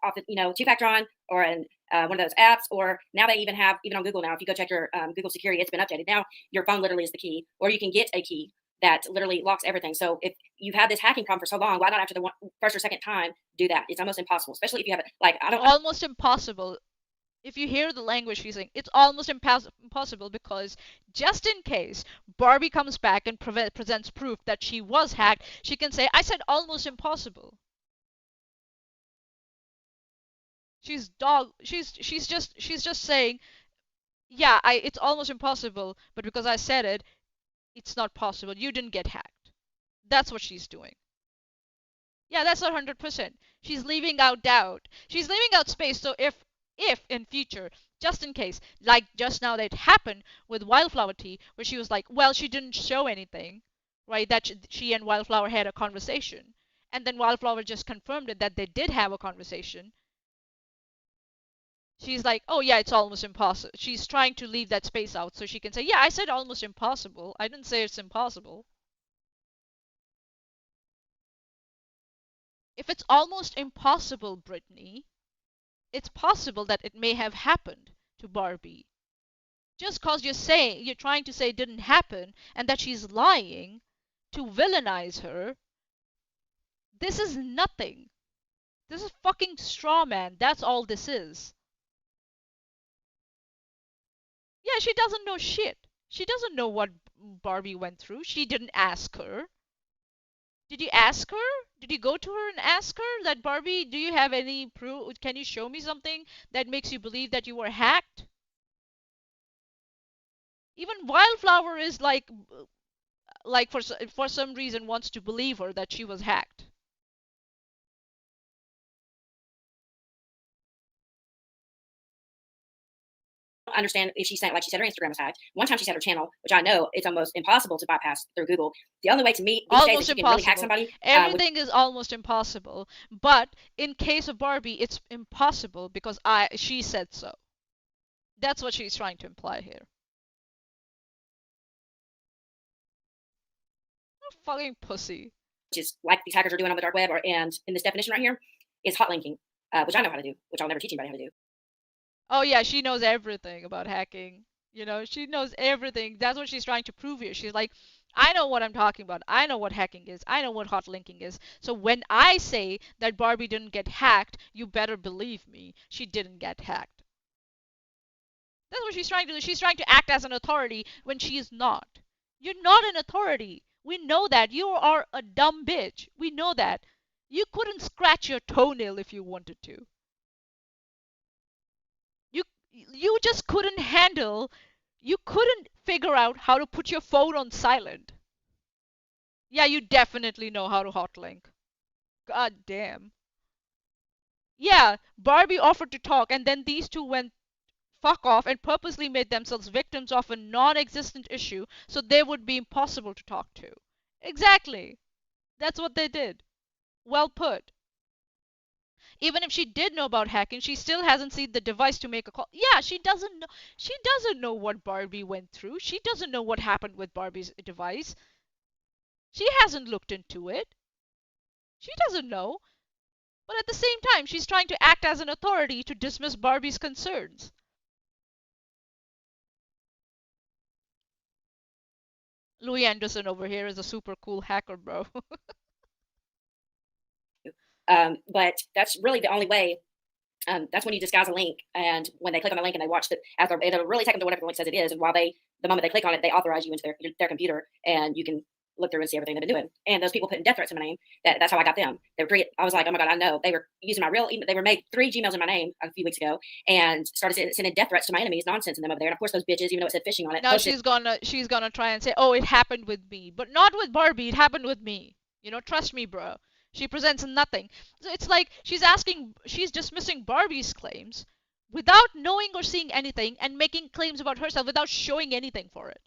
on, or in one of those apps, or now they even have, even on Google now, if you go check your Google security, it's been updated. Now your phone literally is the key, or you can get a key that literally locks everything. So if you've had this hacking problem for so long, why not after the first or second time do that? It's almost impossible, especially if you have it. Like I don't. Almost impossible. If you hear the language she's saying, it's almost impossible because just in case Barbie comes back and presents proof that she was hacked, she can say, I said almost impossible. She's just saying, yeah, it's almost impossible, but because I said it, it's not possible. You didn't get hacked. That's what she's doing. Yeah, that's not 100%. She's leaving out doubt. She's leaving out space. So if in future, just in case, like just now that happened with Wildflower Tea, where she was like, well, she didn't show anything, right? That she and Wildflower had a conversation, and then Wildflower just confirmed it that they did have a conversation. She's like, oh yeah, it's almost impossible. She's trying to leave that space out so she can say, yeah, I said almost impossible. I didn't say it's impossible. If it's almost impossible, Brittany, it's possible that it may have happened to Barbie. Just because you're trying to say it didn't happen and that she's lying to villainize her, this is nothing. This is fucking straw man. That's all this is. Yeah, she doesn't know shit. She doesn't know what Barbie went through. She didn't ask her. Did you ask her? Did you go to her and ask her that Barbie, do you have any proof? Can you show me something that makes you believe that you were hacked? Even Wildflower is like for some reason wants to believe her that she was hacked. Understand if she's saying, like she said, her Instagram was hacked. One time she said her channel, which I know it's almost impossible to bypass through Google. The only way to meet these days Almost that you can really hack impossible. somebody. Everything is almost impossible. But in case of Barbie, it's impossible because she said so. That's what she's trying to imply here. Fucking pussy. Which is like these hackers are doing on the dark web, and in this definition right here is hot linking, which I know how to do, which I'll never teach anybody how to do. Oh yeah, she knows everything about hacking. You know, she knows everything. That's what she's trying to prove here. She's like, I know what I'm talking about. I know what hacking is. I know what hot linking is. So when I say that Barbie didn't get hacked, you better believe me. She didn't get hacked. That's what she's trying to do. She's trying to act as an authority when she is not. You're not an authority. We know that. You are a dumb bitch. We know that. You couldn't scratch your toenail if you wanted to. You just couldn't handle, you couldn't figure out how to put your phone on silent. Yeah, you definitely know how to hotlink. God damn. Yeah, Barbie offered to talk, and then these two went fuck off and purposely made themselves victims of a non existent issue so they would be impossible to talk to. Exactly. That's what they did. Well put. Even if she did know about hacking, she still hasn't seen the device to make a call. Yeah, she doesn't know. She doesn't know what Barbie went through. She doesn't know what happened with Barbie's device. She hasn't looked into it. She doesn't know. But at the same time, she's trying to act as an authority to dismiss Barbie's concerns. Louis Anderson over here is a super cool hacker, bro. But that's really the only way That's when you disguise a link, and when they click on the link and they watch it, it'll really take them to whatever the link says it is. And the moment they click on it, they authorize you into their computer, and you can look through and see everything they've been doing. And those people putting death threats in my name, that's how I got them. I was like, oh my God, I know. They were using my real email. They were made 3 Gmails in my name a few weeks ago and started sending death threats to my enemies, nonsense in them over there. And of course, those bitches, even though it said phishing on it. Now she's gonna try and say, oh, it happened with me, but not with Barbie. It happened with me. Trust me, bro. She presents nothing. So it's like she's dismissing Barbie's claims without knowing or seeing anything and making claims about herself without showing anything for it.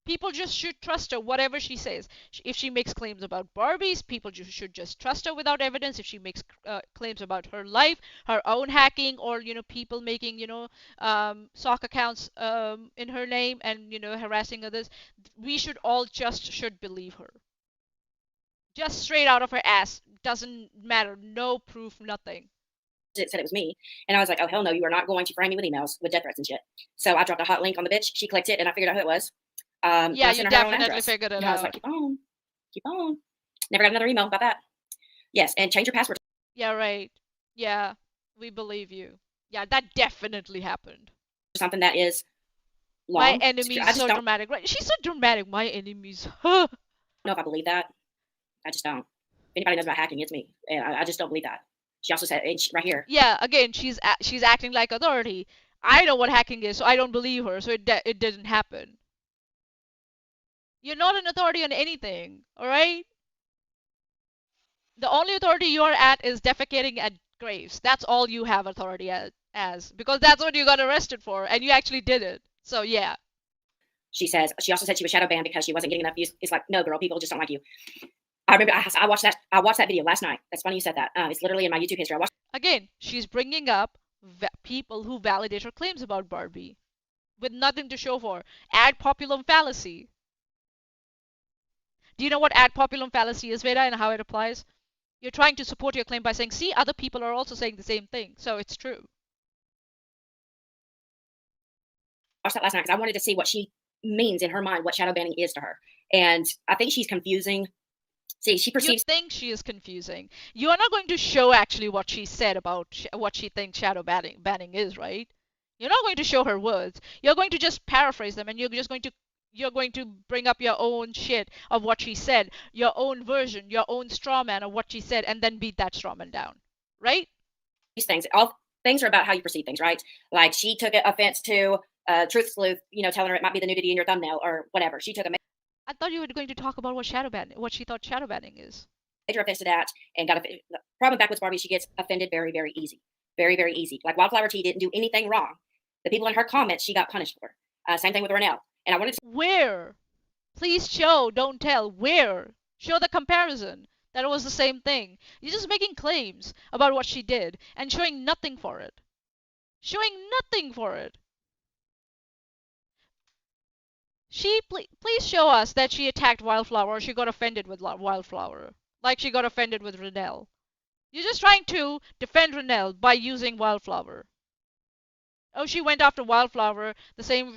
People just should trust her, whatever she says. If she makes claims about Barbies, people should just trust her without evidence. If she makes claims about her life, her own hacking, or people making sock accounts in her name and harassing others, we should should believe her. Just straight out of her ass. Doesn't matter. No proof, nothing. It said it was me. And I was like, oh, hell no, you are not going to frame me with emails with death threats and shit. So I dropped a hot link on the bitch. She clicked it, and I figured out who it was. Yeah, you definitely figured it out. I was like, keep on. Never got another email about that. Yes, and change your password. Yeah, right. Yeah, we believe you. Yeah, that definitely happened. Something that is long. My enemy's so dramatic. Right? She's so dramatic. My enemies. I don't know if I believe that. I just don't. If anybody knows about hacking, it's me. And I just don't believe that. She also said right here. Yeah, again, she's acting like authority. I know what hacking is, so I don't believe her. So it didn't happen. You're not an authority on anything, all right? The only authority you're at is defecating at graves. That's all you have authority as, because that's what you got arrested for, and you actually did it. So yeah. She also said she was shadow banned because she wasn't getting enough views. It's like, no, girl, people just don't like you. I remember I watched that video last night. That's funny you said that. It's literally in my YouTube history. Again, she's bringing up people who validate her claims about Barbie with nothing to show for. Ad populum fallacy. Do you know what ad populum fallacy is, Veda, and how it applies? You're trying to support your claim by saying, see, other people are also saying the same thing, so it's true. I watched that last night because I wanted to see what she means in her mind, what shadow banning is to her. And I think she's confusing. See, she perceives. You think she is confusing. You are not going to show actually what she said about what she thinks shadow banning is, right? You're not going to show her words. You're going to just paraphrase them, and you're going to bring up your own shit of what she said, your own version, your own straw man of what she said, and then beat that straw man down, right? These things, all things are about how you perceive things, right? Like she took offense to Truth Sleuth, telling her it might be the nudity in your thumbnail or whatever. She took a. I thought you were going to talk about what she thought shadow banning is. Major offense to that, and got the problem back with Barbie. She gets offended very, very easy, very, very easy. Like Wildflower Tea didn't do anything wrong. The people in her comments she got punished for. Same thing with Renelle. And I wanted to. Where? Please show, don't tell. Where? Show the comparison. That it was the same thing. You're just making claims about what she did and showing nothing for it. Showing nothing for it. Please show us that she attacked Wildflower or she got offended with Wildflower. Like she got offended with Renelle. You're just trying to defend Renelle by using Wildflower. Oh, she went after Wildflower. The same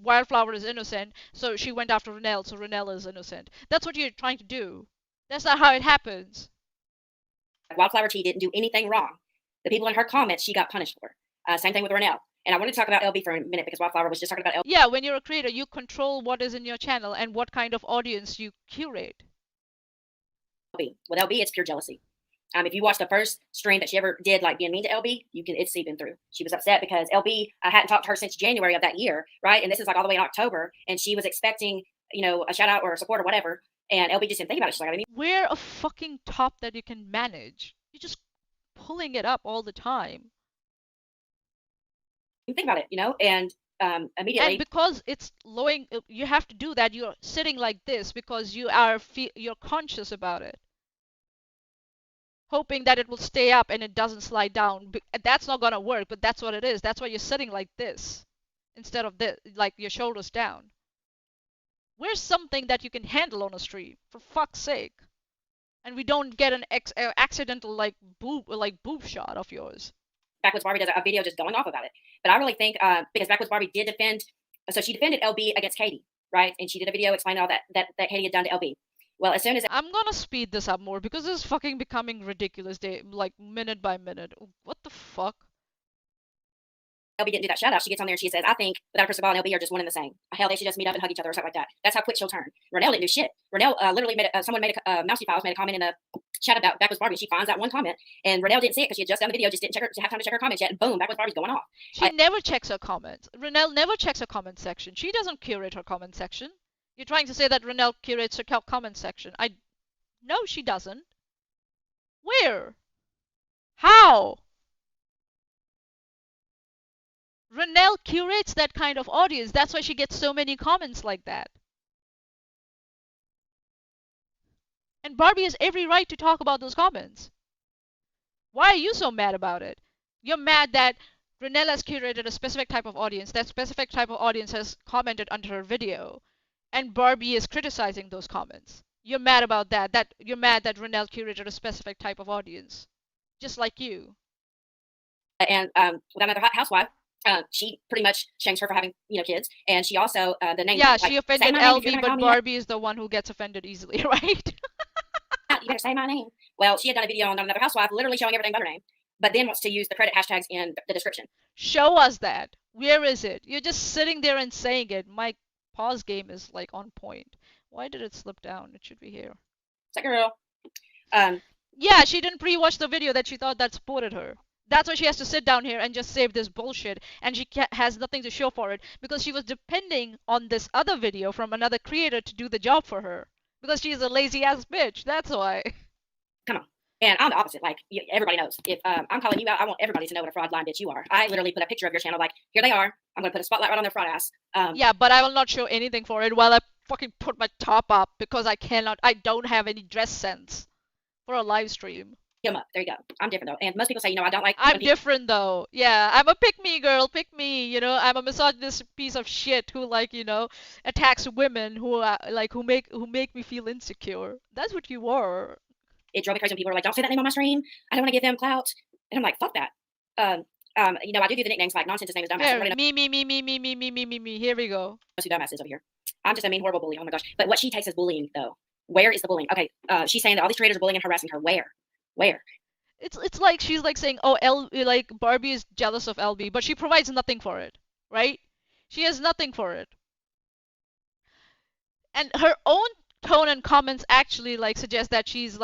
Wildflower is innocent, so she went after Renelle, so Renelle is innocent. That's what you're trying to do. That's not how it happens. Wildflower Tea didn't do anything wrong. The people in her comments she got punished for. Same thing with Renelle. And I wanted to talk about LB for a minute because Wildflower was just talking about LB. Yeah, when you're a creator, you control what is in your channel and what kind of audience you curate. With LB, it's pure jealousy. If you watch the first stream that she ever did, like being mean to LB, it's seeping through. She was upset because LB hadn't talked to her since January of that year, right? And this is like all the way in October, and she was expecting, a shout out or a support or whatever. And LB just didn't think about it. She's like, I mean, wear a fucking top that you can manage. You're just pulling it up all the time. Think about it, and immediately. And because it's lowing, you have to do that. You're sitting like this because you're conscious about it, hoping that it will stay up and it doesn't slide down. That's not gonna work, but that's what it is. That's why you're sitting like this instead of this, like your shoulders down. Wear something that you can handle on a stream, for fuck's sake, and we don't get an accidental boob shot of yours. Backwoods Barbie does a video just going off about it. But I really think because Backwoods Barbie did defend, so she defended LB against Katie, right? And she did a video explaining all that Katie had done to LB. Well, as soon as I'm gonna speed this up more because this is fucking becoming ridiculous like minute by minute. What the fuck? LB didn't do that shout out, she gets on there and she says, I think without a crystal ball and LB are just one and the same. Hell, they should just meet up and hug each other or something like that. That's how quick she'll turn. Renelle didn't do shit. Renelle literally someone made Mousy Files made a comment in a chat about Backwards Barbie. She finds that one comment and Renelle didn't see it because she had just done the video, just didn't have time to check her comments yet, and boom, Backwards Barbie's going off. She never checks her comments. Renelle never checks her comment section. She doesn't curate her comment section. You're trying to say that Renelle curates her comment section. No, she doesn't. Where? How? Renelle curates that kind of audience. That's why she gets so many comments like that. And Barbie has every right to talk about those comments. Why are you so mad about it? You're mad that Renelle has curated a specific type of audience. That specific type of audience has commented under her video. And Barbie is criticizing those comments. You're mad about that. You're mad that Renelle curated a specific type of audience. Just like you. And with another housewife, she pretty much shames her for having, kids. And she also, the name. Yeah, she offended LB, but Barbie is the one who gets offended easily, right? You better say my name. Well, she had done a video on another housewife, literally showing everything but her name, but then wants to use the credit hashtags in the description. Show us that. Where is it? You're just sitting there and saying it. My pause game is like on point. Why did it slip down? It should be here. It's like, girl. Yeah, she didn't pre-watch the video that she thought that supported her. That's why she has to sit down here and just save this bullshit, and she has nothing to show for it because she was depending on this other video from another creator to do the job for her. Because she's a lazy ass bitch. That's why. Come on. And I'm the opposite. Like, everybody knows. If I'm calling you out, I want everybody to know what a fraud line bitch you are. I literally put a picture of your channel, like, here they are. I'm going to put a spotlight right on their fraud ass. Yeah, but I will not show anything for it while I fucking put my top up because I don't have any dress sense for a live stream. Get 'em up. There you go. I'm different, though. And most people say, I don't like... I'm different, though. Yeah, I'm a pick-me girl. Pick me. I'm a misogynist piece of shit who, attacks women who make me feel insecure. That's what you are. It drove me crazy when people were like, don't say that name on my stream. I don't want to give them clout. And I'm like, fuck that. I do the nicknames like nonsense. His name is Dumbass. Here, me. Here we go. Knows who Dumbass is over here. I'm just a mean, horrible bully. Oh my gosh. But what she takes as bullying, though. Where is the bullying? Okay, she's saying that all these creators are bullying and harassing her. Where? It's like she's like saying, oh, Barbie is jealous of LB, but she provides nothing for it, right? She has nothing for it. And her own tone and comments actually suggest that she's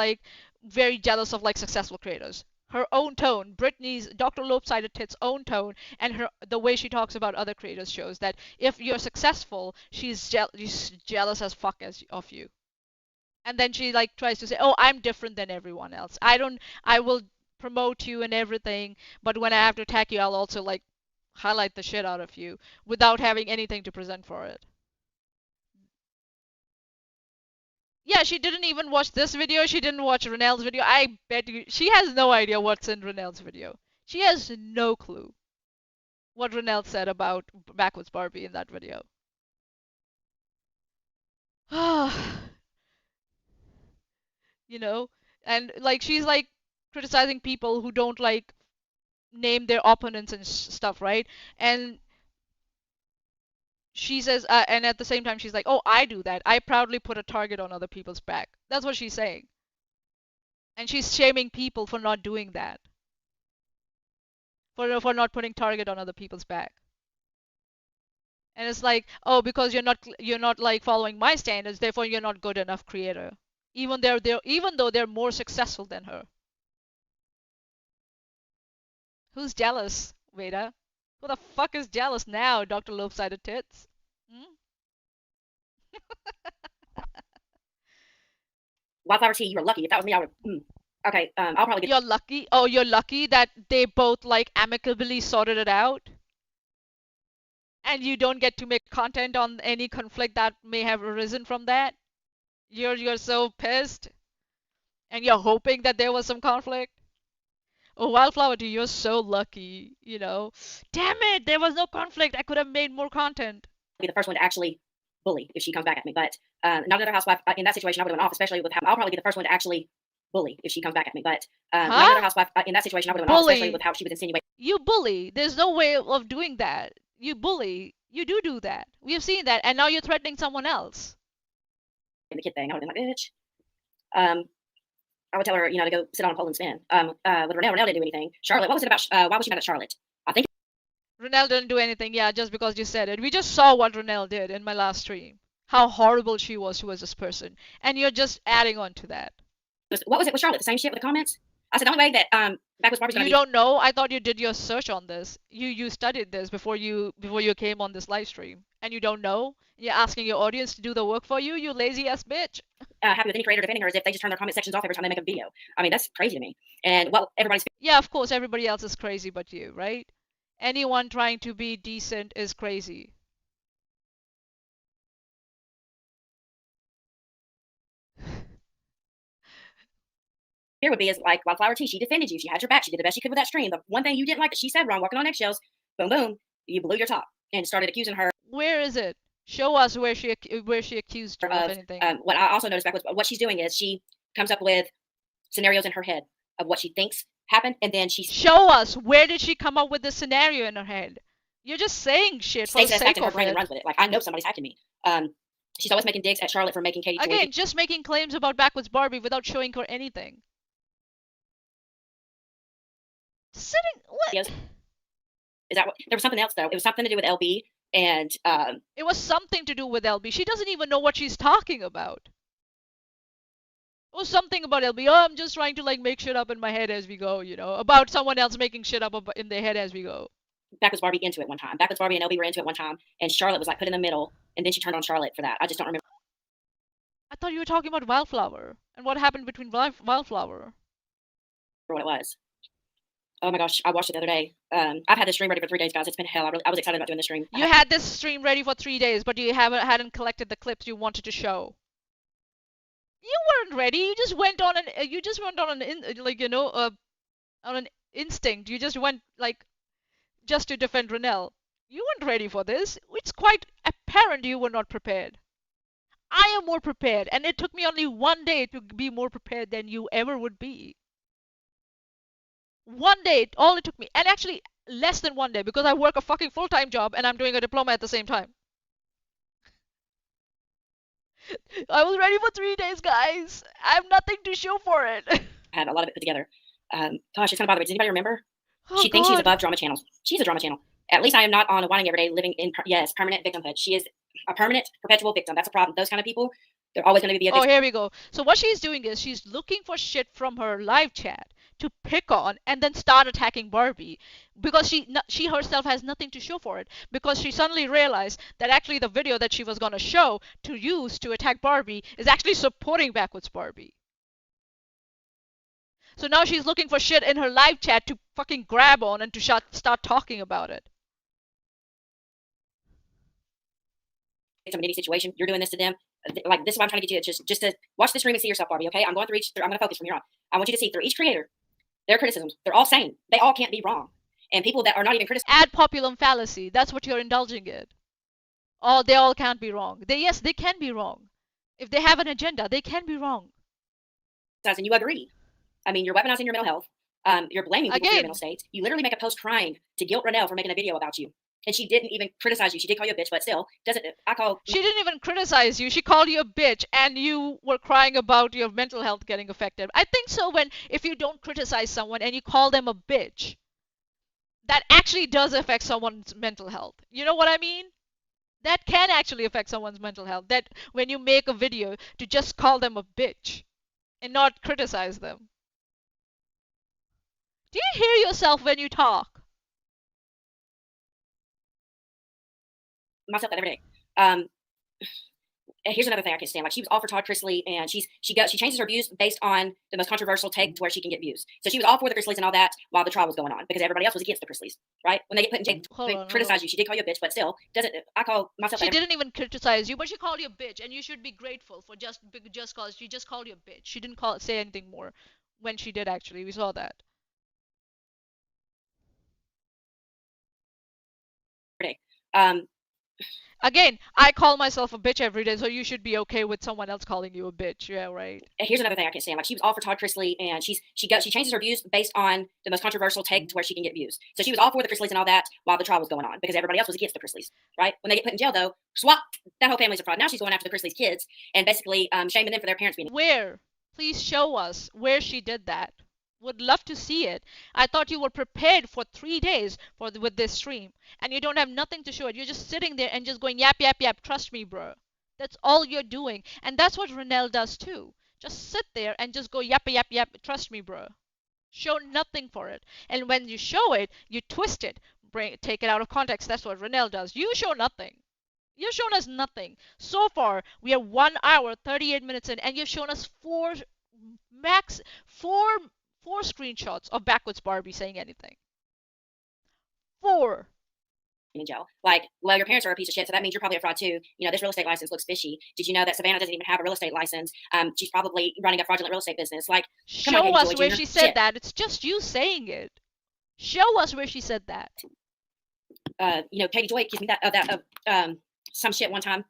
very jealous of successful creators. Her own tone, Britney's Dr. Lopsided Tits' own tone, and the way she talks about other creators shows that if you're successful, she's jealous as fuck of you. And then she tries to say, oh, I'm different than everyone else. I will promote you and everything, but when I have to attack you, I'll also highlight the shit out of you without having anything to present for it. Yeah, she didn't even watch this video. She didn't watch Renelle's video. I bet you she has no idea what's in Renelle's video. She has no clue what Renelle said about Backwards Barbie in that video. And she's criticizing people who don't name their opponents and stuff, right? And she says, and at the same time she's like, oh, I do that. I proudly put a target on other people's back. That's what she's saying. And she's shaming people for not doing that. For not putting target on other people's back. And it's like, oh, because you're not following my standards, therefore you're not good enough creator. Even though they're more successful than her. Who's jealous, Veda? Who the fuck is jealous now, Dr. Lopsided Tits? Wildflower tea, you were lucky. If that was me, I would... Okay, I'll probably get... You're lucky? Oh, you're lucky that they both amicably sorted it out? And you don't get to make content on any conflict that may have arisen from that? You're so pissed? And you're hoping that there was some conflict? Oh, Wildflower tea, you're so lucky, Damn it, there was no conflict. I could have made more content. Be the first one to actually bully if she comes back at me. But not another housewife in that situation, I would have went off, especially with how I'll probably be the first one to actually bully if she comes back at me. But not another housewife in that situation, I would have went off, especially with how she was insinuating. You bully. There's no way of doing that. You bully. You do that. We have seen that, and now you're threatening someone else. The kid thing, I would have been like, bitch. I would tell her, to go sit on a pole and spin. With Renelle didn't do anything. Charlotte, what was it about? Why was she mad at Charlotte? I think Renelle didn't do anything, yeah, just because you said it. We just saw what Renelle did in my last stream. How horrible she was towards this person. And you're just adding on to that. What was it with Charlotte? The same shit with the comments? I said the only way that Backwards Barbie's gonna You don't know? I thought you did your search on this. You studied this before you came on this live stream. And you don't know? You're asking your audience to do the work for you, you lazy ass bitch. Happy with any creator defending her as if they just turn their comment sections off every time they make a video. I mean, that's crazy to me. And what everybody's Yeah, of course, everybody else is crazy but you, right? Anyone trying to be decent is crazy. here would be is like Wildflower Tea. She defended you. She had your back. She did the best she could with that stream. The one thing you didn't like that she said wrong, walking on eggshells, boom, boom, you blew your top and started accusing her. Where is it? Show us where she accused her of anything. What I also noticed back was what she's doing is she comes up with scenarios in her head of what she thinks happened, and then she show us where did she come up with the scenario in her head. You're just saying shit for the sake of her of brain it. And runs with it. Like, I know somebody's hacking me. She's always making digs at Charlotte for making Katie again just making claims about Backwards Barbie without showing her anything. Sitting what? Yes. Is that what? There was something else though. It was something to do with LB, and it was something to do with LB. She doesn't even know what she's talking about. It was something about LB. Oh, I'm just trying to like make shit up in my head as we go, about someone else making shit up in their head as we go. Backwards Barbie into it one time. Backwards Barbie and LB were into it one time, and Charlotte was like put in the middle, and then she turned on Charlotte for that. I just don't remember. I thought you were talking about Wildflower and what happened between Wildflower. What it was. Oh my gosh, I watched it the other day. I've had this stream ready for 3 days, guys. It's been hell. I was excited about doing this stream. You had this stream ready for 3 days, but you hadn't collected the clips you wanted to show. You weren't ready. You just went on an instinct. You just went like just to defend Renelle. You weren't ready for this. It's quite apparent you were not prepared. I am more prepared, and it took me only 1 day to be more prepared than you ever would be. 1 day, all it took me, and actually less than 1 day because I work a fucking full-time job and I'm doing a diploma at the same time. I was ready for 3 days, guys. I have nothing to show for it. I had a lot of it put together. Gosh, it's kind of bothered me. Does anybody remember? Oh, she thinks she's above drama channels. She's a drama channel. At least I am not on a whining every day living in, permanent victimhood. She is a permanent, perpetual victim. That's a problem. Those kind of people, they're always going to be a victim. Oh, here we go. So what she's doing is she's looking for shit from her live chat to pick on and then start attacking Barbie because she herself has nothing to show for it, because she suddenly realized that actually the video that she was going to show to use to attack Barbie is actually supporting Backwards Barbie. So now she's looking for shit in her live chat to fucking grab on and to start talking about it. Some any situation, you're doing this to them. Like, this is what I'm trying to get you. Just to watch the stream and see yourself, Barbie. Okay, I'm going to focus from here on. I want you to see through each creator their criticisms. They're all sane. They all can't be wrong. And people that are not even criticizing. Ad populum fallacy. That's what you're indulging in. Oh, they all can't be wrong. Yes, they can be wrong. If they have an agenda, they can be wrong. And you agree. I mean, you're weaponizing your mental health. You're blaming people for your mental state. You literally make a post crying to guilt Renelle for making a video about you. And she didn't even criticize you. She did call you a bitch, but still, she didn't even criticize you. She called you a bitch, and you were crying about your mental health getting affected. I think so if you don't criticize someone and you call them a bitch, that actually does affect someone's mental health. You know what I mean? That can actually affect someone's mental health. That when you make a video to just call them a bitch and not criticize them. Do you hear yourself when you talk? Myself that every day. Here's another thing I can't stand. Like, she was all for Todd Chrisley, and she changes her views based on the most controversial take to where she can get views. So she was all for the Chrisleys and all that while the trial was going on, because everybody else was against the Chrisleys, right? When they get put in jail, they criticize you. She did call you a bitch, but still, I call myself. She didn't even criticize you, but she called you a bitch, and you should be grateful for just cause she just called you a bitch. She didn't say anything more when she did. Actually, we saw that. Again, I call myself a bitch every day, so you should be okay with someone else calling you a bitch. Yeah, right. Here's another thing I can't stand. Like, she was all for Todd Chrisley, and she changes her views based on the most controversial take to where she can get views. So she was all for the Chrisleys and all that while the trial was going on, because everybody else was against the Chrisleys, right? When they get put in jail, though, swap, that whole family's a fraud. Now she's going after the Chrisleys' kids and basically shaming them for their parents being. Where? Please show us where she did that. Would love to see it. I thought you were prepared for 3 days with this stream, and you don't have nothing to show it. You're just sitting there and just going yap yap yap. Trust me, bro. That's all you're doing, and that's what Renelle does too. Just sit there and just go yap yap yap. Trust me, bro. Show nothing for it, and when you show it, you twist it, take it out of context. That's what Renelle does. You show nothing. You've shown us nothing. So far, we are 1 hour, 38 minutes in, and you've shown us max, four, four screenshots of Backwards Barbie saying anything. 4. In jail. Like, well, your parents are a piece of shit, so that means you're probably a fraud too. You know, this real estate license looks fishy. Did you know that Savannah doesn't even have a real estate license? She's probably running a fraudulent real estate business. Like, show us where she said that. It's just you saying it. Show us where she said that. You know, Katie Joy accused me of some shit one time.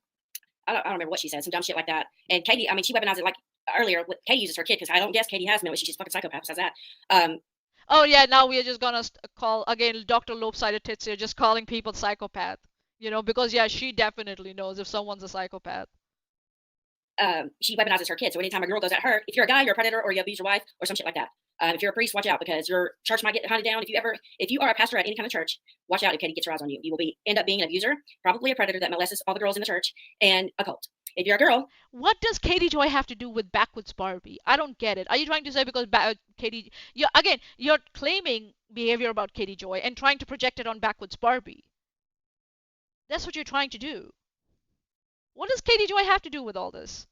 I don't remember what she said, some dumb shit like that. And Katie, I mean, she weaponized it like earlier. Katie uses her kid because I don't guess Katie has no. She's just fucking psychopath. Besides that. Oh yeah, now we are just gonna call again Dr. Lopsided Tits here, just calling people psychopath. You know, because yeah, she definitely knows if someone's a psychopath. She weaponizes her kid. So anytime a girl goes at her, if you're a guy, you're a predator, or you abuse your wife, or some shit like that. If you're a priest, watch out because your church might get hunted down. If you are a pastor at any kind of church, watch out if Katie gets her eyes on you. You will end up being an abuser, probably a predator that molests all the girls in the church, and a cult. If you're a girl, what does Katie Joy have to do with Backwards Barbie? I don't get it. Are you trying to say because Katie, you're claiming behavior about Katie Joy and trying to project it on Backwards Barbie? That's what you're trying to do. What does Katie Joy have to do with all this?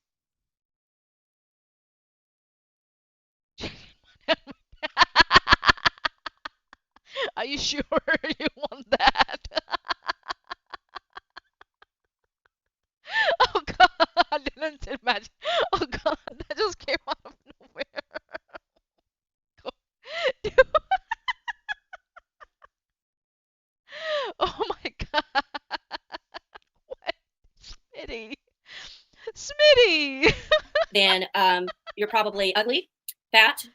Are you sure you want that? Oh god, I didn't imagine. Oh god, that just came out of nowhere. Oh my god. What? Smitty. Smitty! Then you're probably ugly, fat.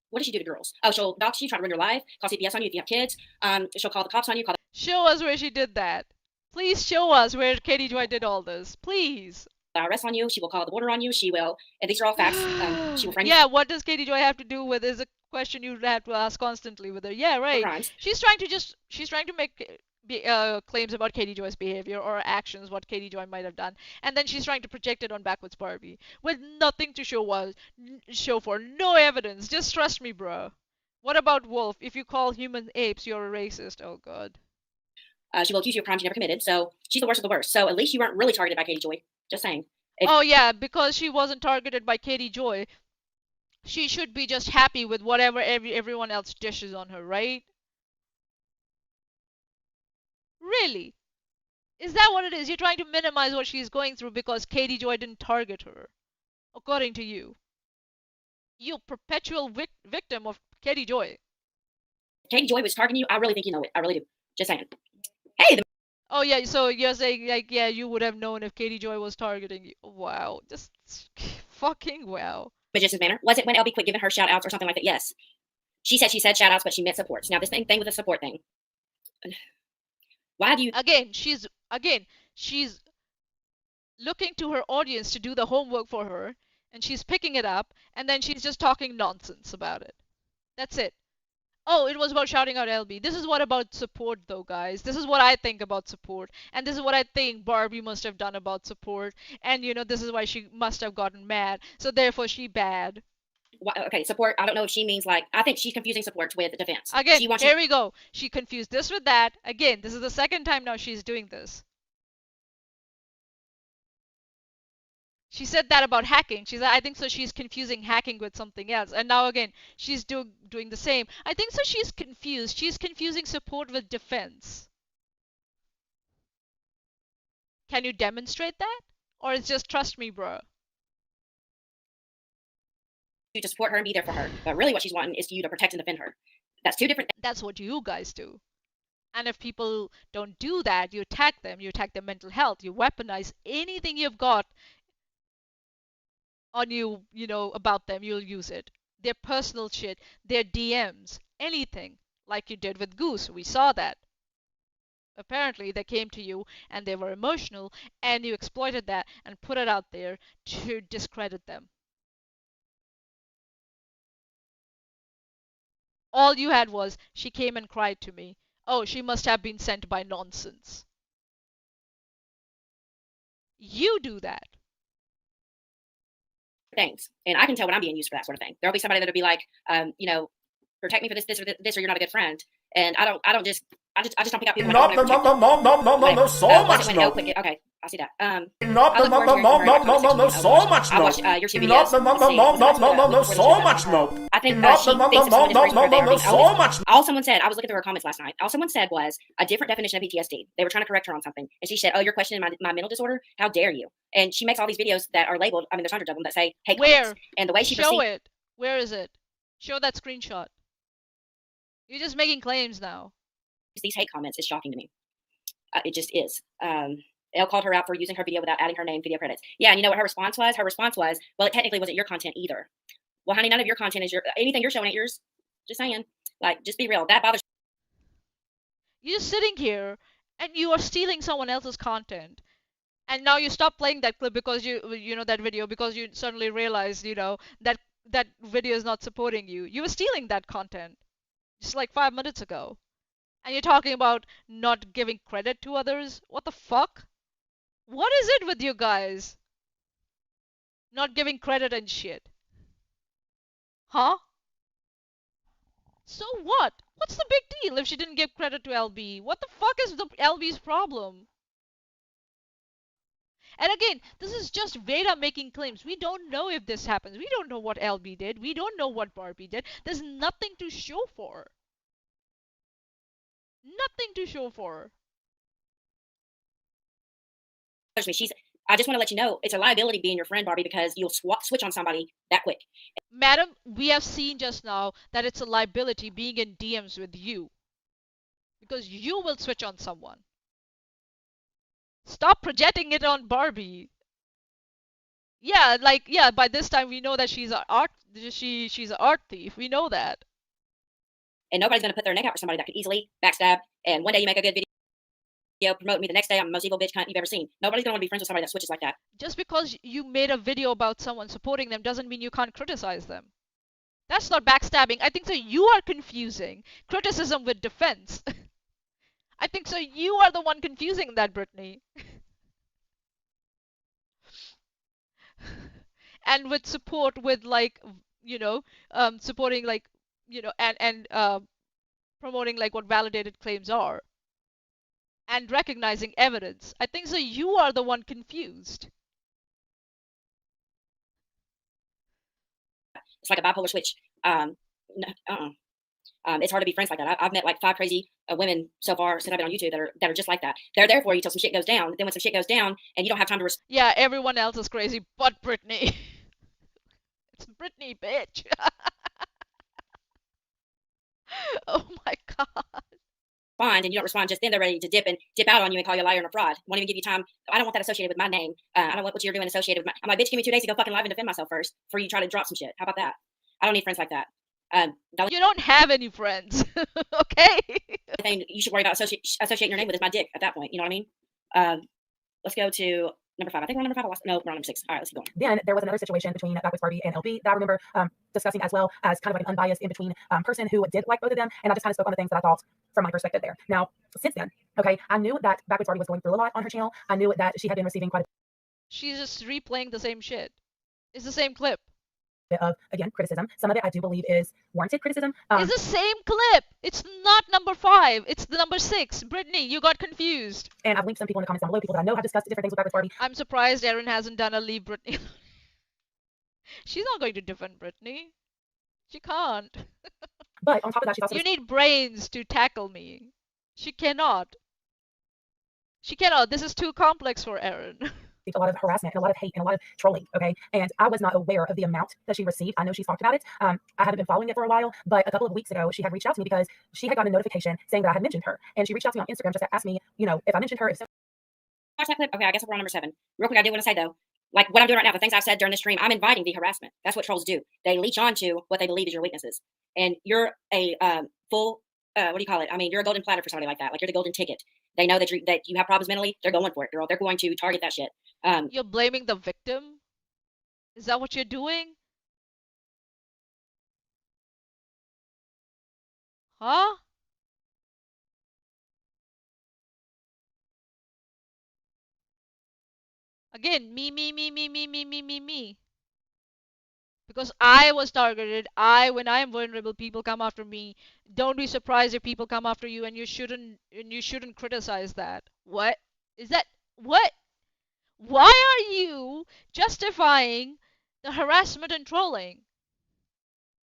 What does she do to girls? Oh, she'll dox you, try to ruin your life, call CPS on you if you have kids. She'll call the cops on you. Show us where she did that. Please show us where Katie Joy did all this. Please. Arrest on you. She will call the border on you. She will, and these are all facts. She will friend yeah, what does Katie Joy have to do with is a question you have to ask constantly with her. Yeah, right. Crimes. She's trying to make claims about Katie Joy's behavior or actions, what Katie Joy might have done, and then she's trying to project it on Backwards Barbie with nothing to show for, no evidence. Just trust me, bro. What about Wolf? If you call human apes, you're a racist. Oh god. She will accuse you of crimes you never committed. So she's the worst of the worst. So at least you weren't really targeted by Katie Joy. Just saying. Oh yeah, because she wasn't targeted by Katie Joy, she should be just happy with whatever everyone else dishes on her, right? Really? Is that what it is? You're trying to minimize what she's going through because Katie Joy didn't target her, according to you. You perpetual victim of Katie Joy. Katie Joy was targeting you. I really think you know it. I really do. Just saying. Hey. Oh yeah, so you're saying like yeah, you would have known if Katie Joy was targeting you. Wow, just fucking wow. Magician's manner. Was it when LB quit giving her shout outs or something like that? Yes. She said shout outs, but she meant supports. Now this thing with the support thing. Why do you Again, she's looking to her audience to do the homework for her, and she's picking it up, and then she's just talking nonsense about it. That's it. Oh, it was about shouting out LB. This is what about support though, guys. This is what I think about support. And this is what I think Barbie must have done about support. And you know, this is why she must have gotten mad. So therefore she bad. Okay, support. I don't know if she means like, I think she's confusing support with defense. Again, here we go. She confused this with that. Again, this is the second time now she's doing this. She said that about hacking. She said, I think so she's confusing hacking with something else. And now again, she's doing the same. I think so she's confused. She's confusing support with defense. Can you demonstrate that? Or it's just trust me, bro? You to support her and be there for her. But really what she's wanting is you to protect and defend her. That's two different things. That's what you guys do. And if people don't do that, you attack them. You attack their mental health. You weaponize anything you've got on you, you know, about them, you'll use it. Their personal shit, their DMs, anything, like you did with Goose. We saw that. Apparently, they came to you and they were emotional, and you exploited that and put it out there to discredit them. All you had was, she came and cried to me. Oh, she must have been sent by nonsense. You do that. Things, and I can tell when I'm being used for that sort of thing. There'll be somebody that'll be like, protect me for this, or you're not a good friend. And I just don't pick out people. No, so much no. Okay, I see that. No, so much no. I watched your two videos. No, so much no. I think she thinks No, so much. All someone said, I was looking through her comments last night. All someone said was a different definition of PTSD. They were trying to correct her on something, and she said, "Oh, you're questioning my mental disorder? How dare you?" And she makes all these videos that are labeled. I mean, there's hundreds of them that say hate comments. And the way she show it. Where is it? Show that screenshot. You're just making claims now. These hate comments is shocking to me. It just is. Elle called her out for using her video without adding her name, video credits. Yeah, and you know what her response was? Her response was, well, it technically wasn't your content either. Well, honey, none of your content is anything you're showing ain't yours. Just saying. Like, just be real. That bothers me. You're just sitting here and you are stealing someone else's content. And now you stop playing that clip because you know that video, because you suddenly realized, that video is not supporting you. You were stealing that content just like 5 minutes ago. And you're talking about not giving credit to others? What the fuck? What is it with you guys? Not giving credit and shit. Huh? So what? What's the big deal if she didn't give credit to LB? What the fuck is the LB's problem? And again, this is just Veda making claims. We don't know if this happens. We don't know what LB did. We don't know what Barbie did. There's nothing to show for. Nothing to show for. I just want to let you know, it's a liability being your friend, Barbie, because you'll switch on somebody that quick. Madam, we have seen just now that it's a liability being in DMs with you. Because you will switch on someone. Stop projecting it on Barbie. Yeah, by this time we know that she's an art thief. We know that. And nobody's going to put their neck out for somebody that could easily backstab. And one day you make a good video, promote me. The next day I'm the most evil bitch cunt you've ever seen. Nobody's going to want to be friends with somebody that switches like that. Just because you made a video about someone supporting them doesn't mean you can't criticize them. That's not backstabbing. I think so you are confusing criticism with defense. I think so you are the one confusing that, Brittany. And with support with supporting and promoting what validated claims are. And recognizing evidence. I think so you are the one confused. It's like a bipolar switch. It's hard to be friends like that. I've met 5 crazy women so far since I've been on YouTube that are just like that. They're there for you till some shit goes down. Then when some shit goes down and you don't have time to yeah, everyone else is crazy but Brittany. It's Brittany, bitch. Oh my god. And you don't respond just then, they're ready to dip out on you and call you a liar and a fraud. Won't even give you time. I don't want that associated with my name. I don't want what you're doing associated with I'm like, bitch, give me 2 days to go fucking live and defend myself first before you try to drop some shit. How about that? I don't need friends like that. You don't have any friends. Okay? The thing you should worry about associating your name with is my dick at that point. You know what I mean? Let's go to number 5. I think we're on number 5. No, we're on number 6. All right, let's keep going. Then there was another situation between Backwards Barbie and LB that I remember discussing as well as kind of like an unbiased in between person who did like both of them. And I just kind of spoke on the things that I thought from my perspective there. Now, since then, okay, I knew that Backwards Barbie was going through a lot on her channel. I knew that she had been receiving quite a She's just replaying the same shit. It's the same clip. bit of, again, criticism. Some of it I do believe is warranted criticism. It's the same clip. It's not number 5. It's the number 6. Brittany, you got confused. And I've linked some people in the comments down below, people that I know have discussed different things with Backwards Barbie. I'm surprised Erin hasn't done a leave Brittany. She's not going to defend Brittany. She can't. But on top of that, she's also... You need brains to tackle me. She cannot. She cannot. This is too complex for Erin. A lot of harassment and a lot of hate and a lot of trolling, okay? And I was not aware of the amount that she received. I know she's talked about it. I haven't been following it for a while, but a couple of weeks ago, she had reached out to me because she had gotten a notification saying that I had mentioned her. And she reached out to me on Instagram just to ask me, if I mentioned her, if so. Watch that clip? Okay, I guess we're on number 7. Real quick, I do want to say, though, like what I'm doing right now, the things I've said during the stream, I'm inviting the harassment. That's what trolls do. They leech onto what they believe is your weaknesses. And you're a full, what do you call it? I mean, you're a golden platter for somebody like that. Like, you're the golden ticket. They know that you have problems mentally. They're going for it, girl. They're going to target that shit. You're blaming the victim? Is that what you're doing? Huh? Again, me. Because I was targeted. When I am vulnerable, people come after me. Don't be surprised if people come after you, and you shouldn't criticize that. What is that? What? Why are you justifying the harassment and trolling?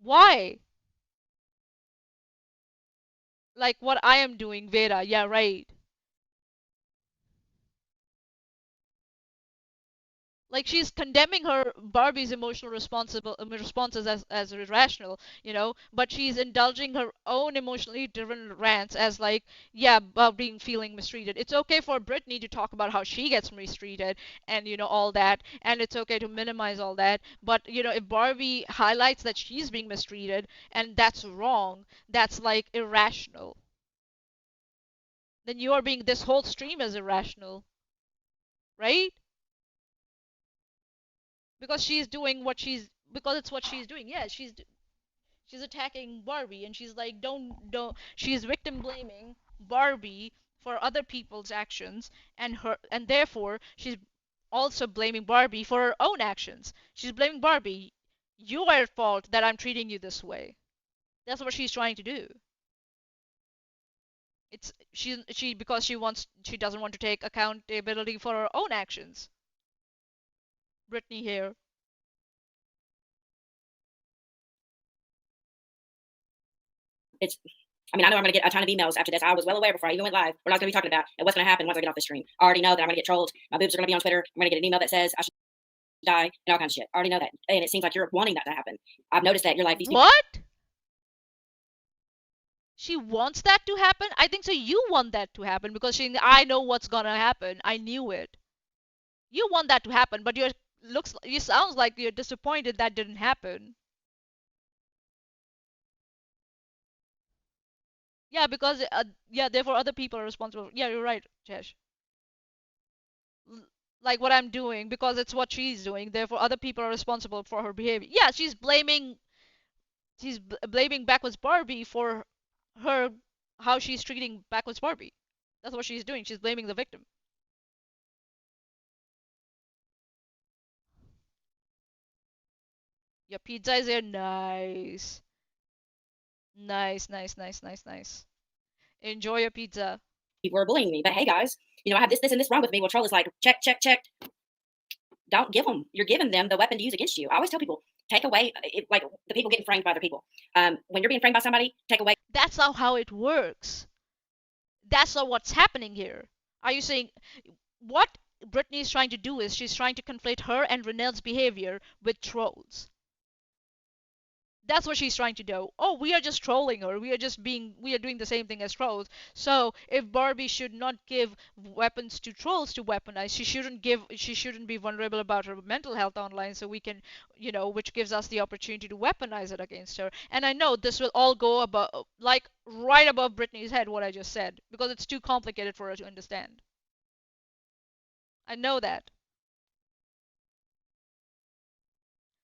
Why? Like what I am doing, Veda. Yeah, right. Like she's condemning her Barbie's emotional responses as irrational, but she's indulging her own emotionally driven rants as like, yeah, about being feeling mistreated. It's okay for Brittany to talk about how she gets mistreated and all that, and it's okay to minimize all that. But if Barbie highlights that she's being mistreated and that's wrong, that's like irrational. Then you are being this whole stream is irrational, right? Because she's doing what she's because it's what she's doing. Yeah, she's attacking Barbie and she's like don't she's victim blaming Barbie for other people's actions and therefore she's also blaming Barbie for her own actions. She's blaming Barbie. You are at fault that I'm treating you this way. That's what she's trying to do. It's she because she doesn't want to take accountability for her own actions. Brittany here. It's I mean, I know I'm going to get a ton of emails after this. I was well aware before I even went live what I was going to be talking about and what's going to happen once I get off the stream. I already know that I'm going to get trolled. My boobs are going to be on Twitter. I'm going to get an email that says I should die and all kinds of shit. I already know that. And it seems like you're wanting that to happen. I've noticed that you're like, these people. What? She wants that to happen? I think so. You want that to happen because I know what's gonna happen. I knew it. You want that to happen, but you sounds like you're disappointed that didn't happen. Yeah, because yeah, therefore other people are responsible. Yeah, you're right, Chesh. Like what I'm doing because it's what she's doing. Therefore other people are responsible for her behavior. Yeah, she's blaming backwards Barbie for her how she's treating backwards Barbie. That's what she's doing. She's blaming the victim. Your pizza is here. Nice. Nice. Enjoy your pizza. People are bullying me. But hey, guys, I have this, and this wrong with me. Well, troll is like, check. Don't give them. You're giving them the weapon to use against you. I always tell people, take away, like the people getting framed by other people. When you're being framed by somebody, take away. That's not how it works. That's not what's happening here. Are you saying what Brittany is trying to do is she's trying to conflate her and Renelle's behavior with trolls? That's what she's trying to do. Oh, we are just trolling her. We are doing the same thing as trolls. So if Barbie should not give weapons to trolls to weaponize, she shouldn't be vulnerable about her mental health online so we can, which gives us the opportunity to weaponize it against her. And I know this will all go above, like right above Brittany's head, what I just said, because it's too complicated for her to understand. I know that.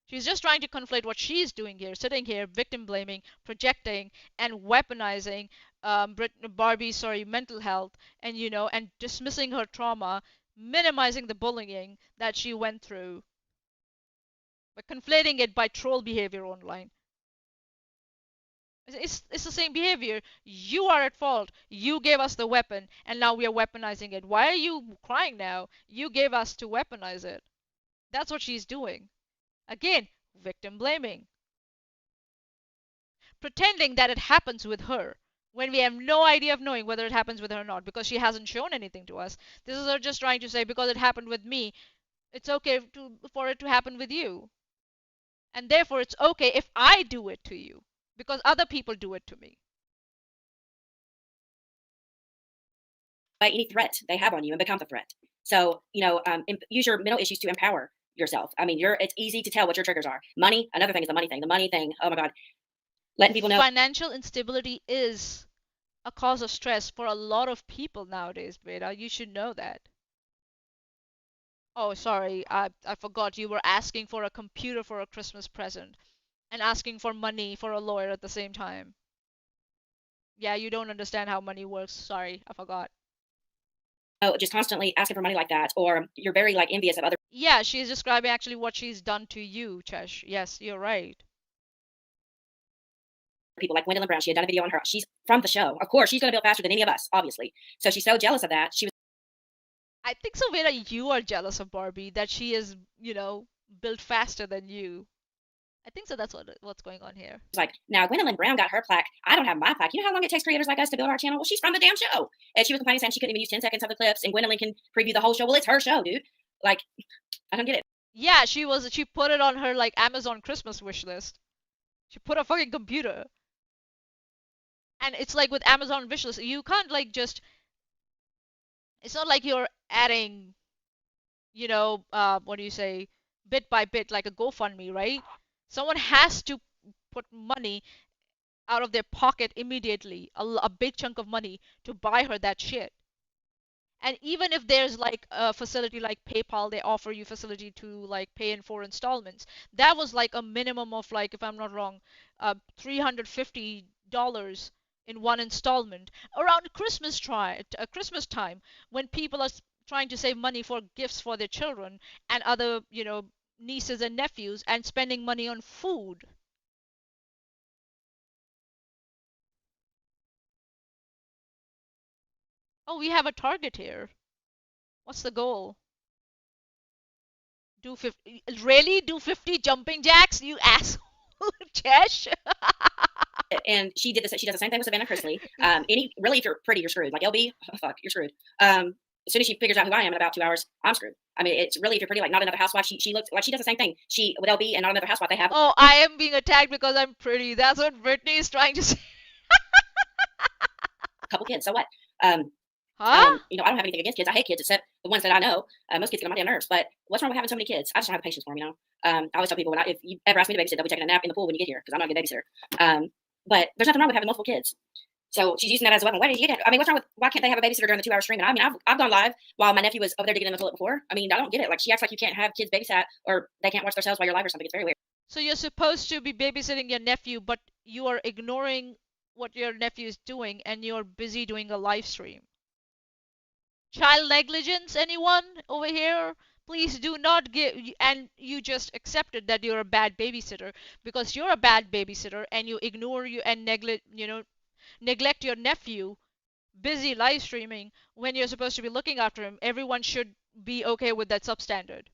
She's just trying to conflate what she's doing here, sitting here, victim blaming, projecting, and weaponizing Barbie's mental health, and dismissing her trauma, minimizing the bullying that she went through, but conflating it by troll behavior online. It's the same behavior. You are at fault. You gave us the weapon, and now we are weaponizing it. Why are you crying now? You gave us to weaponize it. That's what she's doing. Again, victim blaming. Pretending that it happens with her when we have no idea of knowing whether it happens with her or not because she hasn't shown anything to us. This is her just trying to say because it happened with me, it's okay for it to happen with you. And therefore it's okay if I do it to you because other people do it to me. By any threat they have on you and become the threat. So, use your mental issues to empower yourself. I mean, it's easy to tell what your triggers are. Money, another thing is the money thing. The money thing, oh my God. Letting people know. Financial instability is a cause of stress for a lot of people nowadays, Beta. You should know that. Oh, sorry, I forgot you were asking for a computer for a Christmas present and asking for money for a lawyer at the same time. Yeah, you don't understand how money works. Sorry, I forgot. Just constantly asking for money like that, or you're very like envious of other Yeah, she's describing actually what she's done to you, Chesh. Yes, you're right. people like Gwendolyn Brown. She had done a video on her. She's from the show. Of course, she's going to build faster than any of us, obviously. So she's so jealous of that. She was I think so, Vera, you are jealous of Barbie that she is, built faster than you. I think so. That's what's going on here. like, now Gwendolyn Brown got her plaque. I don't have my plaque. You know how long it takes creators like us to build our channel? Well, she's from the damn show. And she was complaining saying she couldn't even use 10 seconds of the clips, and Gwendolyn can preview the whole show. Well, it's her show, dude. Like, I don't get it. Yeah, she put it on her like Amazon Christmas wish list. She put a fucking computer. And it's like with Amazon wish list, you can't like just it's not like you're adding, what do you say, bit by bit like a GoFundMe, right? Someone has to put money out of their pocket immediately, a big chunk of money to buy her that shit. And even if there's like a facility like PayPal, they offer you facility to like pay in 4 installments. That was like a minimum of like, if I'm not wrong, $350 in one installment around Christmas time when people are trying to save money for gifts for their children and other, nieces and nephews and spending money on food. Oh, we have a target here. What's the goal? Do 50, really? Do 50 jumping jacks, you asshole, Chesh? And she did this. She does the same thing with Savannah Chrisley. Really, if you're pretty, you're screwed. Like LB, oh, fuck, you're screwed. As soon as she figures out who I am in about 2 hours, I'm screwed. I mean, it's really, if you're pretty, like Not Another Housewife, she looks like she does the same thing. She with LB and Not Another Housewife, they have. Oh, I am being attacked because I'm pretty. That's what Brittany is trying to say. A couple kids, so what? Huh? I don't have anything against kids. I hate kids, except the ones that I know. Most kids get on my damn nerves. But what's wrong with having so many kids? I just don't have the patience for them. I always tell people if you ever ask me to babysit, they'll be taking a nap in the pool when you get here because I'm not a good babysitter. But there's nothing wrong with having multiple kids. So she's using that as a weapon. Why what's wrong with why can't they have a babysitter during the 2 hour stream? And I mean, I've gone live while my nephew was over there digging in the toilet before. I mean, I don't get it. Like she acts like you can't have kids babysat or they can't watch themselves while you're live or something. It's very weird. So you're supposed to be babysitting your nephew, but you are ignoring what your nephew is doing and you're busy doing a live stream. Child negligence, anyone over here? Please do not give, and you just accepted that you're a bad babysitter because you're a bad babysitter and you ignore you and neglect your nephew busy live streaming when you're supposed to be looking after him. Everyone should be okay with that substandard.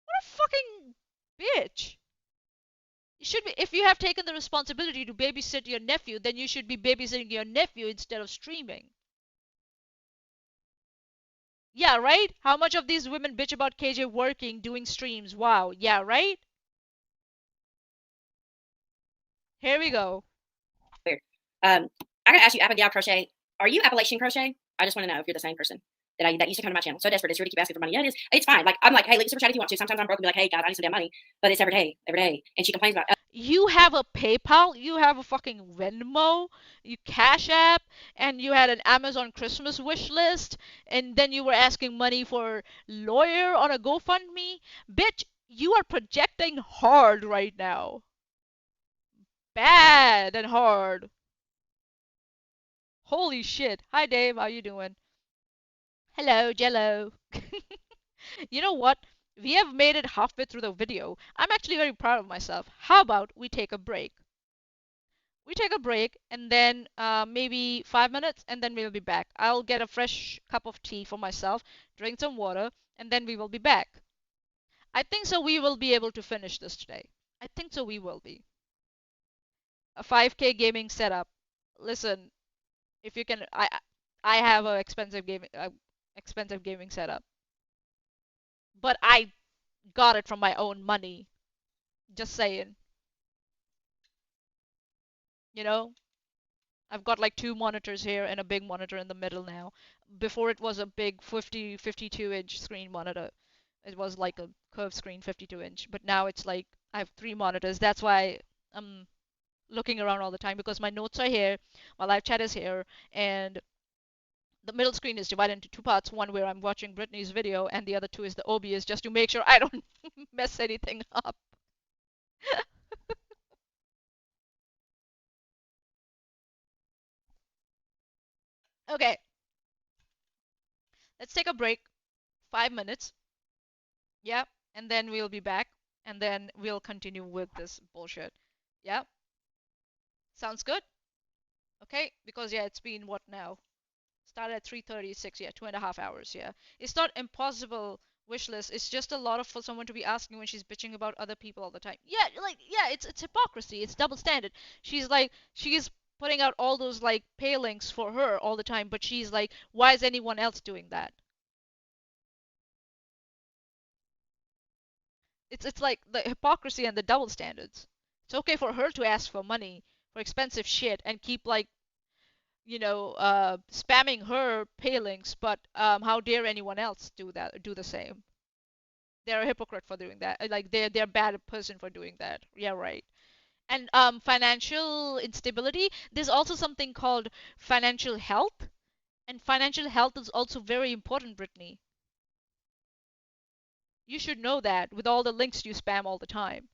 What a fucking bitch. You should be, if you have taken the responsibility to babysit your nephew, then you should be babysitting your nephew instead of streaming. Yeah, right? How much of these women bitch about KJ working, doing streams? Wow. Yeah, right? Here we go. Weird. I gotta ask you, Abigail Crochet, are you Appalachian Crochet? I just want to know if you're the same person that used to come to my channel. So desperate, it's really keep asking for money. Yeah, it is. It's fine. Like I'm like, hey, leave a super chat if you want to. Sometimes I'm broke and be like, hey, God, I need some damn money. But it's every day. And she complains about. You have a PayPal, you have a fucking Venmo, you Cash App, and you had an Amazon Christmas wish list, and then you were asking money for lawyer on a GoFundMe. Bitch, you are projecting hard right now. Bad and hard. Holy shit. Hi Dave, how you doing? Hello, Jello. You know what? We have made it halfway through the video. I'm actually very proud of myself. How about we take a break? We take a break and then maybe 5 minutes and then we'll be back. I'll get a fresh cup of tea for myself, drink some water, and then we will be back. I think so we will be able to finish this today. I think so we will be. A 5K gaming setup. Listen, if you can, I have a expensive gaming setup, but I got it from my own money. Just saying. You know, I've got like two monitors here and a big monitor in the middle now. Before it was a big 52-inch screen monitor. It was like a curved screen 52-inch, but now it's like I have three monitors. That's why I'm looking around all the time because my notes are here, my live chat is here, and the middle screen is divided into two parts. One where I'm watching Brittany's video, and the other two is the OBS, just to make sure I don't mess anything up. Okay, let's take a break. 5 minutes. Yeah. And then we'll be back. And then we'll continue with this bullshit. Yeah. Sounds good? Okay. Because yeah, it's been what now? Started at 3:36. Yeah, 2.5 hours. Yeah. It's not impossible wish list. It's just a lot of for someone to be asking when she's bitching about other people all the time. Yeah, like yeah, it's hypocrisy. It's double standard. She's putting out all those like pay links for her all the time, but she's like, why is anyone else doing that? It's like the hypocrisy and the double standards. It's okay for her to ask for money for expensive shit and keep like spamming her pay links, but how dare anyone else do the same? They're a hypocrite for doing that. Like they're a bad person for doing that. Yeah, right. And financial instability. There's also something called financial health, and financial health is also very important, Brittany. You should know that with all the links you spam all the time.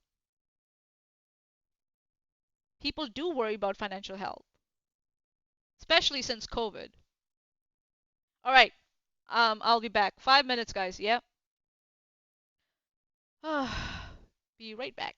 People do worry about financial health, especially since COVID. All right, I'll be back. 5 minutes, guys. Yep. Be right back.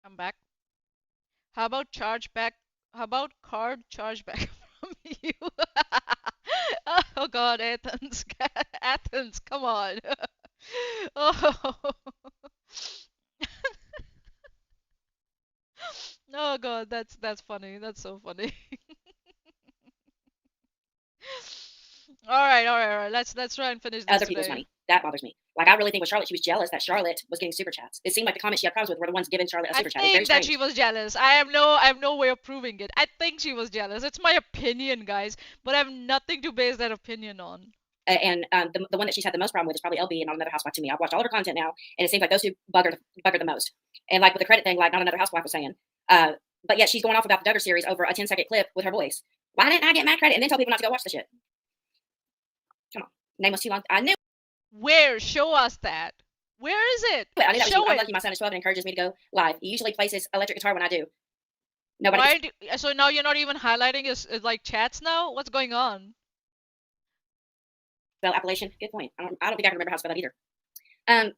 I'm back. How about chargeback? How about card chargeback from you? Oh God, Athens, Athens, come on. Oh. Oh God, that's funny. That's so funny. All right. Let's try and finish this Other people's today. money. That bothers me. Like, I really think with Charlotte, she was jealous that Charlotte was getting super chats. It seemed like the comments she had problems with were the ones giving Charlotte a I super chat. It was very think that strange. she was jealous. I have no way of proving it. I think she was jealous. It's my opinion, guys, but I have nothing to base that opinion on. And the one that she's had the most problem with is probably LB and Not Another Housewife to me. I've watched all of her content now, and it seems like those two bug her the most. And like with the credit thing, like Not Another Housewife was saying, but yet she's going off about the Duggar series over a 10-second clip with her voice. Why didn't I get my credit and then tell people not to go watch the shit? Come on, name was too long. I knew. Where? Show us that. Where is it? I knew that was Show you. I'm it. lucky my son is 12 and encourages me to go live. He usually plays his electric guitar when I do. Nobody. Why so now you're not even highlighting his like chats now? What's going on? Spell Appalachian. Good point. I don't think I can remember how to spell that either.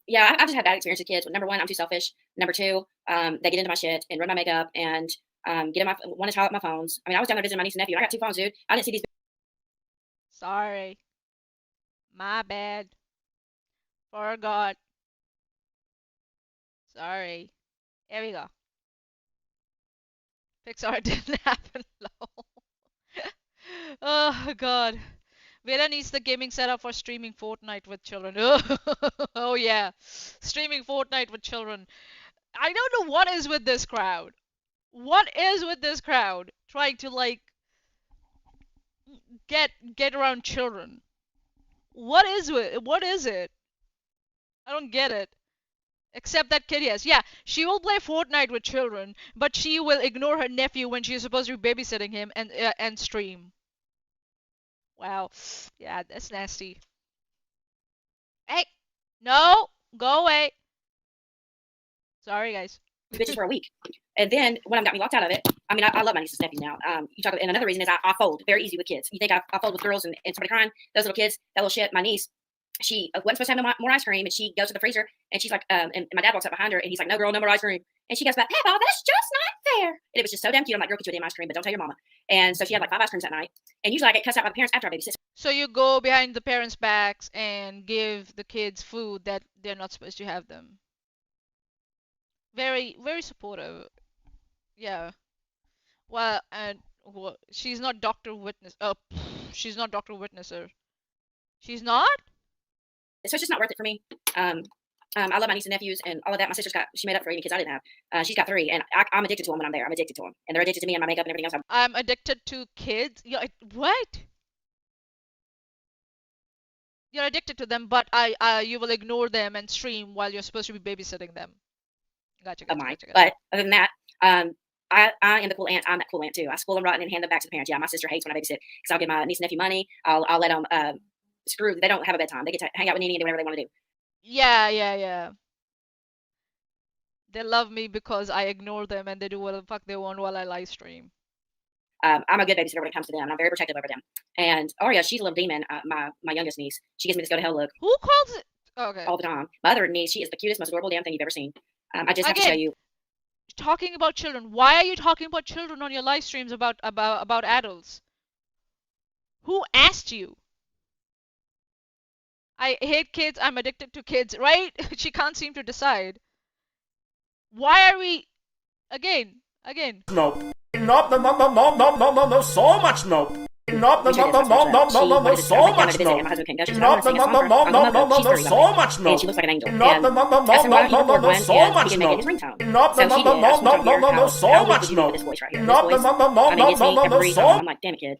Yeah, I've just had bad experience with kids. Number one, I'm too selfish. Number two, they get into my shit and run my makeup and want to tie up my phones. I mean, I was down there visiting my niece and nephew, and I got 2 phones, dude. I didn't see these. Sorry. My bad. Forgot. Sorry. Here we go. Pixar didn't happen. Lol. Oh God. Veda needs the gaming setup for streaming Fortnite with children. Oh yeah. Streaming Fortnite with children. I don't know what is with this crowd. What is with this crowd trying to like get around children? What is it? I don't get it. Except that kid, yes. Yeah, she will play Fortnite with children, but she will ignore her nephew when she's supposed to be babysitting him and stream. Wow. Yeah, that's nasty. Hey! No! Go away! Sorry, guys. Bitches for a week. And then one of them got me locked out of it. I mean, I love my niece's nephew now. You talk about, and another reason is I fold very easy with kids. You think I fold with girls and somebody crying? Those little kids, that little shit. My niece, she wasn't supposed to have no more ice cream, and she goes to the freezer, and she's like, and my dad walks up behind her, and he's like, "No, girl, no more ice cream." And she goes back, "Papa, that's just not fair." And it was just so damn cute. I'm like, "Girl, get you a damn ice cream, but don't tell your mama." And so she had like 5 ice creams that night. And usually I get cussed out by the parents after I babysit. So you go behind the parents' backs and give the kids food that they're not supposed to have them. Very, very supportive. Yeah. Well, and she's not Dr. Witness. She's not Dr. Witnesser. She's not? So it's just not worth it for me. I love my niece and nephews and all of that. My sister's she made up for any kids I didn't have. She's got 3, and I'm addicted to them when I'm there. I'm addicted to them, and they're addicted to me and my makeup and everything else. I'm addicted to kids. What? You're addicted to them, but you will ignore them and stream while you're supposed to be babysitting them. Gotcha. But other than that, I am the cool aunt. I'm that cool aunt too. I school them rotten and hand them back to the parents. Yeah, my sister hates when I babysit because I'll give my niece and nephew money. I'll let them screw. They don't have a bedtime. They get to hang out with Nene and do whatever they want to do. Yeah. They love me because I ignore them and they do whatever the fuck they want while I live stream. I'm a good babysitter when it comes to them, and I'm very protective over them. And Aria, she's a little demon. My youngest niece, she gives me this go to hell look. Who calls it? Okay. All the time. My other niece, she is the cutest, most adorable damn thing you've ever seen. I just have to show you. Talking about children. Why are you talking about children on your live streams about adults? Who asked you? I hate kids. I'm addicted to kids. Right? She can't seem to decide. Why are we again? No. No, so much no. No, so much no. No, so much no. And she looks like an angel. No, so much no. No, so much no. This voice right here. No, so I'm like, damn it, kid.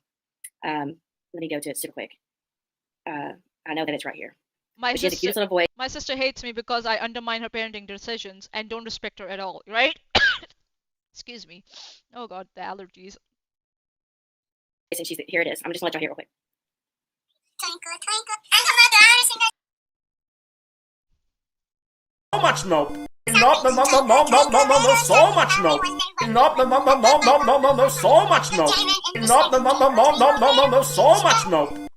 Let me go to it super quick. I know that it's right here. She has a cutest little voice. My sister hates me because I undermine her parenting decisions and don't respect her at all, right? Excuse me. Oh God, the allergies. And she's here it is. I'm just gonna let y'all hear real quick. So much no. No, so much no. No, so much no. No, so much no.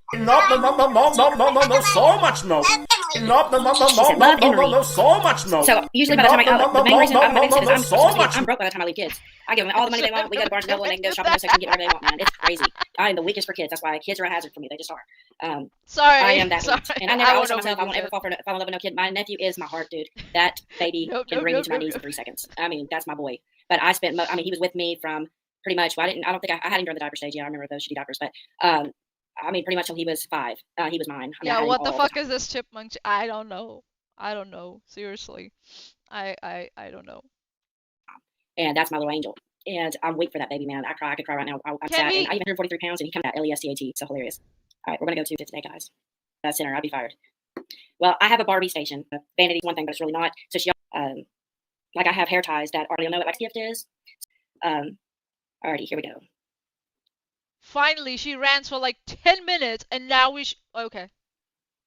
No, so much no. No, no, no, no, She no, said, no, love no, and no, read. no, so much no. So usually by the time the main reason I'm not babysitting is I'm broke by the time I leave kids. I give them all the money they want. We go to Barnes & Noble and they can go shopping this section and get whatever they want, man. It's crazy. I am the weakest for kids. That's why kids are a hazard for me. They just are. Sorry. I am that Sorry. weak. And I always tell won't myself I won't ever fall in love with no kid. My nephew is my heart, dude. That baby can bring me to my knees in 3 seconds. I mean, that's my boy. But I spent, he was with me from pretty much, well, I don't think I hadn't done the diaper stage yet. I remember those shitty diapers, but pretty much till he was 5. He was mine. Yeah, what the fuck is this chipmunk? I don't know. Seriously. I don't know. And that's my little angel. And I'm weak for that baby, man. I could cry right now. I'm sad. And I even 143 pounds, and he comes out LESTAT. So hilarious. All right, we're gonna go to today, guys. Center. I'll be fired. Well, I have a Barbie station. Vanity's one thing, but it's really not. So she, like I have hair ties that already know what like gift is. Alrighty, here we go. Finally, she ran for like 10 minutes, and now okay.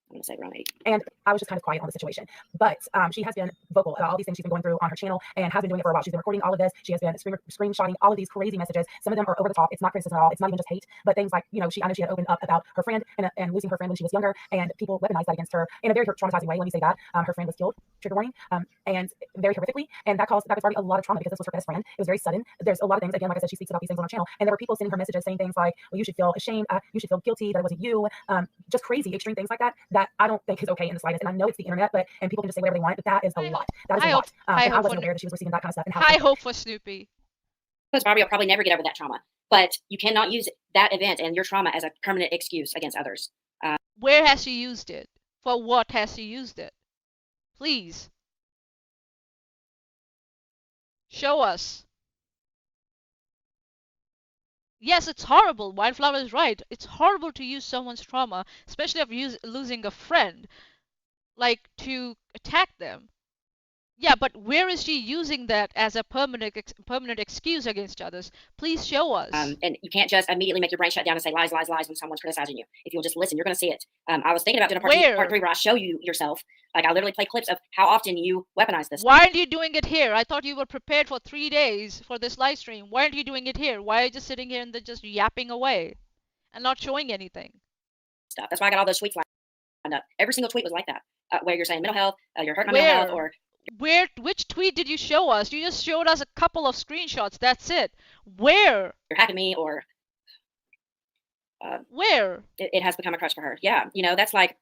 I'm gonna say around 8. And I was just kind of quiet on the situation. But she has been vocal about all these things she's been going through on her channel and has been doing it for a while. She's been recording all of this. She has been screenshotting all of these crazy messages. Some of them are over the top. It's not criticism at all. It's not even just hate, but things like, I know she had opened up about her friend and losing her friend when she was younger, and people weaponized that against her in a very traumatizing way. Let me say that. Her friend was killed, trigger warning, and very horrifically. And that caused Barbie a lot of trauma because this was her best friend. It was very sudden. There's a lot of things, again, like I said, she speaks about these things on her channel. And there were people sending her messages saying things like, well, you should feel ashamed. You should feel guilty that it wasn't you. Just crazy, extreme things like that I don't think is okay in the slightest. And I know it's the internet, and people can just say whatever they want, but that is a lot. That is a lot. And I wasn't aware that she was receiving that kind of stuff. And high hope for Snoopy. Because Barbie will probably never get over that trauma. But you cannot use that event and your trauma as a permanent excuse against others. Where has she used it? For what has she used it? Please. Show us. Yes, it's horrible. Wildflower is right. It's horrible to use someone's trauma, especially of losing a friend, like to attack them. Yeah, but where is she using that as a permanent excuse against others? Please show us. And you can't just immediately make your brain shut down and say lies, lies, lies when someone's criticizing you. If you'll just listen, you're going to see it. I was thinking about doing a part 3 where I show you yourself. Like I literally play clips of how often you weaponize this. Why aren't you doing it here? I thought you were prepared for 3 days for this live stream. Why aren't you doing it here? Why are you just sitting here and just yapping away and not showing anything? Stuff. That's why I got all those tweets lined up. Every single tweet was like that, where you're saying mental health, you're hurting my mental health, or which tweet did you show us? You just showed us a couple of screenshots. That's it. Where? You're hacking me, or where? It has become a crutch for her. Yeah, that's like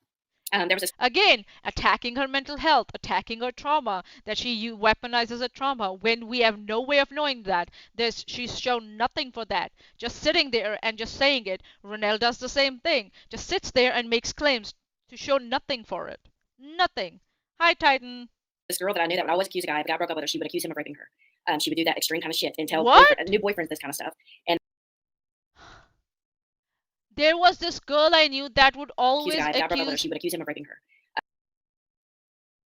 there was this again attacking her mental health, attacking her trauma, that she weaponizes her trauma when we have no way of knowing that. She's shown nothing for that. Just sitting there and just saying it. Renelle does the same thing. Just sits there and makes claims to show nothing for it. Nothing. Hi, Titan. This girl that I knew that would always accuse a guy, if a guy broke up with her, she would accuse him of raping her. She would do that extreme kind of shit and tell new boyfriends this kind of stuff. And there was this girl I knew that would always accuse a guy, if a guy broke up with her, she would accuse him of raping her.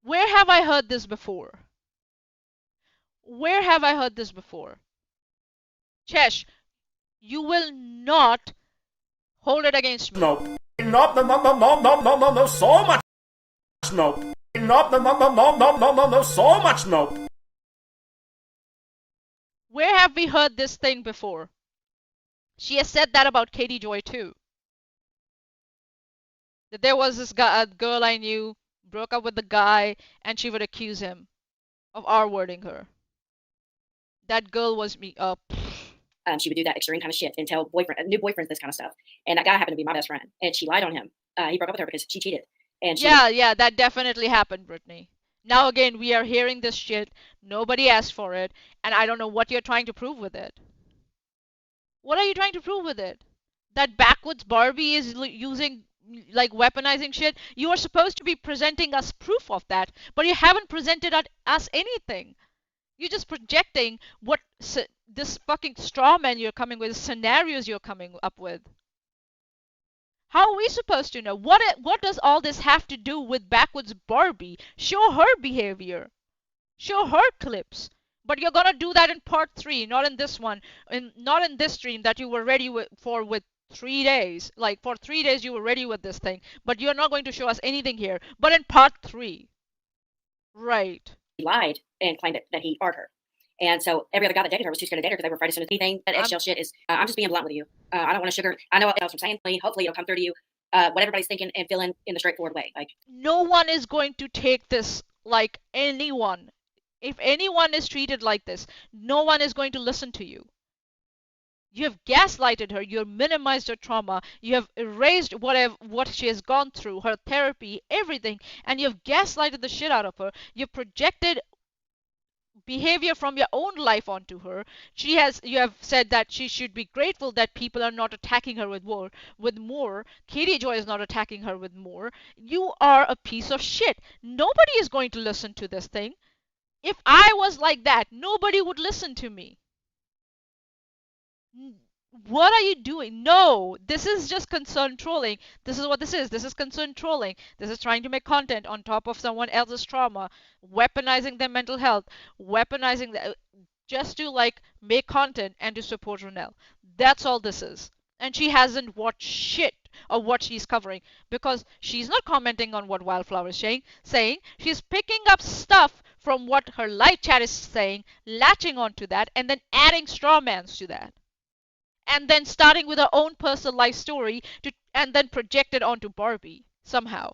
Where have I heard this before? Where have I heard this before? Chesh, you will not hold it against me. No. No, so much no. No, so much no. Where have we heard this thing before? She has said that about Katie Joy too. That there was this a girl I knew, broke up with the guy, and she would accuse him of R-wording her. That girl was me. She would do that extreme kind of shit and tell new boyfriends this kind of stuff. And that guy happened to be my best friend, and she lied on him. He broke up with her because she cheated. And yeah, that definitely happened, Brittany. Now again, we are hearing this shit. Nobody asked for it, and I don't know what you're trying to prove with it. What are you trying to prove with it? That backwards Barbie is using, like, weaponizing shit? You are supposed to be presenting us proof of that, but you haven't presented us anything. You're just projecting what this fucking straw man you're coming with, scenarios you're coming up with. How are we supposed to know? What does all this have to do with backwards Barbie? Show her behavior. Show her clips. But you're gonna do that in part 3, not in this one, not in this stream that you were ready for with 3 days. Like for 3 days you were ready with this thing, but you're not going to show us anything here. But in part 3, right? He lied and claimed that he barred her. And so every other guy that dated her was too scared to date her because they were afraid as soon as anything that eggshell shit is. I'm just being blunt with you. I don't want to sugar. I know what else I'm saying. Hopefully it'll come through to you. what everybody's thinking and feeling in the straightforward way. Like, no one is going to take this like anyone. If anyone is treated like this, no one is going to listen to you. You have gaslighted her, you have minimized her trauma, you have erased what she has gone through, her therapy, everything, and you have gaslighted the shit out of her. You've projected behavior from your own life onto her. You have said that she should be grateful that people are not attacking her with more. Katie Joy is not attacking her with more. You are a piece of shit. Nobody is going to listen to this thing. If I was like that, nobody would listen to me. What are you doing? No, this is just concern trolling. This is what this is. This is concern trolling. This is trying to make content on top of someone else's trauma, weaponizing their mental health, weaponizing just to like make content and to support Renelle. That's all this is. And she hasn't watched shit of what she's covering because she's not commenting on what Wildflower is saying. She's picking up stuff from what her live chat is saying, latching onto that, and then adding straw mans to that, and then starting with her own personal life story and then project it onto Barbie somehow.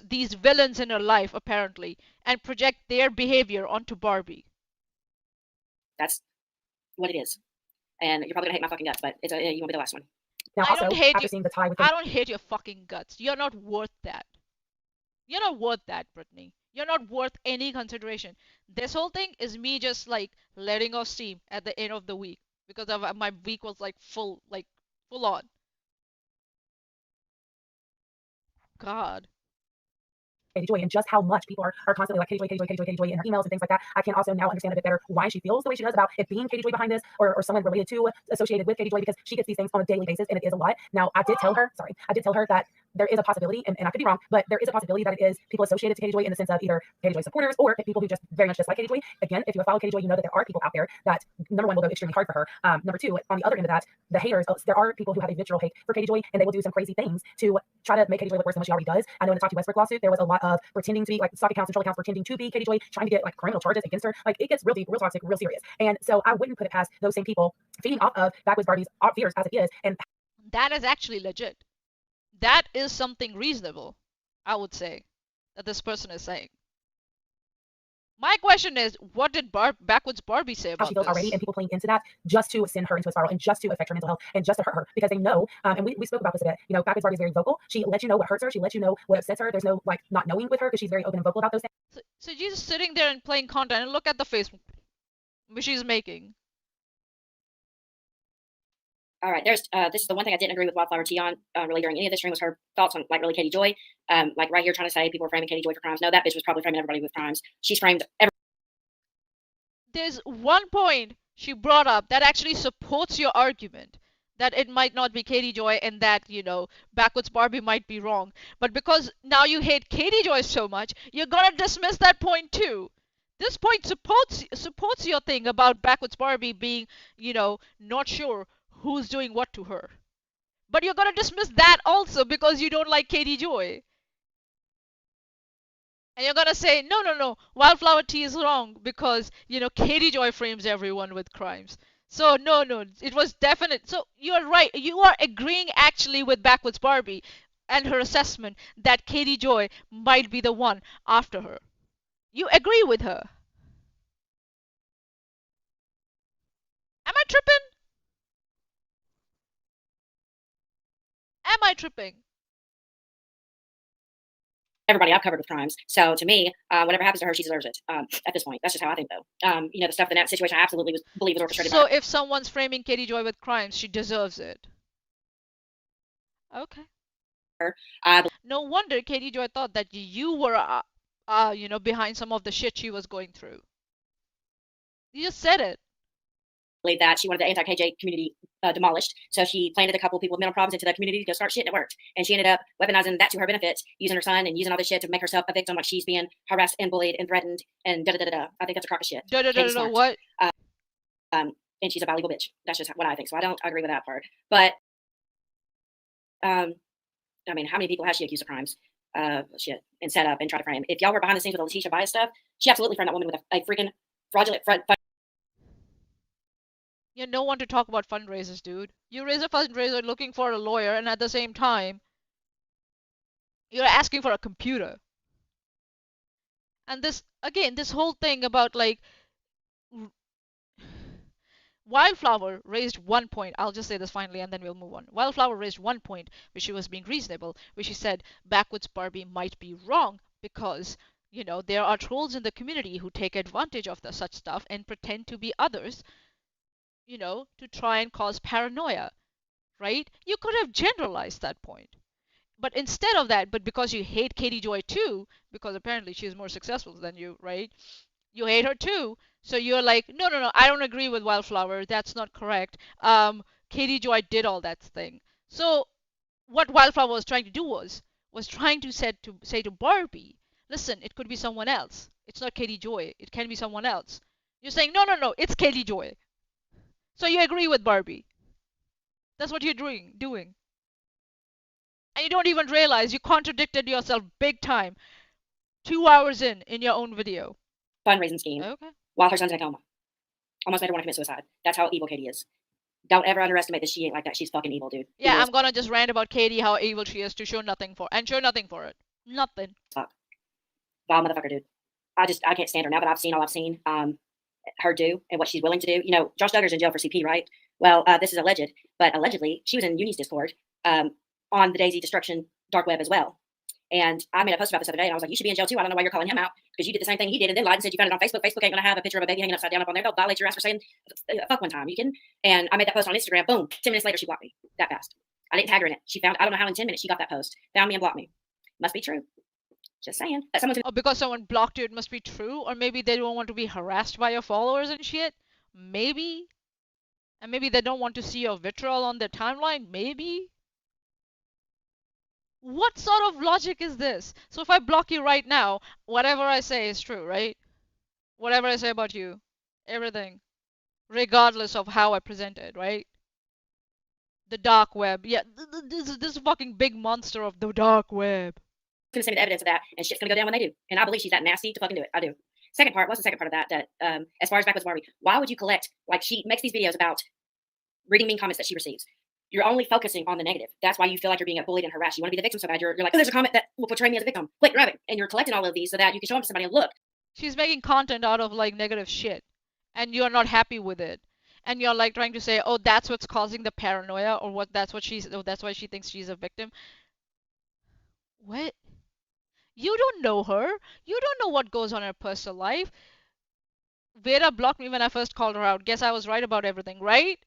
These villains in her life apparently, and project their behavior onto Barbie. that's what it is. And you're probably gonna hate my fucking guts, but you won't be the last one. Now, I don't also, hate after you. seeing the tie with I don't hate your fucking guts. You're not worth that. You're not worth that, Brittany. You're not worth any consideration. This whole thing is me just like letting off steam at the end of the week because my week was like full on. God. Katie Joy and just how much people are constantly like Katie Joy, Katie Joy, Katie Joy, Katie Joy in her emails and things like that. I can also now understand a bit better why she feels the way she does about it being Katie Joy behind this or someone related to, associated with Katie Joy, because she gets these things on a daily basis and it is a lot. Now, I did tell her that there is a possibility, and I could be wrong, but there is a possibility that it is people associated to Katie Joy in the sense of either Katie Joy supporters or people who just very much dislike Katie Joy. Again, if you have followed Katie Joy, you know that there are people out there that, number one, will go extremely hard for her. Number two, on the other end of that, the haters, there are people who have a visceral hate for Katie Joy, and they will do some crazy things to try to make Katie Joy look worse than what she already does. I know in the Talk to Westbrook lawsuit, there was a lot of pretending to be like stock accounts and troll accounts pretending to be Katie Joy, trying to get like criminal charges against her. Like it gets real deep, real toxic, real serious. And so I wouldn't put it past those same people feeding off of Backwoods Barbie's fears as it is. And that is actually legit. That is something reasonable, I would say, that this person is saying. My question is, what did Backwoods Barbie say about how she feels this? already, and people playing into that just to send her into a spiral and just to affect her mental health and just to hurt her because they know, and we spoke about this a bit, you know, Backwoods Barbie is very vocal. She lets you know what hurts her. She lets you know what upsets her. There's no like not knowing with her because she's very open and vocal about those things. So she's just sitting there and playing content and look at the face which she's making. All right, this is the one thing I didn't agree with Wildflower T on really during any of this stream was her thoughts on like really Katie Joy, like right here trying to say people are framing Katie Joy for crimes. No, that bitch was probably framing everybody with crimes. She's framed There's one point she brought up that actually supports your argument that it might not be Katie Joy and that, you know, Backwoods Barbie might be wrong. But because now you hate Katie Joy so much, you're gonna dismiss that point too. This point supports your thing about Backwoods Barbie being, you know, not sure who's doing what to her. But you're gonna dismiss that also because you don't like Katie Joy. And you're gonna say, no, Wildflower Tea is wrong because, you know, Katie Joy frames everyone with crimes. So no, it was definite. So you're right. You are agreeing actually with Backwoods Barbie and her assessment that Katie Joy might be the one after her. You agree with her. Am I tripping? Am I tripping? everybody I've covered with crimes. So to me, whatever happens to her, she deserves it. At this point, that's just how I think, though. You know, the stuff in that situation, I absolutely believe was orchestrated. So if someone's framing Katie Joy with crimes, she deserves it. Okay. No wonder Katie Joy thought that you were, you know, behind some of the shit she was going through. You just said it. That she wanted the anti-KJ community demolished. So she planted a couple of people with mental problems into the community to go start shit, and it worked. And she ended up weaponizing that to her benefit, using her son and using all this shit to make herself a victim, like she's being harassed and bullied and threatened and da-da-da-da-da. I think that's a crock of shit. Da-da-da-da-da, what? And she's a valuable bitch. That's just what I think. So I don't agree with that part. But, I mean, how many people has she accused of crimes? Shit, and set up and try to frame. If y'all were behind the scenes with the Letitia Bias stuff, she absolutely framed that woman with a freaking fraudulent You're no one to talk about fundraisers, dude. You raise a fundraiser looking for a lawyer, and at the same time, you're asking for a computer. And this, again, this whole thing about like Wildflower raised 1 point. I'll just say this finally and then we'll move on. Wildflower raised 1 point, which she was being reasonable, which she said Backwoods Barbie might be wrong because, there are trolls in the community who take advantage of such stuff and pretend to be others, to try and cause paranoia, right? You could have generalized that point. But instead of that, but because you hate Katie Joy too, because apparently she's more successful than you, right? You hate her too. So you're like, no, no, no, I don't agree with Wildflower. That's not correct. Katie Joy did all that thing. So what Wildflower was trying to do was trying to say to Barbie, listen, it could be someone else. It's not Katie Joy. It can be someone else. You're saying, no, no, no, it's Katie Joy. So you agree with Barbie. That's what you're doing. And you don't even realize you contradicted yourself big time 2 hours in your own video. Fundraising scheme. Okay. While her son's in a coma. Almost made her want to commit suicide. That's how evil Katie is. Don't ever underestimate that she ain't like that. She's fucking evil, dude. Yeah, I'm gonna just rant about Katie, how evil she is, to show nothing for it. Nothing. Fuck. Vile motherfucker, dude. I can't stand her now that I've seen all I've seen her do and what she's willing to do. Josh Duggar's in jail for CP, right? Well, this is alleged, but allegedly she was in Uni's Discord on the Daisy Destruction dark web as well. And I made a post about this other day, and I was like, you should be in jail too. I don't know why you're calling him out, because you did the same thing he did and then lied and said you found it on Facebook. Facebook ain't going to have a picture of a baby hanging upside down up on there. They'll violate your ass for saying fuck one time. You kidding? And I made that post on Instagram. Boom. 10 minutes later, she blocked me. That fast. I didn't tag her in it. She found, I don't know how in 10 minutes she got that post. Found me and blocked me. Must be true. Just saying. That someone's Oh, because someone blocked you, it must be true? Or maybe they don't want to be harassed by your followers and shit? Maybe? And maybe they don't want to see your vitriol on their timeline? Maybe? What sort of logic is this? So if I block you right now, whatever I say is true, right? Whatever I say about you, everything, regardless of how I present it, right? The dark web, yeah, this fucking big monster of the dark web. gonna send me the evidence of that, and shit's gonna go down when they do. And I believe she's that nasty to fucking do it. I do. Second part, what's the second part of that? That as far as Backwoods Barbie, why would you collect, like, she makes these videos about reading mean comments that she receives. You're only focusing on the negative. That's why you feel like you're being bullied and harassed. You want to be the victim so bad. You're like, oh, there's a comment that will portray me as a victim. Click, grab it. And you're collecting all of these so that you can show them to somebody and look. She's making content out of like negative shit, and you're not happy with it. And you're like trying to say, oh, that's what's causing the paranoia, or that's why she thinks she's a victim. What? You don't know her. You don't know what goes on in her personal life. Vera blocked me when I first called her out. Guess I was right about everything, right?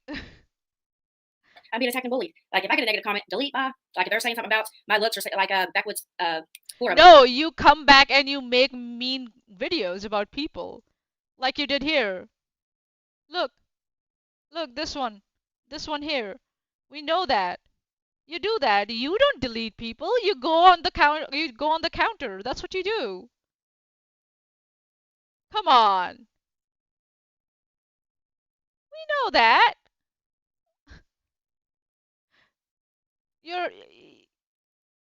I'm being attacked and bullied. Like, if I get a negative comment, delete, bye. Like, if they're saying something about my looks or say, like Backwoods forum. No, you come back and you make mean videos about people. Like you did here. Look, this one here. We know that. You do that. You don't delete people. You go on the counter. That's what you do. Come on. We know that.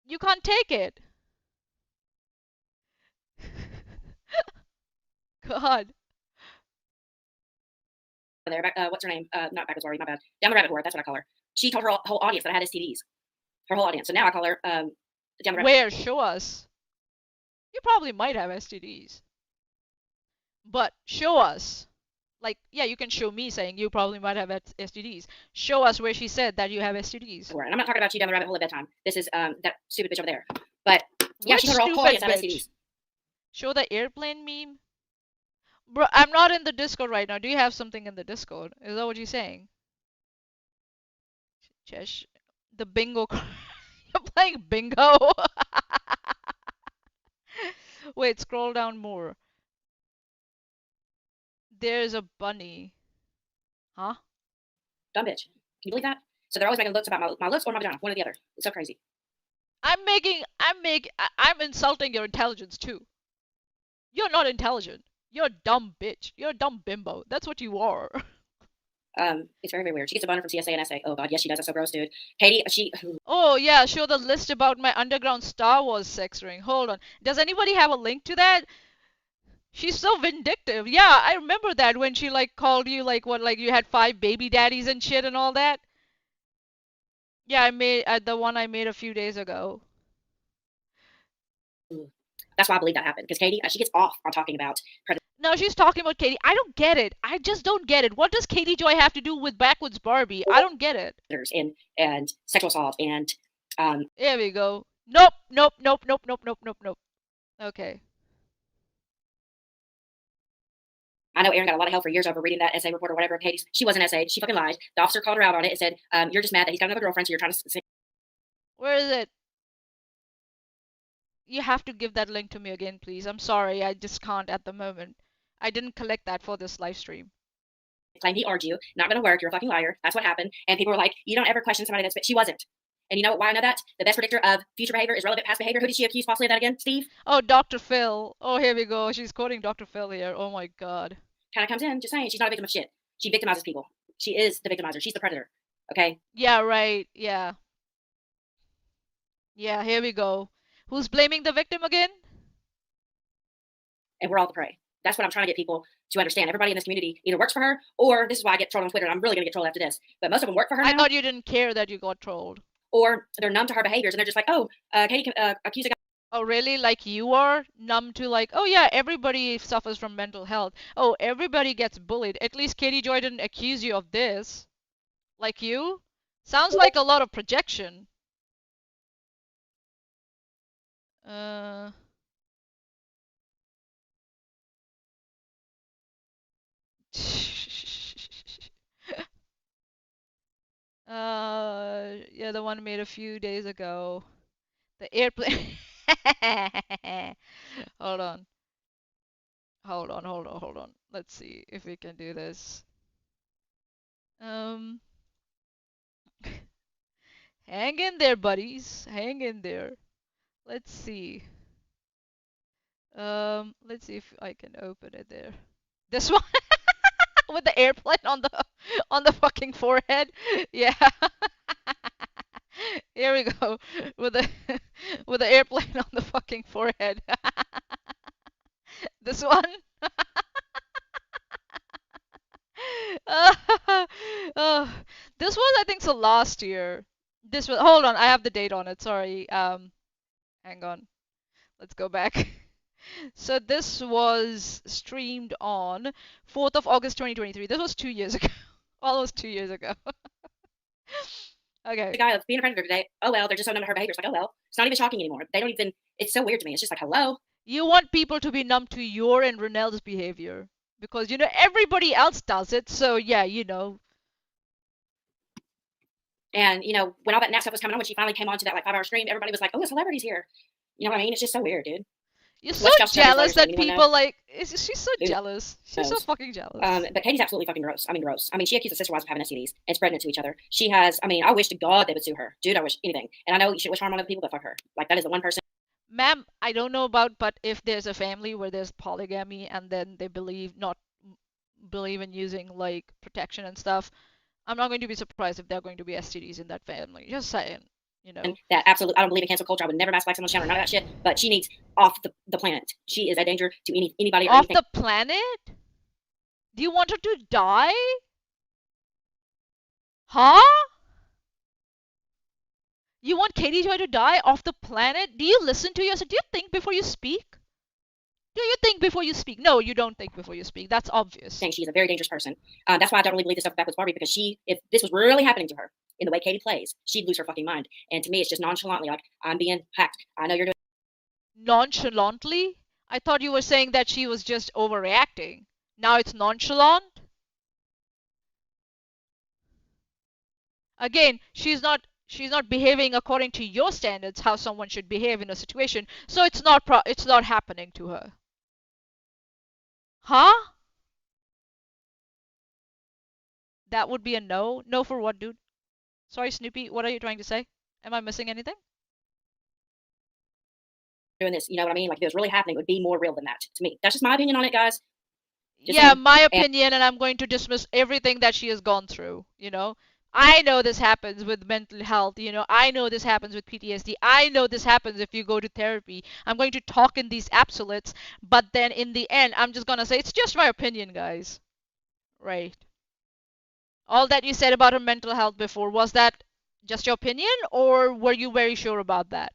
You can't take it. God. There, what's her name? Not Backwoods Barbie, my bad. Down the rabbit hole. That's what I call her. She told her whole audience that I had STDs. Her whole audience. So now I call her down the rabbit. Where? Show us. You probably might have STDs. But show us. Like, yeah, you can show me saying you probably might have STDs. Show us where she said that you have STDs. And I'm not talking about you down the rabbit hole at bedtime. This is that stupid bitch over there. But yeah, Which she told her whole audience I have STDs. Show the airplane meme. Bro, I'm not in the Discord right now. Do you have something in the Discord? Is that what you're saying? Chesh, the bingo. You're playing bingo. Wait, scroll down more. There's a bunny. Huh? Dumb bitch. Can you believe that? So they're always making looks about my looks or my vagina, one or the other. It's so crazy. I'm insulting your intelligence too. You're not intelligent. You're a dumb bitch. You're a dumb bimbo. That's what you are. It's very, very weird. She gets a boner from CSA and SA. Oh god, yes she does. That's so gross, dude. Katie, Oh yeah, show the list about my underground Star Wars sex ring. Hold on. Does anybody have a link to that? She's so vindictive. Yeah, I remember that when she like called you like what, like you had 5 baby daddies and shit and all that. Yeah, I made the one I made a few days ago. That's why I believe that happened, because Katie, she gets off on talking about No, she's talking about Katie. I don't get it. I just don't get it. What does Katie Joy have to do with Backwoods Barbie? I don't get it. predators and sexual assault and There we go. Nope, nope, nope, nope, nope, nope, nope, nope. Okay. I know Erin got a lot of hell for years over reading that essay report or whatever of Katie's. She wasn't essayed. She fucking lied. The officer called her out on it and said, "You're just mad that he's got another girlfriend, so you're trying to." Where is it? You have to give that link to me again, please. I'm sorry, I just can't at the moment. I didn't collect that for this live stream. Claim he argued you. Not going to work. You're a fucking liar. That's what happened. And people were like, "You don't ever question somebody that's." She wasn't. And you know why I know that? The best predictor of future behavior is relevant past behavior. Who did she accuse falsely of that again? Steve? Oh, Dr. Phil. Oh, here we go. She's quoting Dr. Phil here. Oh my god. Kind of comes in, just saying. She's not a victim of shit. She victimizes people. She is the victimizer. She's the predator. Okay? Yeah, right. Yeah. Yeah, here we go. Who's blaming the victim again? And we're all the prey. That's what I'm trying to get people to understand. Everybody in this community either works for her, or this is why I get trolled on Twitter, and I'm really going to get trolled after this. But most of them work for her now. I thought you didn't care that you got trolled. Or they're numb to her behaviors, and they're just like, "Oh, Katie accused a guy." Oh, really? Like you are numb to like, oh yeah, everybody suffers from mental health. Oh, everybody gets bullied. At least Katie Joy didn't accuse you of this. Like you? Sounds like a lot of projection. Uh... Yeah, the one made a few days ago. The airplane. Hold on. Hold on, hold on, hold on. Let's see if we can do this. Hang in there, buddies. Hang in there. Let's see. Let's see if I can open it there. This one with the airplane on the fucking forehead. Yeah. Here we go with the with the airplane on the fucking forehead. This one. Oh, this was I think so last year. This was hold on, I have the date on it. Sorry. Hang on. Let's go back. So this was streamed on 4th of August 2023. This was 2 years ago. Almost 2 years ago. Okay. The guy of being a predator today. Oh well, they're just so numb to her behavior. It's like, oh well, it's not even shocking anymore. They don't even. It's so weird to me. It's just like, hello. You want people to be numb to your and Renelle's behavior because you know everybody else does it. So yeah, you know. And you know when all that Nat stuff was coming on, when she finally came on to that like 5-hour stream, everybody was like, oh, the celebrity's here. You know what I mean? It's just so weird, dude. You're so jealous that people like. She's so jealous. She's so fucking jealous. But Katie's absolutely fucking gross. I mean, gross. I mean, she accused the sister wives of having STDs and spreading it to each other. She has. I mean, I wish to God they would sue her, dude. I wish anything. And I know you should wish harm on other people, but fuck her. Like that is the one person. Ma'am, I don't know about, but if there's a family where there's polygamy and then they not believe in using like protection and stuff, I'm not going to be surprised if there are going to be STDs in that family. Just saying. You know. That absolutely, I don't believe in cancel culture. I would never mask like someone's channel, none of that shit. But she needs off the planet. She is a danger to anybody. Or off anything. The planet? Do you want her to die? Huh? You want Katie Joy to die off the planet? Do you listen to yourself? Do you think before you speak? Do you think before you speak? No, you don't think before you speak. That's obvious. Saying she's a very dangerous person. That's why I don't really believe this stuff with Backwoods Barbie, because if this was really happening to her in the way Katie plays, she'd lose her fucking mind. And to me, it's just nonchalantly like, I'm being hacked. I know you're doing. Nonchalantly? I thought you were saying that she was just overreacting. Now it's nonchalant? Again, she's not behaving according to your standards how someone should behave in a situation, so it's not happening to her. Huh? That would be a no. No for what, dude? Sorry, Snoopy, what are you trying to say? Am I missing anything? Doing this, you know what I mean? Like if it was really happening, it would be more real than that to me. That's just my opinion on it, guys. Yeah, my opinion, and I'm going to dismiss everything that she has gone through, you know? I know this happens with mental health, you know, I know this happens with PTSD. I know this happens if you go to therapy. I'm going to talk in these absolutes, but then in the end, I'm just gonna say it's just my opinion, guys. Right. All that you said about her mental health before, was that just your opinion, or were you very sure about that?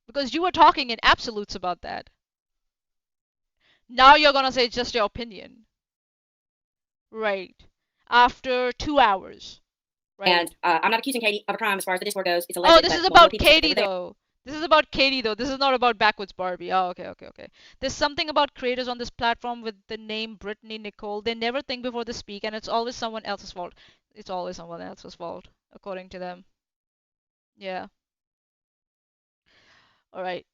Because you were talking in absolutes about that. Now you're gonna say it's just your opinion. Right. After 2 hours. Right. And I'm not accusing Katie of a crime as far as the Discord goes. It's Oh, alleged, this but is multiple about people said they Katie were there. though. This is about Katie though. This is not about Backwoods Barbie. Oh, okay, okay, okay. There's something about creators on this platform with the name Brittany Nicole. They never think before they speak, and it's always someone else's fault. It's always someone else's fault, according to them. Yeah. All right.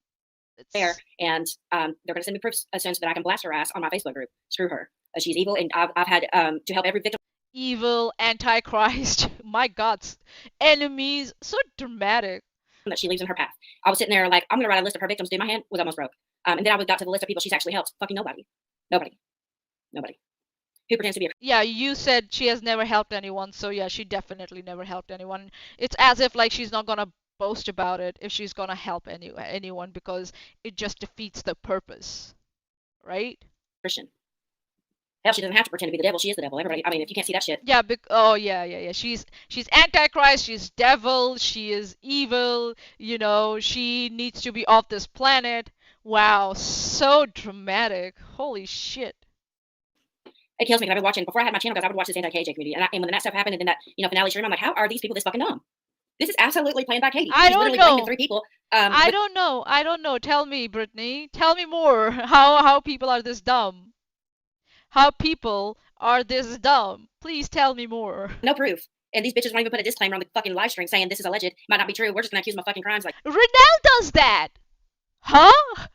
There, It's and they're going to send me proofs as soon so that I can blast her ass on my Facebook group. Screw her. She's evil, and I've had to help every victim evil, antichrist. My God, enemies. So dramatic. that she leaves in her path. I was sitting there like, I'm going to write a list of her victims. Dude, my hand was almost broke. And then I got to the list of people she's actually helped. Fucking nobody. Nobody. Nobody. Who pretends to be a Yeah, you said she has never helped anyone, so yeah, she definitely never helped anyone. It's as if like she's not gonna boast about it if she's gonna help anyone because it just defeats the purpose, right? Christian? Hell, she doesn't have to pretend to be the devil. She is the devil. Everybody, I mean, if you can't see that shit. Yeah, oh yeah, yeah, yeah. She's antichrist, she's devil, she is evil, you know, she needs to be off this planet. Wow, so dramatic. Holy shit. It kills me because I've been watching, before I had my channel, guys, I would watch this anti-KJ community. And when that stuff happened and then that, finale stream, I'm like, how are these people this fucking dumb? This is absolutely planned by Katie. I She's don't literally know. blaming 3 people. I don't know. I don't know. Tell me, Brittany. Tell me more. How people are this dumb? How people are this dumb? Please tell me more. No proof. And these bitches won't even put a disclaimer on the fucking live stream saying this is alleged. Might not be true. We're just gonna accuse them of fucking crimes. Like, Renelle does that. Huh?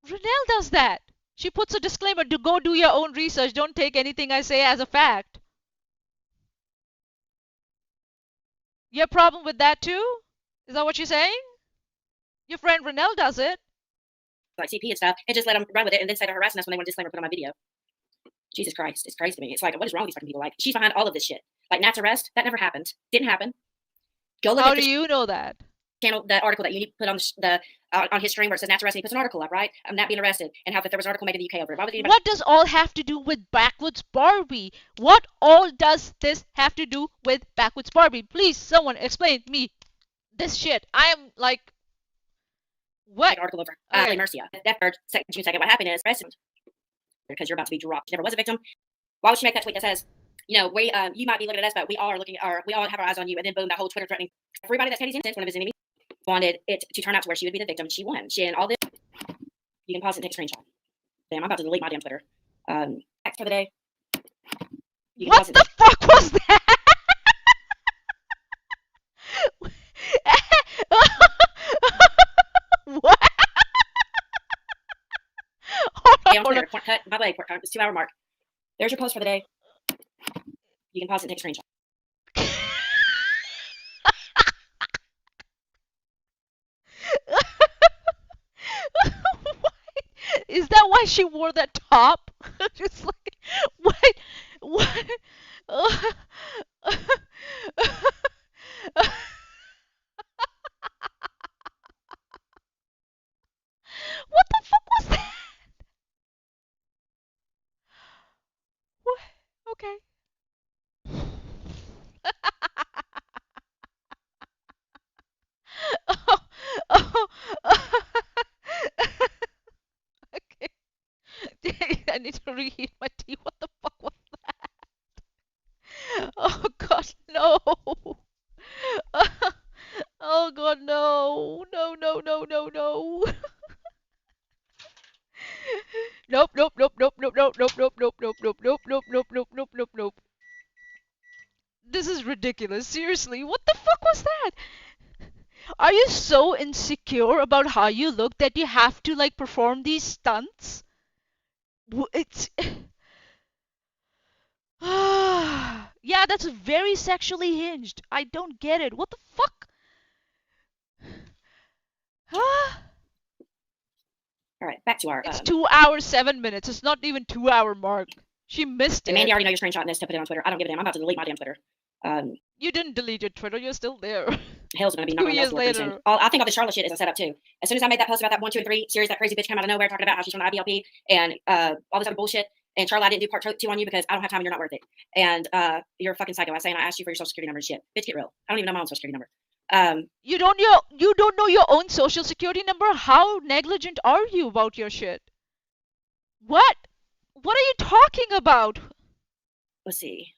Renelle does that. She puts a disclaimer to go do your own research. Don't take anything I say as a fact. You have a problem with that too? Is that what you're saying? Your friend Renelle does it. like CP and stuff, and just let them run with it, and then say they're harassing us when they want a disclaimer put on my video. Jesus Christ, it's crazy to me. It's like, what is wrong with these fucking people? Like, she's behind all of this shit. Like Nat's arrest, that never happened. Didn't happen. Go look How at do the you know that? channel, the article that you put on on his stream where it says Nat's arrested. He puts an article up, right? I'm not being arrested, and how that there was an article made in the UK over it. Why would anybody? What does all have to do with Backwoods Barbie? What all does this have to do with Backwoods Barbie? Please, someone explain to me this shit. I am like, what? Article over Okay. Mercia. That for June 2nd. What happened is arrested because you're about to be dropped. She never was a victim. Why would she make that tweet that says, you know, we you might be looking at us, but we all are looking, or we all have our eyes on you, and then boom, that whole Twitter threatening everybody that's Katie's innocent, one of his enemies, wanted it to turn out to where she would be the victim. She won. She and all this. You can pause it and take a screenshot. Damn, I'm about to delete my damn Twitter. Facts for the day. What the fuck was that? What? On Twitter, cut my leg, it's 2-hour mark. There's your post for the day. You can pause it and take a screenshot. Is that why she wore that top? Just like, what? What? What the fuck was that? What? Okay. Oh, oh, okay. I need to reheat my tea. What the fuck was that? Oh god, no. Oh god, no. No, no, no, no, no. Nope, nope, nope, nope, nope, nope, nope, nope, nope, nope, nope, nope, nope, nope, nope, nope, nope, nope. This is ridiculous. Seriously, what the fuck was that? Are you so insecure about how you look that you have to like perform these stunts? It's yeah, that's very sexually hinged. I don't get it. What the fuck? All right, back to our. It's 2 hours 7 minutes. It's not even 2 hour mark. She missed And Mandy, it. already know you're screenshotting this to put it on Twitter. I don't give a damn. I'm about to delete my damn Twitter. You didn't delete your Twitter. You're still there. Hell's gonna be 2 knocking on years Nell's door pretty soon. later. I think all the Charlotte shit is a setup too. As soon as I made that post about that 1, 2, and 3 series, that crazy bitch came out of nowhere talking about how she's from the IBLP and all this other bullshit. And Charlotte, I didn't do part 2 on you because I don't have time and you're not worth it. And you're a fucking psycho. I was saying I asked you for your social security number and shit. Bitch, get real. I don't even know my own social security number. You don't know your own social security number? How negligent are you about your shit? What? What are you talking about? Let's see.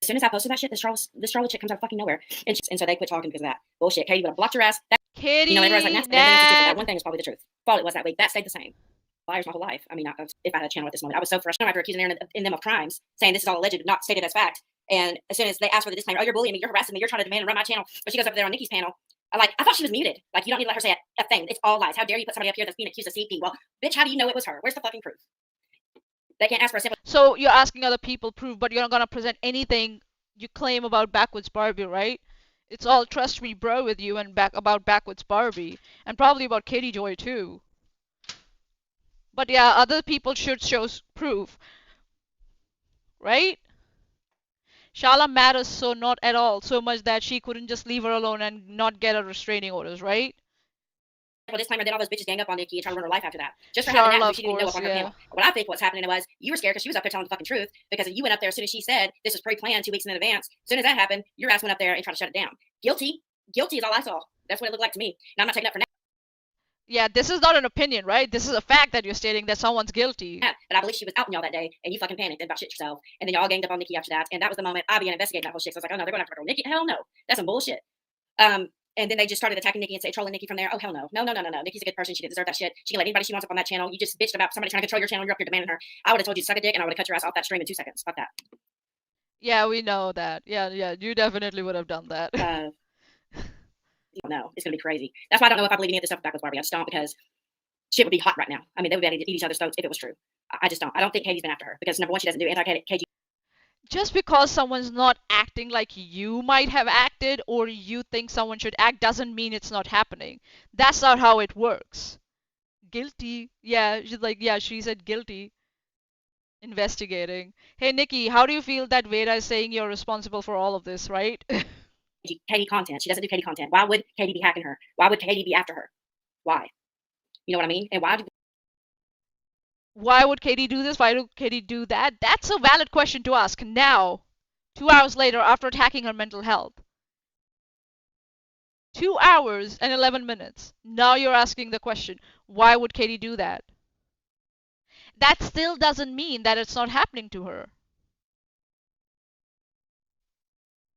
As soon as I posted that shit, this Charlotte chick comes out of fucking nowhere, and so they quit talking because of that bullshit. Katie would have blocked your ass. Katie, Everyone's like, that one thing is probably the truth. Thought it was that way. That stayed the same. Liars my whole life. I mean, if I had a channel at this moment, I was so frustrated after accusing Aaron in them of crimes, saying this is all alleged, not stated as fact. And as soon as they asked for the disclaimer, oh, you're bullying me, you're harassing me, you're trying to demand and run my channel, but she goes up there on Nikki's panel. I thought she was muted. Like, you don't need to let her say a thing. It's all lies. How dare you put somebody up here that's being accused of CP? Well, bitch, how do you know it was her? Where's the fucking proof? They can't ask for a simple. So you're asking other people proof, but you're not gonna present anything you claim about Backwards Barbie, right? It's all trust me, bro, with you and about Backwards Barbie, and probably about Katie Joy too. But yeah, other people should show proof, right? Shala matters so not at all, so much that she couldn't just leave her alone and not get her restraining orders, right? Disclaimer, then all those bitches gang up on Nikki and try to run her life after that. Just for having that, she didn't even know up on her panel. What I think what's happening was you were scared because she was up there telling the fucking truth because you went up there as soon as she said this was pre-planned 2 weeks in advance. As soon as that happened, your ass went up there and tried to shut it down. Guilty is all I saw. That's what it looked like to me. And I'm not taking up for now. Yeah, this is not an opinion, right? This is a fact that you're stating that someone's guilty. Yeah, but I believe she was out in y'all that day, and you fucking panicked and about shit yourself, and then y'all ganged up on Nikki after that, and that was the moment I began investigating that whole shit. So I was like, oh no, they're going after Nikki. Hell no, that's some bullshit. And then they just started attacking Nikki and trolling Nikki from there. Oh hell no, no. Nikki's a good person. She didn't deserve that shit. She can let anybody she wants up on that channel. You just bitched about somebody trying to control your channel. You're up here demanding her. I would have told you to suck a dick, and I would have cut your ass off that stream in 2 seconds. Fuck that. Yeah, we know that. Yeah, you definitely would have done that. No, it's gonna be crazy. That's why I don't know if I believe any of this stuff with Backwards Barbie. I just don't because shit would be hot right now. I mean, they would be able to eat each other's throats if it was true. I just don't. I don't think Katie's been after her because number one, she doesn't do anti-KG. Just because someone's not acting like you might have acted or you think someone should act doesn't mean it's not happening. That's not how it works. Guilty. Yeah, she's like, yeah, she said guilty. Investigating. Hey, Nikki, how do you feel that Veda is saying you're responsible for all of this, right? Katie content. She doesn't do Katie content. Why would Katie be hacking her? Why would Katie be after her? Why? You know what I mean? And why would Katie do this? Why would Katie do that? That's a valid question to ask now, 2 hours later after attacking her mental health. 2 hours and 11 minutes. Now you're asking the question, why would Katie do that? That still doesn't mean that it's not happening to her.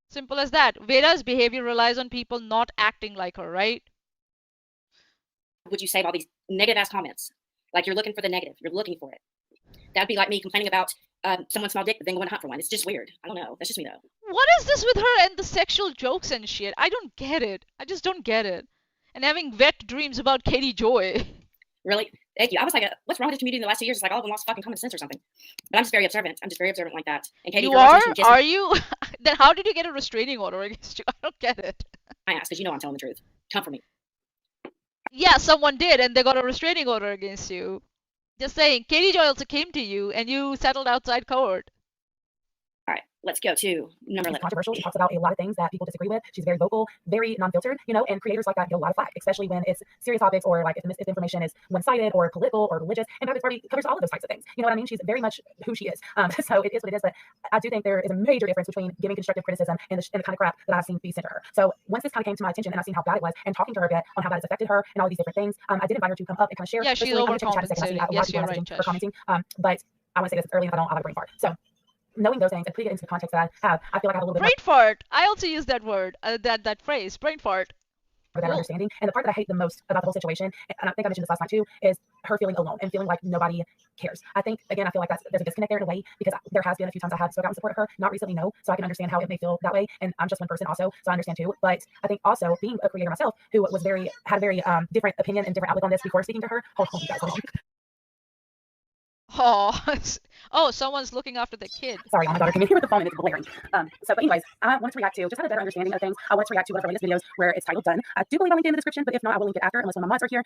Simple as that. Veda's behavior relies on people not acting like her, right? would you save all these negative ass comments? Like you're looking for the negative. You're looking for it. That'd be like me complaining about someone's small dick, but then going to hunt for one. It's just weird. I don't know. That's just me though. What is this with her and the sexual jokes and shit? I don't get it. I just don't get it. And having wet dreams about Katie Joy. Really? Thank you. I was like, what's wrong with the community in the last 2 years? It's like all of them lost fucking common sense or something. But I'm just very observant. I'm just very observant like that. And Katie, you are? Are you? Then how did you get a restraining order against you? I don't get it. I ask because you know I'm telling the truth. Come for me. Yeah, someone did, and they got a restraining order against you. Just saying, Katie Joy also came to you, and you settled outside court. All right, let's go to number 11. She's controversial. She talks about a lot of things that people disagree with. She's very vocal, very non-filtered, and creators like that get a lot of flack, especially when it's serious topics or like if the information is one-sided or political or religious. And Backwards Barbie covers all of those types of things. You know what I mean? She's very much who she is. So it is what it is. But I do think there is a major difference between giving constructive criticism and the kind of crap that I've seen be sent to her. So once this kind of came to my attention and I've seen how bad it was and talking to her a bit on how that has affected her and all these different things, I did invite her to come up and kind of share. Yeah, she's overcompensating. Yes, you're right, Chesh. But I want to say this early and I don't have a brain fart. So knowing those things and putting it into the context that I have, I feel like I have a little bit brain fart. I also use that word, that phrase, brain fart. Better understanding. And the part that I hate the most about the whole situation, and I think I mentioned this last night too, is her feeling alone and feeling like nobody cares. I think, again, I feel like there's a disconnect there in a way because there has been a few times I have spoken out in support of her, not recently, no, so I can understand how it may feel that way. And I'm just one person also, so I understand too. But I think also being a creator myself who had a very different opinion and different outlook on this before speaking to her. Hold you guys, hold on. Oh, someone's looking after the kid. Sorry, my daughter came in here with the phone and it's blaring. But anyways, I wanted to react to, just have a better understanding of things. I wanted to react to one of her latest videos where it's titled Done. I do believe I'll link it in the description, but if not, I will link it after, unless one of my mods are here.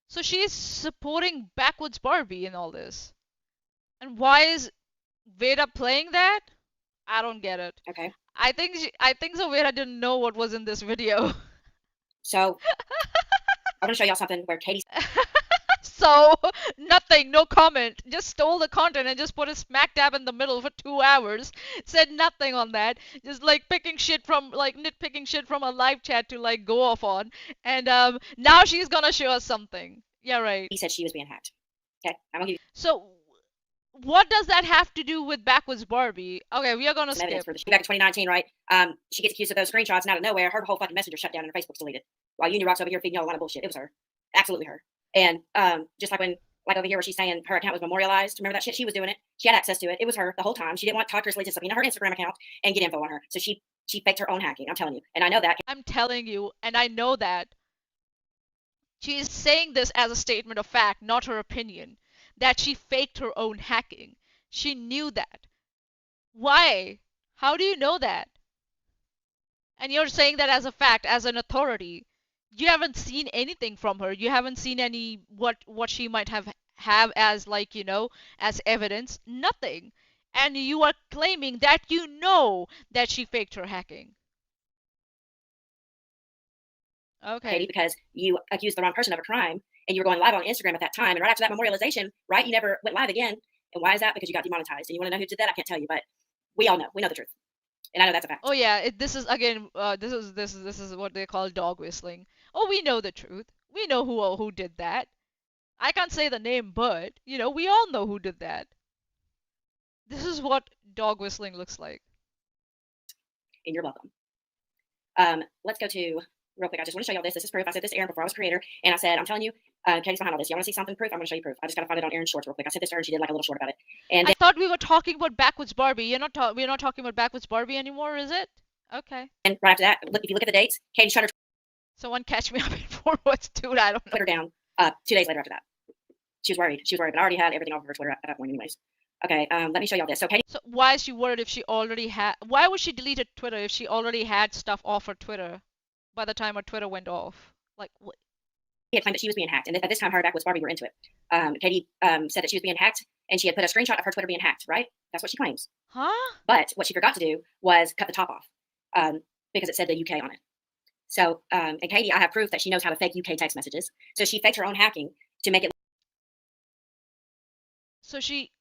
So she's supporting Backwards Barbie in all this. And why is Veda playing that? I don't get it. Okay. I think so Veda didn't know what was in this video. So I'm gonna show y'all something where Katie So nothing, no comment. Just stole the content and just put it smack dab in the middle for 2 hours. Said nothing on that. Just like picking shit from like nitpicking shit from a live chat to like go off on. And now she's gonna show us something. Yeah, right. said she was being hacked. Okay, I'm gonna give you So what does that have to do with Backwards Barbie? Okay, we are gonna some evidence skip. for this. Back in 2019, right? She gets accused of those screenshots, and out of nowhere, her whole fucking messenger shut down and her Facebook's deleted. While Union Rock's over here feeding y'all a lot of bullshit. It was her, absolutely her. And just like when, like over here, where she's saying her account was memorialized. Remember that shit? She was doing it. She had access to it. It was her the whole time. She didn't want Talker's to subpoena her Instagram account and get info on her, so she faked her own hacking. I'm telling you, and I know that. I'm telling you, and I know that. She is saying this as a statement of fact, not her opinion, that she faked her own hacking. She knew that. Why? How do you know that? And you're saying that as a fact, as an authority. You haven't seen anything from her. You haven't seen any what she might have as like, as evidence. Nothing. And you are claiming that you know that she faked her hacking. Okay. Katie, because you accused the wrong person of a crime and you were going live on Instagram at that time. And right after that memorialization, right, you never went live again. And why is that? Because you got demonetized. And you want to know who did that? I can't tell you, but we all know. We know the truth. And I know that's a fact. Oh yeah, this is again. This is what they call dog whistling. Oh, we know the truth. We know who did that. I can't say the name, but we all know who did that. This is what dog whistling looks like. And you're welcome. Let's go to real quick. I just want to show y'all this. This is proof. I said this to Erin before I was creator, and I said, I'm telling you, Katie's behind all this. Y'all want to see something proof? I'm going to show you proof. I just got to find it on Erin's shorts real quick. I sent this to her, and she did like a little short about it. And I thought we were talking about Backwards Barbie. We're not talking about Backwards Barbie anymore, is it? Okay. and right after that, look, if you look at the dates, Katie shut her Someone catch me up in forwards, dude. I don't know. Twitter down 2 days later after that. She was worried. She was worried, but I already had everything off of her Twitter at that point, anyways. Okay, let me show y'all this. So Katie. So why is she worried if she already had? Why would she delete her Twitter if she already had stuff off her Twitter by the time her Twitter went off? Like what? Had claimed that she was being hacked, and at this time, her and Backwoods Barbie were into it. Katie said that she was being hacked, and she had put a screenshot of her Twitter being hacked. Right? That's what she claims. Huh? But what she forgot to do was cut the top off because it said the UK on it. So, and Katie, I have proof that she knows how to fake UK text messages. So she faked her own hacking to make it. So she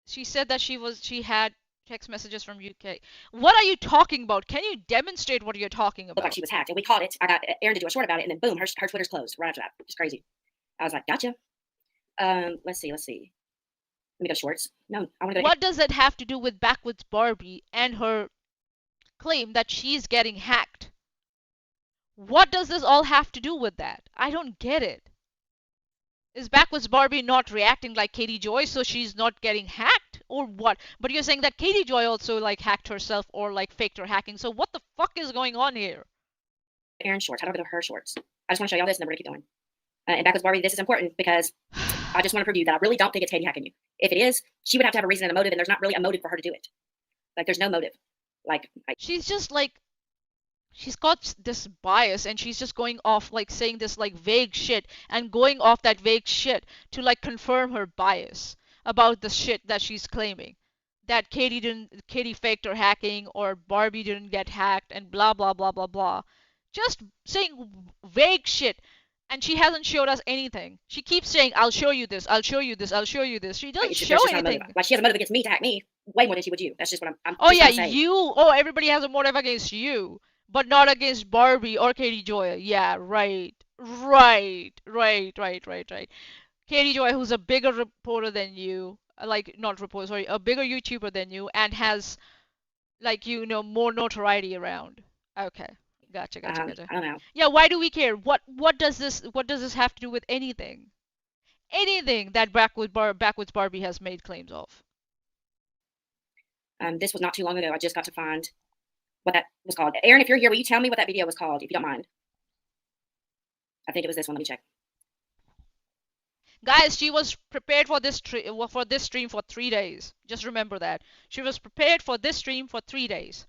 said that she had text messages from UK. What are you talking about? Can you demonstrate what you're talking Look about? like she was hacked, and we caught it. I got Erin to do a short about it, and then boom, her Twitter's closed right after that. It's crazy. I was like, gotcha. Let's see. Let me go to shorts. No, I want to go. What does that have to do with Backwards Barbie and her claim that she's getting hacked? What does this all have to do with that? I don't get it. Is Backwards Barbie not reacting like Katie Joy, so she's not getting hacked, or what? But you're saying that Katie Joy also like hacked herself or like faked her hacking. So what the fuck is going on here? Erin shorts. How do I go to her shorts? I just want to show y'all this, and then we're gonna keep going. And Backwards Barbie, this is important because I just want to prove to you that I really don't think it's Katie hacking you. If it is, she would have to have a reason and a motive, and there's not really a motive for her to do it. Like, there's no motive. Like, she's just like, she's got this bias and she's just going off like saying this like vague shit and going off that vague shit to like confirm her bias about the shit that she's claiming. That Katie faked her hacking or Barbie didn't get hacked and blah blah blah blah blah. Just saying vague shit. And she hasn't showed us anything. She keeps saying, I'll show you this, I'll show you this, I'll show you this. She doesn't show anything. Like, she has a motive against me to hack me way more than she would you. That's just what I'm oh yeah, you. Oh, everybody has a motive against you, but not against Barbie or Katie Joy. Yeah, right. Katie Joy, who's a bigger reporter than you, like, not reporter, sorry, a bigger YouTuber than you, and has, like, more notoriety around. Okay. Gotcha. I don't know. Yeah, why do we care? What does this have to do with anything? Anything that Backwards Barbie has made claims of. This was not too long ago. I just got to find what that was called. Erin, if you're here, will you tell me what that video was called, if you don't mind? I think it was this one. Let me check. Guys, she was prepared for this stream for 3 days. Just remember that. She was prepared for this stream for 3 days.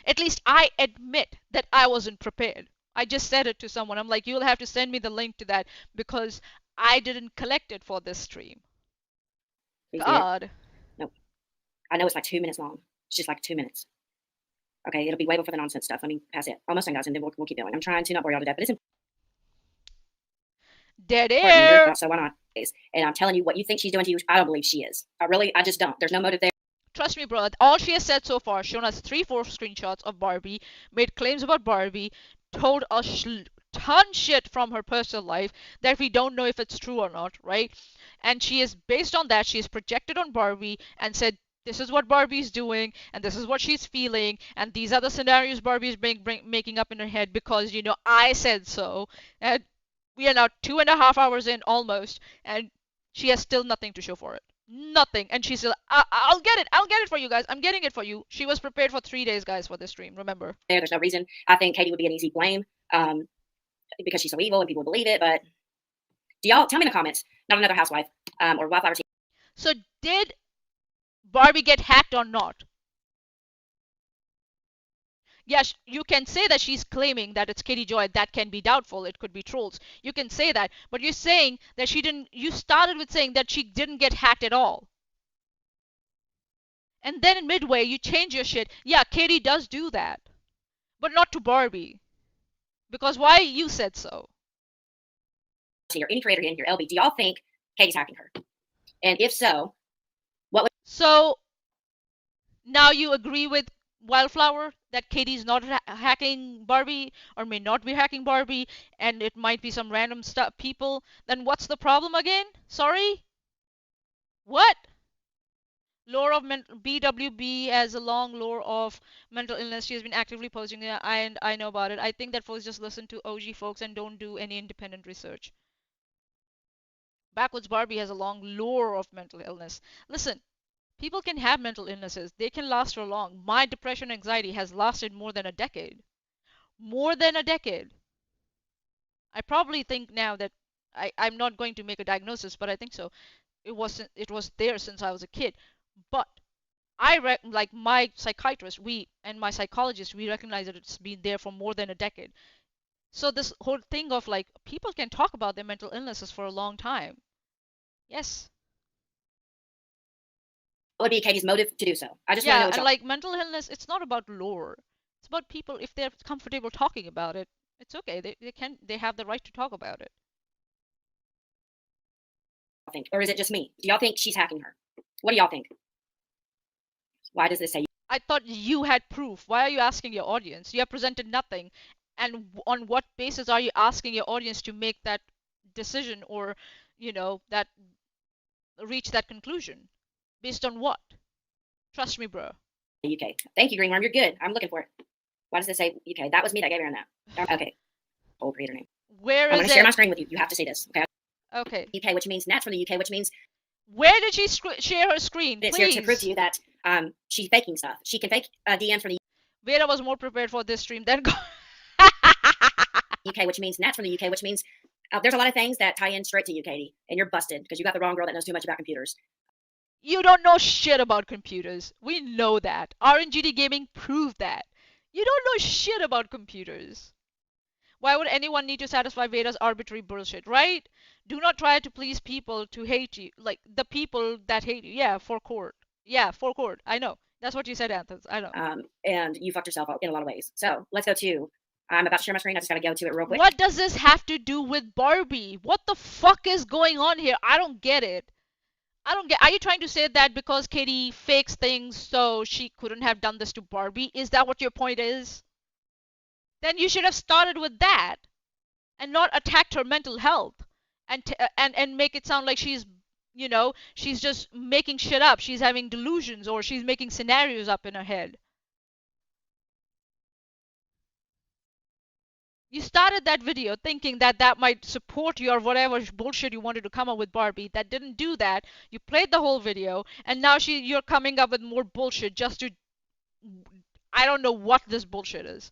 At least I admit that I wasn't prepared. I just said it to someone. I'm like, you'll have to send me the link to that because I didn't collect it for this stream. You see it? God. Nope. I know it's like 2 minutes long. It's just like 2 minutes. Okay, it'll be way before the nonsense stuff. Let me pass it. Almost done, guys, and then we'll keep going. I'm trying to not bore y'all to death, but it's Dead important. air. So why not? And I'm telling you, what you think she's doing to you, I don't believe she is. I just don't. There's no motive there. Trust me, bro. All she has said so far, shown us 3-4 screenshots of Barbie, made claims about Barbie, told us ton shit from her personal life that we don't know if it's true or not, right? And she is, based on that, she is projected on Barbie and said, this is what Barbie's doing, and this is what she's feeling, and these are the scenarios Barbie's making up in her head because, you know, I said so. And we are now 2.5 hours in almost, and she has still nothing to show for it. Nothing. And she's still, I'll get it for you guys. I'm getting it for you. She was prepared for 3 days, guys, for this stream, remember. There's no reason. I think Katie would be an easy blame because she's so evil and people would believe it. But do y'all tell me in the comments, not another housewife or wildflower. So did Barbie get hacked or not? Yes, you can say that she's claiming that it's Katie Joy. That can be doubtful. It could be trolls. You can say that. But you're saying that she didn't. You started with saying that she didn't get hacked at all. And then in midway, you change your shit. Yeah, Katie does do that. But not to Barbie. Because why? You said so. Or any creator in here, LB, do y'all think Katie's hacking her? And if so, what would... So, now you agree with Wildflower that Katie's not hacking Barbie or may not be hacking Barbie and it might be some random people, then what's the problem again? Sorry? What? Lore of BWB has a long lore of mental illness. She has been actively posting it and I know about it. I think that folks just listen to OG folks and don't do any independent research. Backwoods Barbie has a long lore of mental illness. Listen, people can have mental illnesses. They can last for long. My depression and anxiety has lasted more than a decade. More than a decade. I probably think now that I'm not going to make a diagnosis, but I think so. It was there since I was a kid. But like my psychiatrist, and my psychologist, we recognize that it's been there for more than a decade. So this whole thing of like people can talk about their mental illnesses for a long time. Yes. would be Katie's motive to do so? I just want to know Yeah, what and y'all... like mental illness, it's not about lore. It's about people if they're comfortable talking about it. It's okay. They have the right to talk about it. think, or is it just me? Do y'all think she's hacking her? What do y'all think? Why does this say? I thought you had proof. Why are you asking your audience? You have presented nothing. And on what basis are you asking your audience to make that decision or, you know, that reach that conclusion? Based on what? Trust me, bro. UK. Thank you, Greenworm. You're good. I'm looking for it. Why does it say UK? That was me that gave her that. Okay. Old creator name. Where I'm is going it? to share my screen with you. You have to see this. Okay. Okay. UK, which means Nat's from the UK, which means... Where did she share her screen? It's Please. here to prove to you that she's faking stuff. She can fake DMs from the Veda was more prepared for this stream than UK, which means Nat's from the UK, which means there's a lot of things that tie in straight to you, Katie, and you're busted because you got the wrong girl that knows too much about computers. You don't know shit about computers. We know that. RNGD Gaming proved that. You don't know shit about computers. Why would anyone need to satisfy Veda's arbitrary bullshit, right? Do not try to please people to hate you. Like, the people that hate you. Yeah, for court. Yeah, for court. I know. That's what you said, Anthony. I know. And you fucked yourself up in a lot of ways. So, let's go to... I'm about to share my screen. I just got to go to it real quick. What does this have to do with Barbie? What the fuck is going on here? I don't get it. Are you trying to say that because Katie fakes things so she couldn't have done this to Barbie? Is that what your point is? Then you should have started with that and not attacked her mental health and make it sound like she's, you know, she's just making shit up. She's having delusions or she's making scenarios up in her head. You started that video thinking that that might support your whatever bullshit you wanted to come up with Barbie. That didn't do that. You played the whole video, and now you're coming up with more bullshit just to... I don't know what this bullshit is.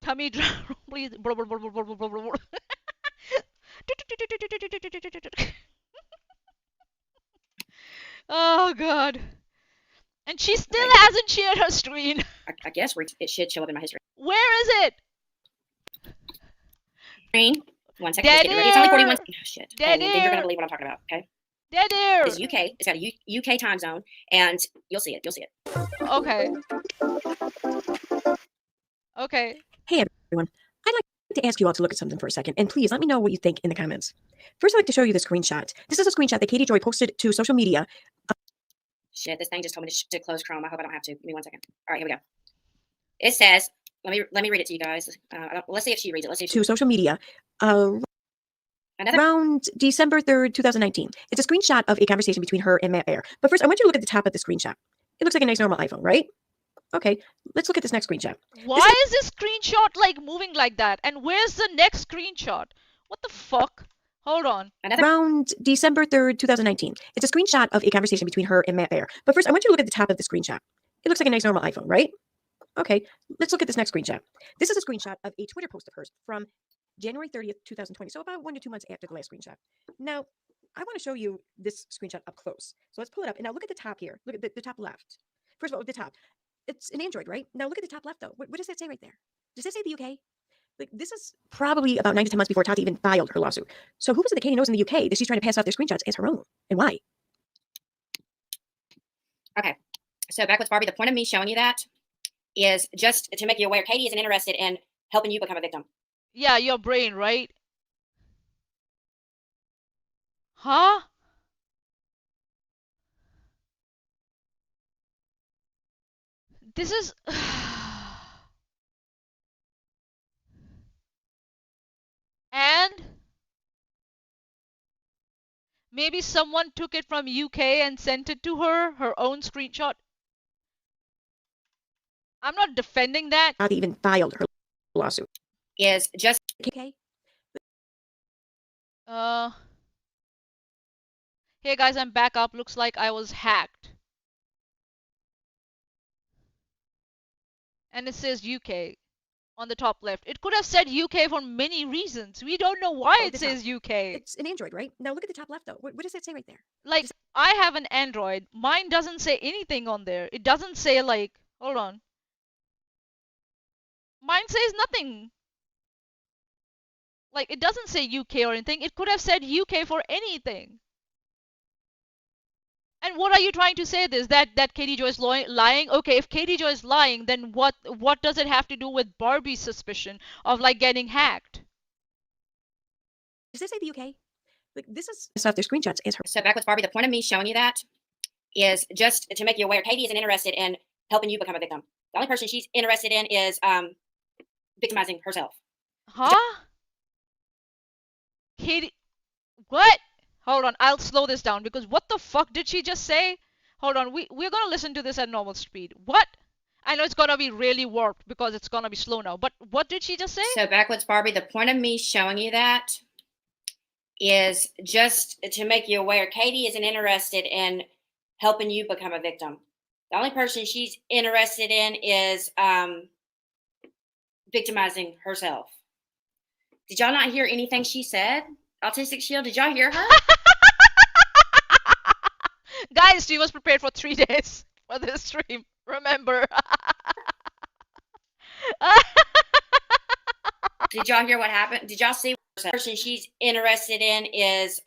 Tummy drum, please. Oh, God. And she still hasn't shared her screen. I guess it should show up in my history. Where is it? Screen. 1 second. Dead Let's get you ready. It's only 41. air! Oh, shit. Dead And then you're gonna air! believe what I'm talking about. Okay. Dead air! It's UK. It's got a UK time zone, and you'll see it. You'll see it. Okay. Okay. Hey everyone, I'd like to ask you all to look at something for a second, and please let me know what you think in the comments. First, I'd like to show you the screenshot. This is a screenshot that Katie Joy posted to social media. Shit, this thing just told me to close Chrome. I hope I don't have to. Give me 1 second. All right, here we go. It says, let me read it to you guys. Let's see if she reads it. Let's see if she to social media around December 3rd, 2019. It's a screenshot of a conversation between her and Matt Baer. But first, I want you to look at the top of the screenshot. It looks like a nice normal iPhone, right? Okay, let's look at this next screenshot. Why is this screenshot like moving like that? And where's the next screenshot? What the fuck? Hold on. Around December 3rd, 2019. It's a screenshot of a conversation between her and Matt Baer. But first, I want you to look at the top of the screenshot. It looks like a nice normal iPhone, right? Okay, let's look at this next screenshot. This is a screenshot of a Twitter post of hers from January 30th, 2020. So about 1 to 2 months after the last screenshot. Now, I want to show you this screenshot up close. So let's pull it up. And now look at the top here. Look at the top left. First of all, the top. It's an Android, right? Now look at the top left, though. What does that say right there? Does that say the UK? Like, this is probably about 9 to 10 months before Tati even filed her lawsuit. So who was it that Katie knows in the UK that she's trying to pass off their screenshots as her own? And why? Okay. So back with Barbie, the point of me showing you that is just to make you aware Katie isn't interested in helping you become a victim. Yeah, your brain, right? Huh? This is... And maybe someone took it from UK and sent it to her, her own screenshot. I'm not defending that. Tati even filed her lawsuit. Is just Okay. Hey guys, I'm back up. Looks like I was hacked. And it says UK on the top left. It could have said UK for many reasons. We don't know why it says UK. It's an Android, right? Now look at the top left, though. What does that say right there? Like, I have an Android. Mine doesn't say anything on there. It doesn't say, like, hold on. Mine says nothing. Like, it doesn't say UK or anything. It could have said UK for anything. And what are you trying to say this? That Katie Joy is lying? Okay, if Katie Joy is lying, then what does it have to do with Barbie's suspicion of, like, getting hacked? Does this say the UK? Like, this is stuff, their screenshots as her. so back with Barbie, the point of me showing you that is just to make you aware Katie isn't interested in helping you become a victim. The only person she's interested in is victimizing herself. Huh? Katie, what? Hold on, I'll slow this down because what the fuck did she just say? Hold on, we're gonna listen to this at normal speed. What? I know it's gonna be really warped because it's gonna be slow now, but what did she just say? So backwards Barbie, the point of me showing you that is just to make you aware Katie isn't interested in helping you become a victim. The only person she's interested in is victimizing herself. Did y'all not hear anything she said? Autistic Shield, did y'all hear her? Guys, she was prepared for 3 days for this stream. Remember. Did y'all hear what happened? Did y'all see what the person she's interested in is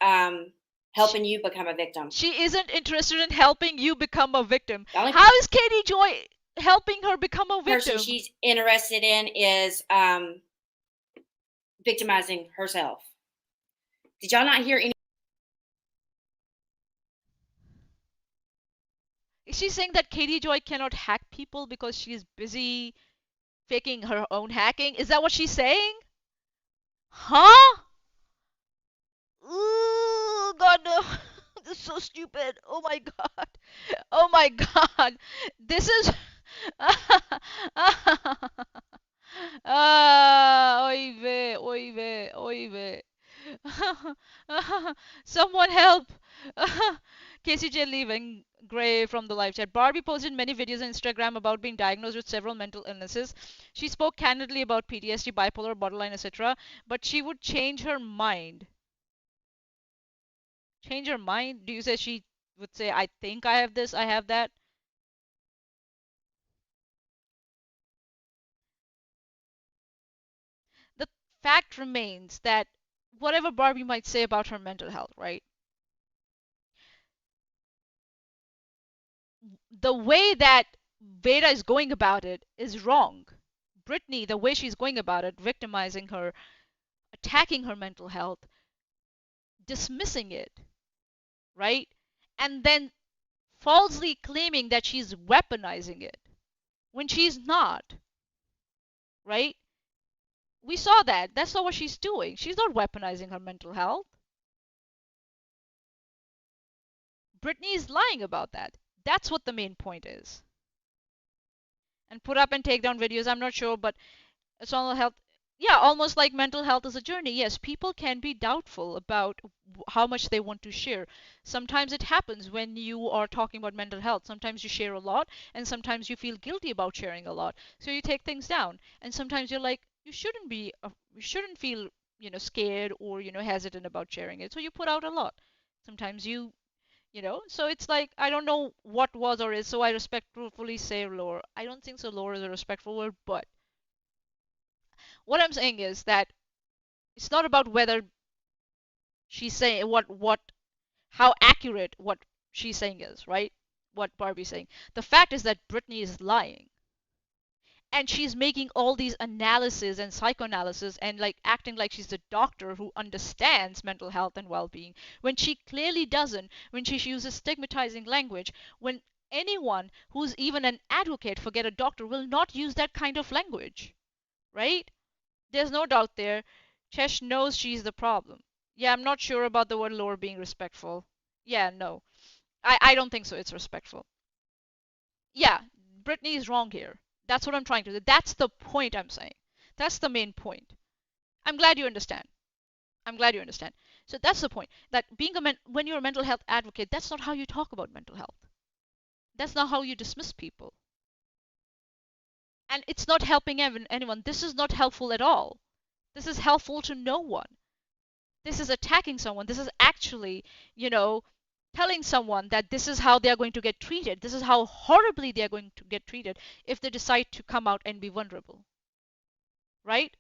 helping you become a victim? She isn't interested in helping you become a victim. The only How is Katie Joy helping her become a victim? person she's interested in is victimizing herself. Did y'all not hear any? Is she saying that Katie Joy cannot hack people because she's busy faking her own hacking? Is that what she's saying? Huh? Ooh, God, no. This is so stupid. Oh my God. Oh my God. This is. Oy vey, oy vey, oy vey. Someone help. Casey J. leaving Gray from the live chat. Barbie posted many videos on Instagram about being diagnosed with several mental illnesses. She spoke candidly about PTSD, bipolar, borderline, etc. But she would change her mind. Change her mind? Do you say she would say, I think I have this, I have that? The fact remains that whatever Barbie might say about her mental health, right? The way that Veda is going about it is wrong. Brittany, the way she's going about it, victimizing her, attacking her mental health, dismissing it, right? And then falsely claiming that she's weaponizing it when she's not, right? We saw that. That's not what she's doing. She's not weaponizing her mental health. Brittany is lying about that. That's what the main point is. And put up and take down videos, I'm not sure, but it's all health. Yeah, almost like mental health is a journey. Yes, people can be doubtful about how much they want to share. Sometimes it happens when you are talking about mental health. Sometimes you share a lot, and sometimes you feel guilty about sharing a lot. So you take things down. And sometimes you're like, you shouldn't feel, scared or, hesitant about sharing it. So you put out a lot. Sometimes so it's like, I don't know what was or is, so I respectfully say lore. I don't think so lore is a respectful word, but what I'm saying is that it's not about whether she's saying how accurate what she's saying is, right? What Barbie's saying. The fact is that Brittany is lying. And she's making all these analysis and psychoanalysis and like acting like she's a doctor who understands mental health and well-being when she clearly doesn't, when she uses stigmatizing language, when anyone who's even an advocate, forget a doctor, will not use that kind of language, right? There's no doubt there. Chesh knows she's the problem. Yeah, I'm not sure about the word lower being respectful. Yeah, no. I don't think so. It's respectful. Yeah, Brittany is wrong here. That's what I'm trying to do. That's the point I'm saying. That's the main point. I'm glad you understand. I'm glad you understand. So that's the point. That when you're a mental health advocate, that's not how you talk about mental health. That's not how you dismiss people. And it's not helping anyone. This is not helpful at all. This is helpful to no one. This is attacking someone. This is actually, telling someone that this is how they are going to get treated. This is how horribly they are going to get treated if they decide to come out and be vulnerable. Right?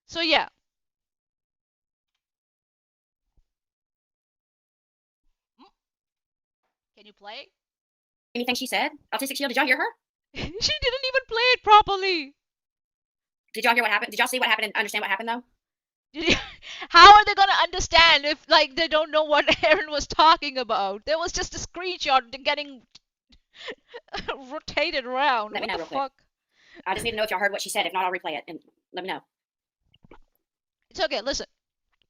So, yeah. Can you play? Anything she said? Autistic Shield, did y'all hear her? She didn't even play it properly. Did y'all hear what happened? Did y'all see what happened and understand what happened though? How are they going to understand if like they don't know what Aaron was talking about? There was just a screenshot getting rotated around. Let me What know the real fuck? quick. I just need to know if y'all heard what she said. If not, I'll replay it and let me know. It's okay. Listen,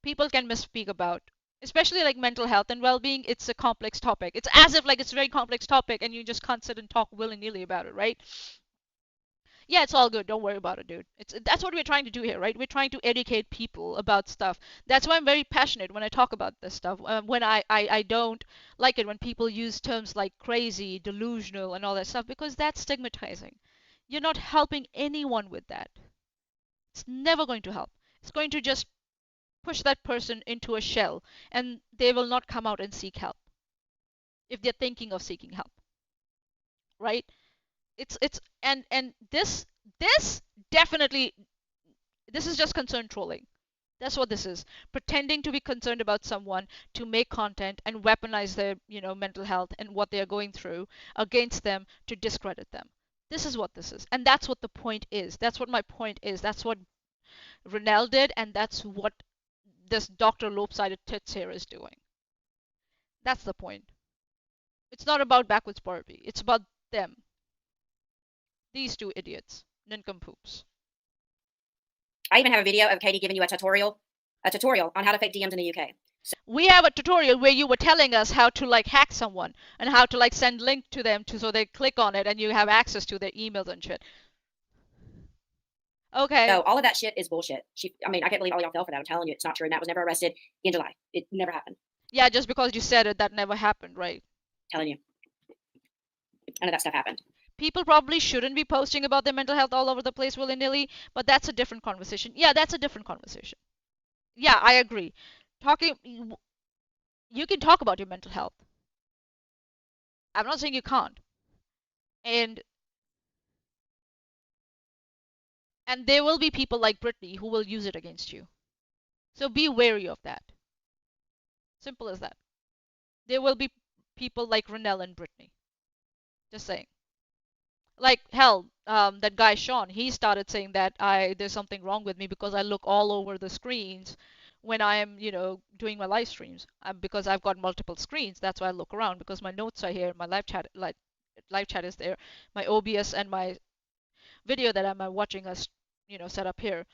people can misspeak about, especially like mental health and well-being. It's a complex topic. It's as if like it's a very complex topic and you just can't sit and talk willy-nilly about it, right? Yeah, it's all good. Don't worry about it, dude. That's what we're trying to do here, right? We're trying to educate people about stuff. That's why I'm very passionate when I talk about this stuff. When I don't like it when people use terms like crazy, delusional, and all that stuff because that's stigmatizing. You're not helping anyone with that. It's never going to help. It's going to just push that person into a shell and they will not come out and seek help if they're thinking of seeking help, right? It's and this definitely, this is just concern trolling. That's what this is. Pretending to be concerned about someone to make content and weaponize their, mental health and what they are going through against them to discredit them. This is what this is. And that's what the point is. That's what my point is. That's what Renelle did, and that's what this Dr. Lopsided Tits here is doing. That's the point. It's not about backwards Barbie. It's about them. These two idiots. Nincompoops. I even have a video of Katie giving you a tutorial on how to fake DMs in the UK. We have a tutorial where you were telling us how to like hack someone and how to like send link to them so they click on it and you have access to their emails and shit. Okay. So all of that shit is bullshit. I can't believe all y'all fell for that. I'm telling you, it's not true. And that was never arrested in July. It never happened. Yeah, just because you said it, that never happened, right? Telling you. None of that stuff happened. People probably shouldn't be posting about their mental health all over the place willy-nilly, but that's a different conversation. Yeah, that's a different conversation. Yeah, I agree. You can talk about your mental health. I'm not saying you can't. And And there will be people like Brittany who will use it against you. So be wary of that. Simple as that. There will be people like Renelle and Brittany. Just saying. Like hell, that guy Sean, he started saying that there's something wrong with me because I look all over the screens when I am, doing my live streams. Because I've got multiple screens, that's why I look around because my notes are here, my live chat is there, my OBS and my video that I'm watching us, set up here.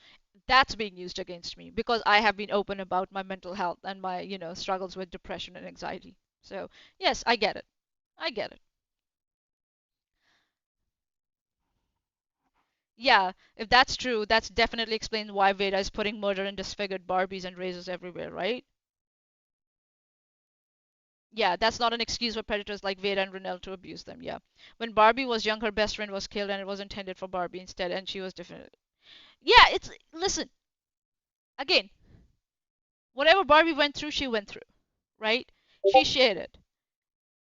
That's being used against me because I have been open about my mental health and my, struggles with depression and anxiety. So yes, I get it. I get it. Yeah, if that's true, that's definitely explains why Veda is putting murder and disfigured Barbies and razors everywhere, right? Yeah, that's not an excuse for predators like Veda and Renelle to abuse them. Yeah. When Barbie was young, her best friend was killed and it was intended for Barbie instead, and she was different. Yeah, listen, again, whatever Barbie went through, she went through, right? She shared it.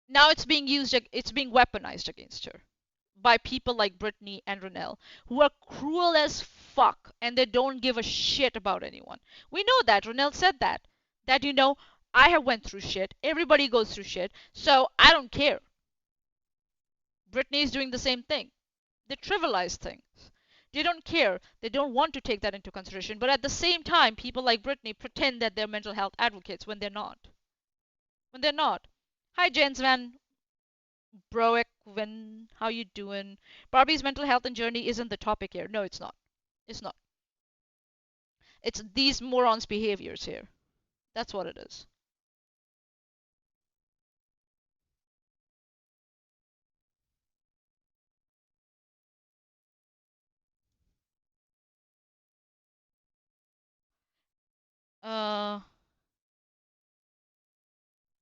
Now it's being weaponized against her by people like Brittany and Renelle, who are cruel as fuck and they don't give a shit about anyone. We know that. Renelle said that. That, I have went through shit. Everybody goes through shit. So I don't care. Brittany is doing the same thing. They trivialize things. They don't care. They don't want to take that into consideration. But at the same time, people like Brittany pretend that they're mental health advocates when they're not. When they're not. Hi, Jens Van Broek, when how you doing? Barbie's mental health and journey isn't the topic here. No, it's not. It's not. It's these morons' behaviors here. That's what it is. Uh,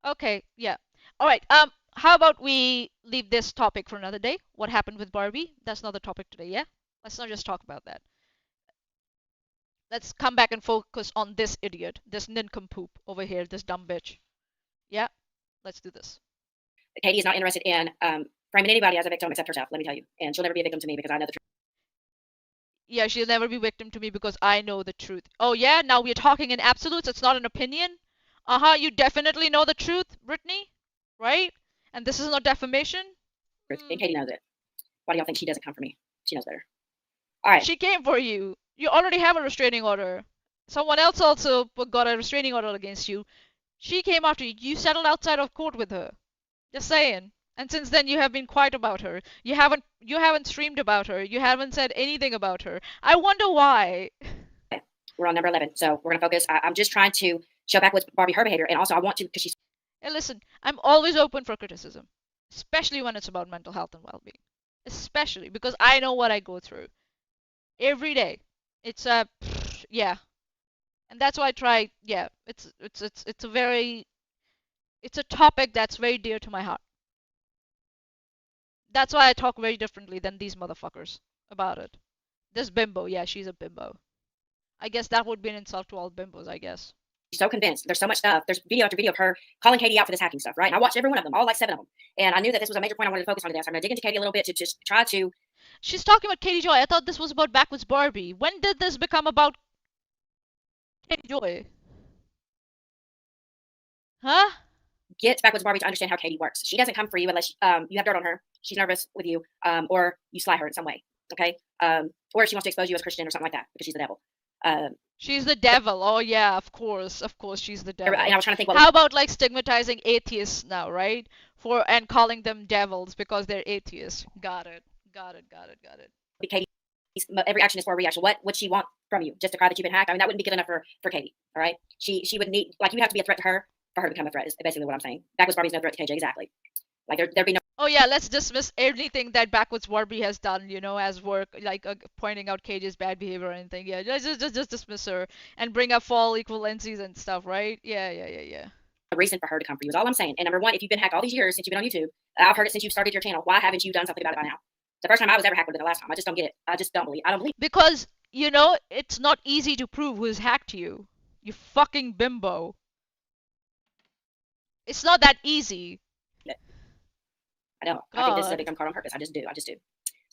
okay, yeah. All right. How about we leave this topic for another day? What happened with Barbie? That's not the topic today, yeah? Let's not just talk about that. Let's come back and focus on this idiot, this nincompoop over here, this dumb bitch. Yeah? Let's do this. Katie is not interested in framing anybody as a victim except herself, let me tell you. And she'll never be a victim to me because I know the truth. Yeah, she'll never be victim to me because I know the truth. Oh yeah, now we're talking in absolutes, it's not an opinion? Uh-huh, you definitely know the truth, Brittany, right? And this is not defamation? And Katie knows it. Why do y'all think she doesn't come for me? She knows better. All right. She came for you. You already have a restraining order. Someone else also got a restraining order against you. She came after you. You settled outside of court with her. Just saying. And since then you have been quiet about her. You haven't streamed about her. You haven't said anything about her. I wonder why. We're on number 11, so we're gonna focus. I'm just trying to show back with Barbie her behavior, and also I want to because she's. And listen, I'm always open for criticism, especially when it's about mental health and well-being. Especially because I know what I go through every day. It's yeah, and that's why I try. Yeah, it's a topic that's very dear to my heart. That's why I talk very differently than these motherfuckers about it. This bimbo, yeah, she's a bimbo. I guess that would be an insult to all bimbos, I guess. So convinced. There's so much stuff. There's video after video of her calling Katie out for this hacking stuff, right? And I watched every one of them, all like 7 of them. And I knew that this was a major point I wanted to focus on today. So I'm going to dig into Katie a little bit to just try to. She's talking about Katie Joy. I thought this was about Backwards Barbie. When did this become about Katie Joy? Huh? Get Backwards Barbie to understand how Katie works. She doesn't come for you unless you have dirt on her. She's nervous with you, or you sly her in some way, okay? Or she wants to expose you as Christian or something like that because she's the devil. She's the devil. Oh yeah, of course, she's the devil. And I was trying to think. How about like stigmatizing atheists now, right? And calling them devils because they're atheists. Got it. Katie, every action is for a reaction. What would she want from you? Just to cry that you've been hacked? I mean, that wouldn't be good enough for Katie. All right, she would need, like, you would have to be a threat to her for her to become a threat. Is basically what I'm saying. Backwards Barbie's no threat to KJ. Exactly. Like there'd be no. Oh yeah, let's dismiss anything that Backwards Barbie has done, as work, like pointing out KJ's bad behavior or anything. Yeah, just dismiss her and bring up fall equivalencies and stuff, right? Yeah. A reason for her to come for you is all I'm saying. And number one, if you've been hacked all these years since you've been on YouTube, I've heard it since you started your channel. Why haven't you done something about it by now? The first time I was ever hacked would have been the last time. I just don't get it. I don't believe. Because it's not easy to prove who's hacked you. You fucking bimbo. It's not that easy. I don't. God. I think this is a victim card on purpose. I just do.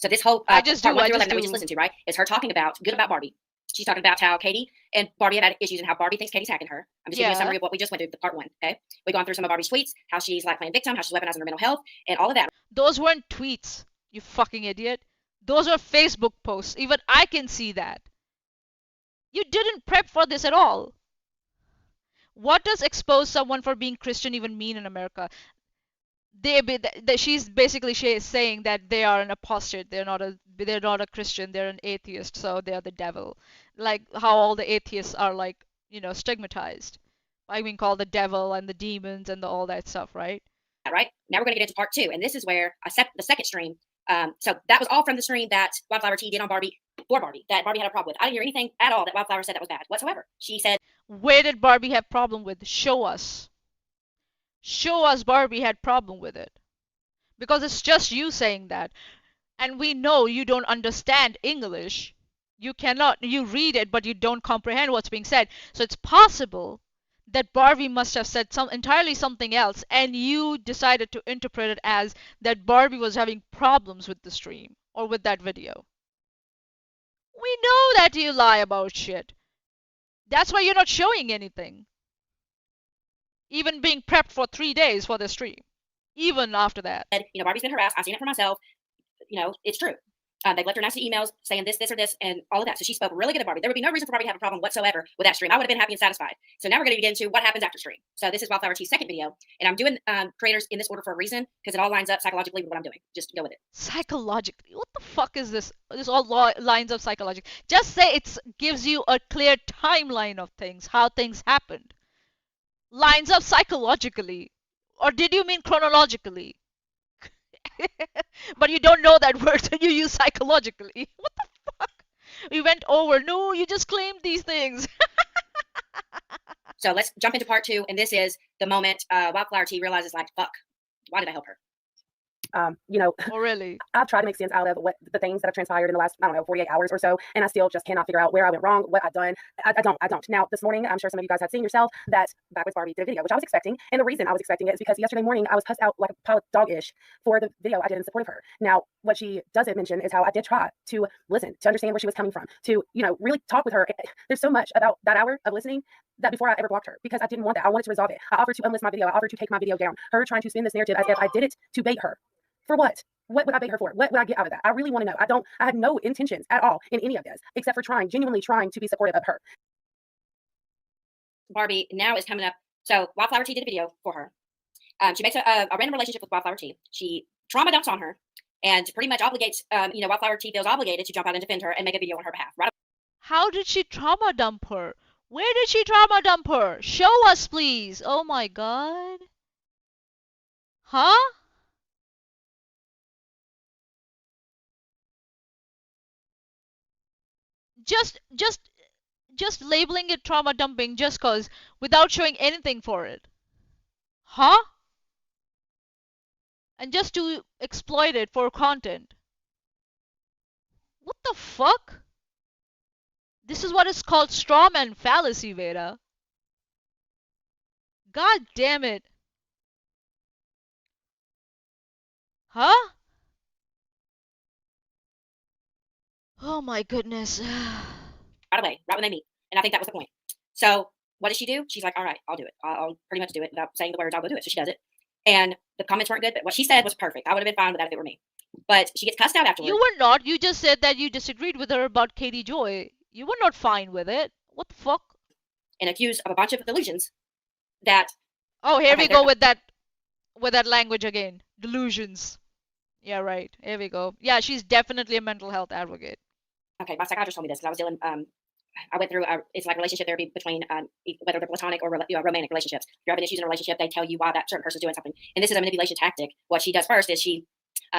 So this whole I just part do. 1 I through just 11 that we just do. listened to, right, is her talking about good about Barbie. She's talking about how Katie and Barbie have had issues and how Barbie thinks Katie's hacking her. I'm just giving you a summary Yeah. of what we just went through, the part 1. Okay, we've gone through some of Barbie's tweets, how she's like playing victim, how she's weaponizing her mental health, and all of that. Those weren't tweets, you fucking idiot. Those were Facebook posts. Even I can see that. You didn't prep for this at all. What does expose someone for being Christian even mean in America? She's basically saying that they are an apostate. They're not a Christian. They're an atheist. So they're the devil. Like how all the atheists are like stigmatized by being called the devil and the demons and all that stuff, right? Right now we're going to get into part 2, and this is where I set the second stream. So that was all from the stream that Wildflower T did on Barbie for Barbie that Barbie had a problem with. I didn't hear anything at all that Wildflower said that was bad whatsoever. She said, Where did Barbie have problem with? Show us. Show us Barbie had problem with it. Because it's just you saying that. And we know you don't understand English. You read it, but you don't comprehend what's being said. So it's possible that Barbie must have said entirely something else, and you decided to interpret it as that Barbie was having problems with the stream or with that video. We know that you lie about shit. That's why you're not showing anything. Even being prepped for 3 days for the stream. Even after that. Barbie's been harassed. I've seen it for myself. It's true. They've left her nasty emails saying this, or this, and all of that. So she spoke really good to Barbie. There would be no reason for Barbie to have a problem whatsoever with that stream. I would have been happy and satisfied. So now we're going to get into what happens after stream. So this is Wildflower T's second video, and I'm doing creators in this order for a reason because it all lines up psychologically with what I'm doing. Just go with it. Psychologically? What the fuck is this? This all lines up psychologically. Just say it gives you a clear timeline of things, how things happened. Lines up psychologically. Or did you mean chronologically? But you don't know that word, so you use psychologically. What the fuck? We went over. No, you just claimed these things. So let's jump into part 2, and this is the moment Wildflower T realizes, like, fuck, why did I help her? Oh, really? I've tried to make sense out of what the things that have transpired in the last, 48 hours or so, and I still just cannot figure out where I went wrong, what I've done. I don't. Now, this morning, I'm sure some of you guys had seen yourself that Backwards Barbie did a video, which I was expecting, and the reason I was expecting it is because yesterday morning, I was cussed out like a pile of dog-ish for the video I did in support of her. Now, what she doesn't mention is how I did try to listen, to understand where she was coming from, to, really talk with her. There's so much about that hour of listening that before I ever blocked her, because I didn't want that. I wanted to resolve it. I offered to unlist my video. I offered to take my video down. Her trying to spin this narrative as if I did it to bait her. For what? What would I bait her for? What would I get out of that? I really want to know. I had no intentions at all in any of this, except for genuinely trying to be supportive of her. Barbie now is coming up. So Wildflower T did a video for her. She makes a random relationship with Wildflower T. She trauma dumps on her and pretty much obligates, Wildflower T feels obligated to jump out and defend her and make a video on her behalf. Right? How did she trauma dump her? Where did she trauma dump her? Show us, please. Oh my god. Huh? Just labeling it trauma dumping just cause without showing anything for it. Huh? And just to exploit it for content. What the fuck? This is what is called strawman fallacy, Veda. God damn it. Huh? Oh my goodness. Right away, right when they meet. And I think that was the point. So what does she do? She's like, all right, I'll do it. I'll pretty much do it without saying the words. I'll go do it. So she does it. And the comments weren't good, but what she said was perfect. I would have been fine with that if it were me. But she gets cussed out afterwards. You were not. You just said that you disagreed with her about Katie Joy. You were not fine with it. What the fuck? And accused of a bunch of delusions that... Oh, here we go with that language again. Delusions. Yeah, right. Here we go. Yeah, she's definitely a mental health advocate. Okay, my psychiatrist told me this because I was dealing... I went through, it's like relationship therapy between whether they're platonic or romantic relationships. If you're having issues in a relationship, they tell you why that certain person's doing something. And this is a manipulation tactic. What she does first is she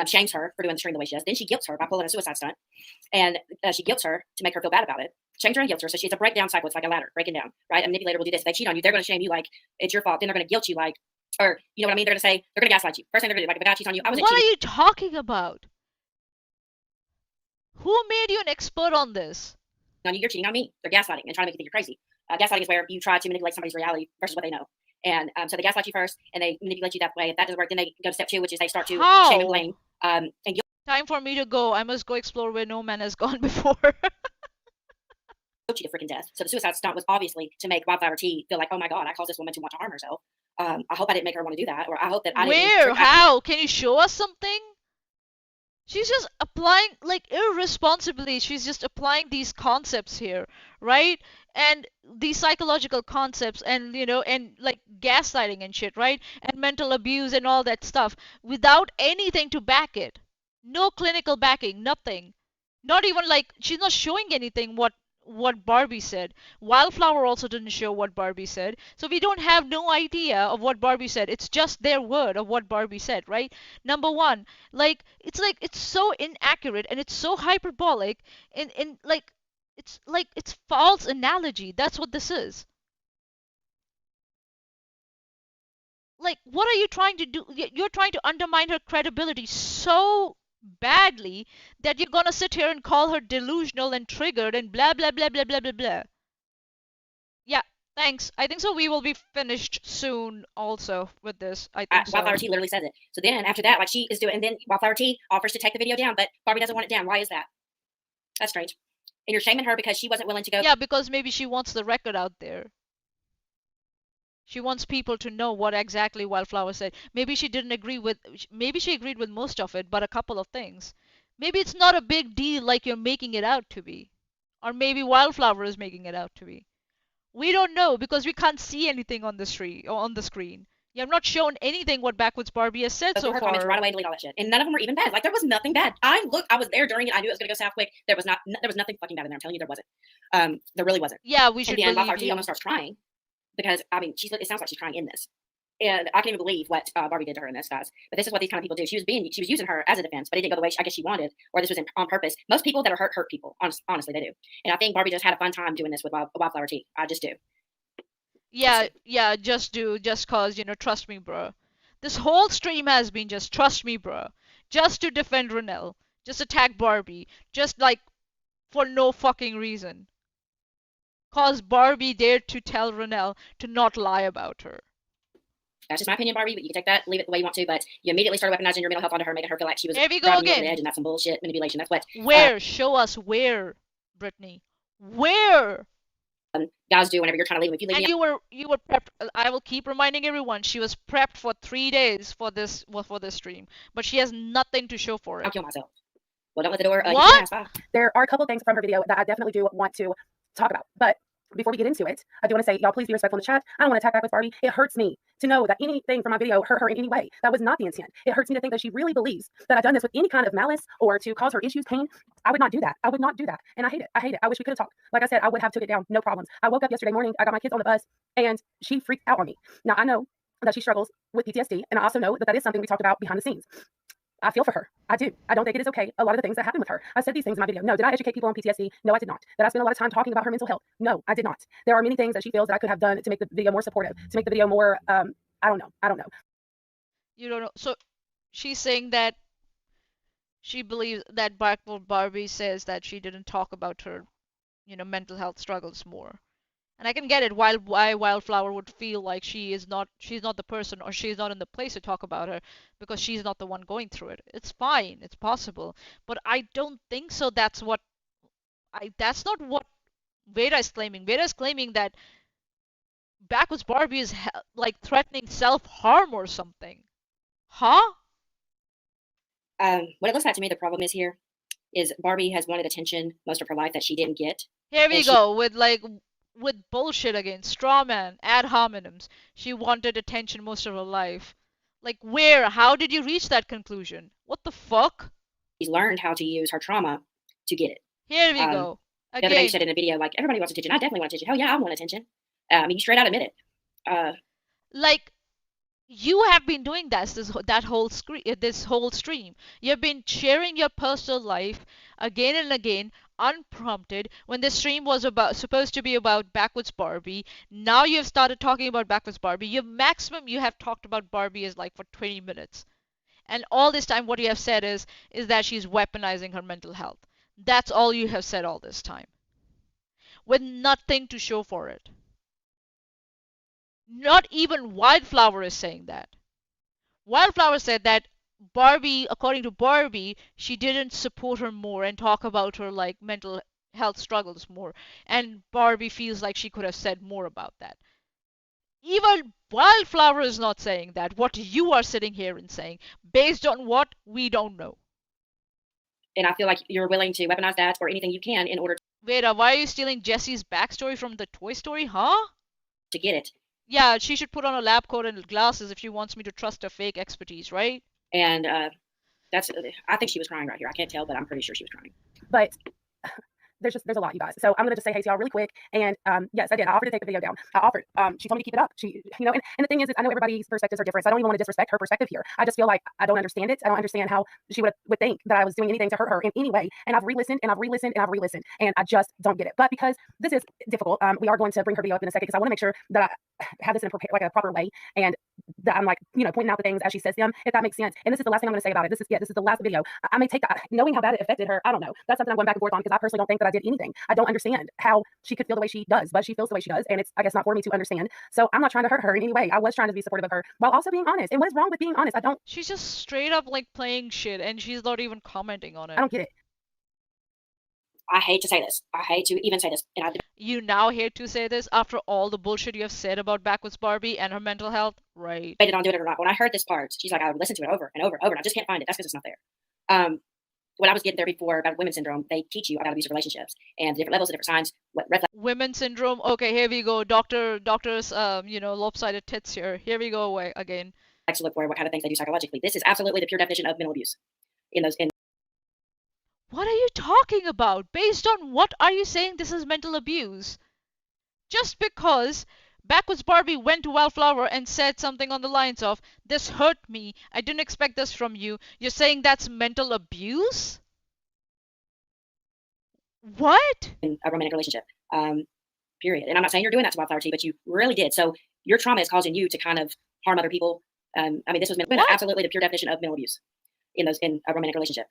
shames her for doing the stream the way she does. Then she guilts her by pulling a suicide stunt. And she guilts her to make her feel bad about it. Shames her and guilts her. So she's a breakdown cycle. It's like a ladder, breaking down, right? A manipulator will do this. If they cheat on you, they're going to shame you like it's your fault. Then they're going to guilt you like, or you know what I mean? They're going to say, they're going to gaslight you. First thing they're going to do, like if a guy cheats on you, I wasn't cheating. What are you talking about? Who made you an expert on this? On you, you're cheating on me. They're gaslighting and trying to make you think you're crazy. Gaslighting is where you try to manipulate somebody's reality versus what they know. And so they gaslight you first, and they manipulate you that way. If that doesn't work, then they go to step 2, which is they start to shame and blame. And Time for me to go. I must go explore where no man has gone before. Coach you to freaking death. So the suicide stunt was obviously to make Wildflower T feel like, oh my god, I caused this woman to want to harm herself. I hope I didn't make her want to do that, or I hope that I didn't. Where? How? Can you show us something? She's just applying, like, irresponsibly, she's just applying these concepts here, right? And these psychological concepts and, and like gaslighting and shit, right? And mental abuse and all that stuff without anything to back it. No clinical backing, nothing. Not even like she's not showing anything what Barbie said. Wildflower also didn't show what Barbie said. So we don't have no idea of what Barbie said. It's just their word of what Barbie said, right? Number one, like it's so inaccurate and it's so hyperbolic and like it's false analogy. That's what this is. Like, what are you trying to do? You're trying to undermine her credibility so badly that you're gonna sit here and call her delusional and triggered and blah blah blah blah blah blah blah. Yeah, thanks. I think so. We will be finished soon also with this. I think so. Wildflower T literally says it. So then after that, like she is doing, and then Wildflower T offers to take the video down, but Barbie doesn't want it down. Why is that? That's strange. And you're shaming her because she wasn't willing to go. Yeah, because maybe she wants the record out there. She wants people to know what exactly Wildflower said. Maybe she didn't agree with, maybe she agreed with most of it, but a couple of things. Maybe it's not a big deal like you're making it out to be. Or maybe Wildflower is making it out to be. We don't know because we can't see anything on the screen. You have not shown anything what Backwoods Barbie has said so her far. comments right away, delete all that shit, and none of them were even bad. Like there was nothing bad. I was there during it. I knew it was gonna go south quick. There was nothing fucking bad in there. I'm telling you, there wasn't. There really wasn't. Yeah, we should. And then Wildflower T you. almost starts crying because I mean, it sounds like she's crying in this. And I can't even believe what Barbie did to her in this, guys. But this is what these kind of people do. She was using her as a defense, but it didn't go the way I guess she wanted, or this was on purpose. Most people that are hurt people. Honestly, they do. And I think Barbie just had a fun time doing this with Wildflower T. I just do. Yeah, just cause, trust me, bro. This whole stream has been just trust me, bro. Just to defend Renelle. Just attack Barbie. Just like for no fucking reason. Cause Barbie dared to tell Renelle to not lie about her. That's just my opinion, Barbie, but you can take that, leave it the way you want to, but you immediately started weaponizing your mental health onto her, making her feel like she was There we go driving you over again. the edge, and that's some bullshit manipulation. That's what Where? Show us where, Brittany. Where? Guys do whenever you're trying to leave them. If you leave And you were prepped. I will keep reminding everyone she was prepped for 3 days for this stream, but she has nothing to show for it. I'll kill myself. Well, don't let the door. What? There are a couple things from her video that I definitely do want to talk about, but before we get into it, I do want to say, y'all, please be respectful in the chat. I don't want to attack Backwoods Barbie. It hurts me to know that anything from my video hurt her in any way. That was not the intent. It hurts me to think that she really believes that I've done this with any kind of malice or to cause her issues, pain. I would not do that. I would not do that. And I hate it. I hate it. I wish we could have talked. Like I said, I would have took it down. No problems. I woke up yesterday morning. I got my kids on the bus and she freaked out on me. Now, I know that she struggles with PTSD. And I also know that that is something we talked about behind the scenes. I feel for her. I do. I don't think it is okay. A lot of the things that happened with her. I said these things in my video. No, did I educate people on PTSD? No, I did not. Did I spend a lot of time talking about her mental health? No, I did not. There are many things that she feels that I could have done to make the video more supportive, to make the video more, I don't know. You don't know. So she's saying that she believes that Barbie says that she didn't talk about her, mental health struggles more. And I can get it why Wildflower would feel like she's not the person or she's not in the place to talk about her because she's not the one going through it. It's fine, it's possible, but I don't think so. That's not what Veda is claiming. Veda is claiming that Backwoods Barbie is like threatening self-harm or something. Huh? What it looks like to me, the problem is here is Barbie has wanted attention most of her life that she didn't get. Here we go with bullshit again, straw man, ad hominems. She wanted attention most of her life. Like where? How did you reach that conclusion? What the fuck? She's learned how to use her trauma to get it. Here we go. Again. The other day you said in a video, like, everybody wants attention. I definitely want attention. Hell yeah, I want attention. I mean, you straight out admit it. Like, you have been doing this whole stream. You've been sharing your personal life again and again, unprompted. When the stream was supposed to be about Backwoods Barbie, now you've started talking about Backwoods Barbie. Your maximum you have talked about Barbie is like for 20 minutes, and all this time what you have said is that she's weaponizing her mental health. That's all you have said all this time, with nothing to show for it. Not even Wildflower is saying that. Wildflower said that Barbie, according to Barbie, she didn't support her more and talk about her like mental health struggles more. And Barbie feels like she could have said more about that. Even Wildflower is not saying that. What you are sitting here and saying, based on what we don't know. And I feel like you're willing to weaponize that or anything you can in order Wait, why are you stealing Jessie's backstory from the Toy Story, huh? to get it. Yeah, she should put on a lab coat and glasses if she wants me to trust her fake expertise, right? And I think she was crying right here. I can't tell, but I'm pretty sure she was crying. But there's a lot, you guys. So I'm gonna just say hey to y'all really quick. And yes, I did. I offered to take the video down. I offered. She told me to keep it up. She, you know, and the thing is I know everybody's perspectives are different. So I don't even want to disrespect her perspective here. I just feel like I don't understand it. I don't understand how she would think that I was doing anything to hurt her in any way. And I've re-listened and I've re-listened and I've re-listened, and I just don't get it. But because this is difficult, we are going to bring her video up in a second because I want to make sure that I have this in a proper way, and that I'm like, you know, pointing out the things as she says them, if that makes sense. And this is the last thing I'm going to say about it. This is the last video. I may take that, knowing how bad it affected her. I don't know. That's something I'm going back and forth on because I personally don't think that I did anything. I don't understand how she could feel the way she does, but she feels the way she does, and it's, I guess, not for me to understand. So I'm not trying to hurt her in any way. I was trying to be supportive of her while also being honest. And what is wrong with being honest? She's just straight up like playing shit, and she's not even commenting on it. I don't get it. I hate to say this. I hate to even say this. And you now hate to say this after all the bullshit you have said about Backwards Barbie and her mental health? Right. debated on doing it or not. When I heard this part, she's like, I would listen to it over and over and over, and I just can't find it. That's because it's not there. When I was getting there before about women's syndrome, they teach you about abusive relationships and different levels, and different signs, what red flags. Women's syndrome. Okay, here we go. Doctors, you know, lopsided tits here. Here we go again. To look for, what kind of things they do psychologically. This is absolutely the pure definition of mental abuse. What are you talking about? Based on what are you saying this is mental abuse? Just because Backwards Barbie went to Wildflower and said something on the lines of, "This hurt me. I didn't expect this from you." You're saying that's mental abuse? What? In a romantic relationship. Period. And I'm not saying you're doing that to Wildflower Tea, but you really did. So your trauma is causing you to kind of harm other people. I mean, this was absolutely the pure definition of mental abuse in a romantic relationship.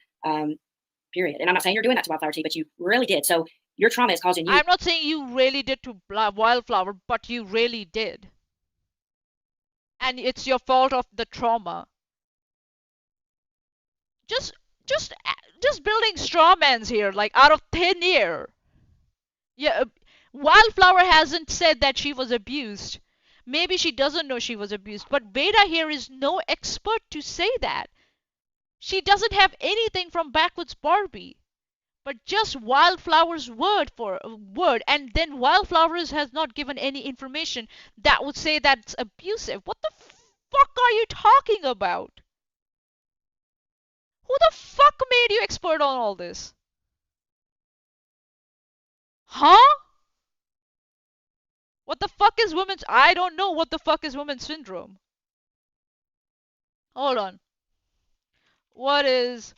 Period. And I'm not saying you're doing that to Wildflower Tea, but you really did. So your trauma is causing you. I'm not saying you really did to Wildflower, but you really did. And it's your fault of the trauma. Just building straw mans here, like out of thin air. Yeah, Wildflower hasn't said that she was abused. Maybe she doesn't know she was abused, but Beta here is no expert to say that. She doesn't have anything from Backwards Barbie, but just Wildflower's word, and then Wildflowers has not given any information that would say that's abusive. What the fuck are you talking about? Who the fuck made you expert on all this? Huh? What the fuck is women's... I don't know what the fuck is women's syndrome. Hold on. What is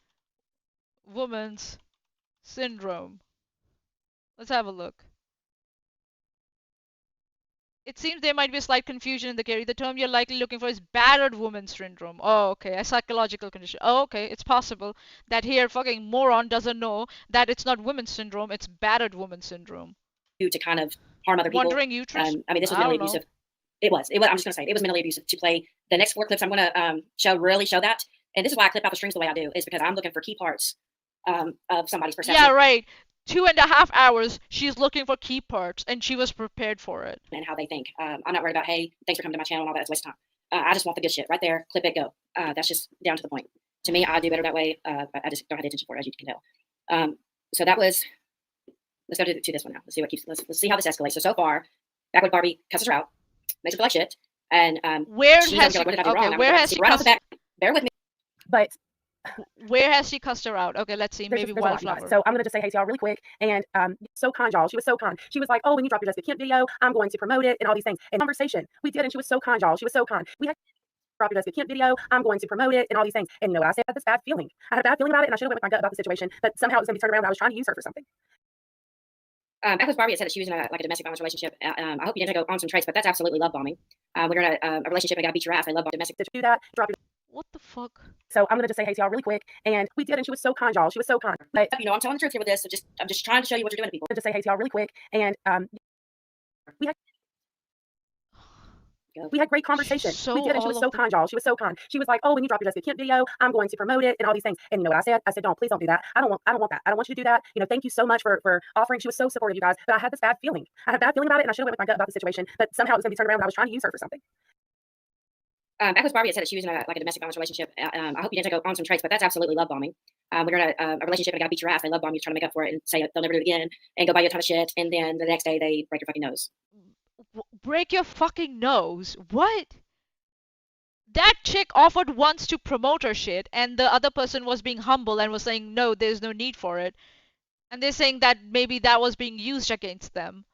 women's syndrome? Let's have a look. It seems there might be a slight confusion in the query. The term you're likely looking for is battered woman syndrome. Oh, okay. A psychological condition. Oh, okay. It's possible that here fucking moron doesn't know that it's not women's syndrome, it's battered woman syndrome. To kind of harm other people. Wondering uterus? I mean, this was mentally abusive. It was. I'm just going to say it was mentally abusive to play. The next 4 clips I'm going to really show that. And this is why I clip out the strings the way I do, is because I'm looking for key parts of somebody's perception. Yeah, right. 2.5 hours, she's looking for key parts, and she was prepared for it. And how they think. I'm not worried about, hey, thanks for coming to my channel and all that. It's a waste of time. I just want the good shit right there. Clip it, go. That's just down to the point. To me, I do better that way. But I just don't have the attention for it, as you can tell. So that was. Let's go to this one now. Let's see what keeps. Let's see how this escalates. So far, Backward Barbie cusses her out, makes her feel like shit, and where has she? Like, what did I do wrong? Okay, where has she? Right off the bat, bear with me. But where has she cussed her out? Okay, let's see. Maybe Wildflower. So I'm gonna just say hey to y'all really quick. And so kind, y'all. She was so kind. She was like, oh, when you drop your Jessica Kemp video, I'm going to promote it and all these things. And conversation we did, and she was so kind, y'all. She was so kind. We had drop your Jessica Kemp video, I'm going to promote it and all these things. And you know what I said? I had this bad feeling. I had a bad feeling about it, and I should have went with my gut about the situation. But somehow it was gonna be turned around. I was trying to use her for something. Backwards Barbie had said that she was in a domestic violence relationship. I hope you didn't go on some traits, but that's absolutely love bombing. When you're in a relationship and gotta beat your ass, I love domestic. To do that, drop your. What the fuck? So I'm gonna just say hey to y'all really quick, and we did, and she was so kind, y'all. She was so kind. But you know, I'm telling the truth here with this. So I'm just trying to show you what you're doing to people. Just say hey to y'all really quick, and we had. Go. We had great conversation. So We did, and she was all so of the kind, y'all. She was so kind. She was like, "Oh, when you drop your Jessica Kemp video, I'm going to promote it and all these things." And you know what I said? I said, "Don't, please don't do that. I don't want that. I don't want you to do that. You know, thank you so much for offering." She was so supportive, you guys. But I had this bad feeling. I had a bad feeling about it, and I should have went with my gut about the situation. But somehow it was going to be turned around when I was trying to use her for something. Backwards Barbie had said that she was in like a domestic violence relationship. I hope you didn't take on some traits, but that's absolutely love bombing. When you're in a relationship and a guy beats your ass, they love bomb you, trying to make up for it and say they'll never do it again, and go buy you a ton of shit, and then the next day they break your fucking nose. break your fucking nose. What? That chick offered once to promote her shit, and the other person was being humble and was saying, no, there's no need for it. And they're saying that maybe that was being used against them.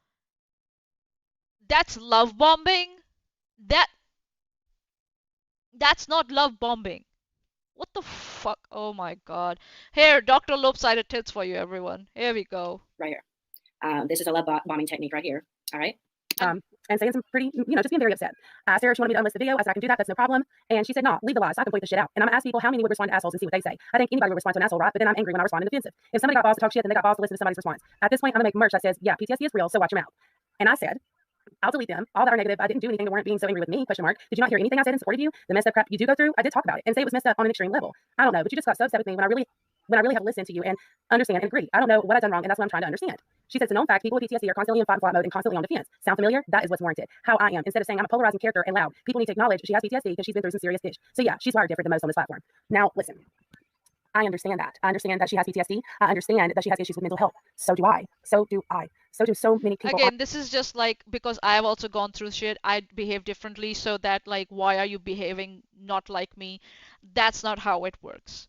That's love bombing? That's not love bombing. What the fuck? Oh my god. Here, Dr. Lopsided tits for you, everyone. Here we go. Right here. This is a love bombing technique right here. All right. And saying some pretty, just being very upset. I asked her if she wanted me to unlist the video. I said, I can do that. That's no problem. And she said, no, leave the lies. So I can point the shit out. And I'm going to ask people how many would respond to assholes and see what they say. I think anybody would respond to an asshole, right? But then I'm angry when I respond in defensive. If somebody got balls to talk shit, then they got balls to listen to somebody's response. At this point, I'm going to make merch that says, yeah, PTSD is real, so watch your mouth. And I said, I'll delete them. All that are negative. I didn't do anything that weren't being so angry with me, question mark. Did you not hear anything I said in support of you? The messed up crap you do go through? I did talk about it and say it was messed up on an extreme level. I don't know, but you just got so upset with me when I really have listened to you and understand and agree. I don't know what I've done wrong, and that's what I'm trying to understand. She says, it's a known fact, people with PTSD are constantly in fight and flight mode and constantly on defense. Sound familiar? That is what's warranted. How I am. Instead of saying I'm a polarizing character and loud, people need to acknowledge she has PTSD because she's been through some serious dish. So yeah, she's wired different than most on this platform. Now, listen. I understand that. I understand that she has PTSD. I understand that she has issues with mental health. So do I. So do I. So do so many people. Again, this is just like, because I've also gone through shit, I behave differently, so that like, why are you behaving not like me? That's not how it works.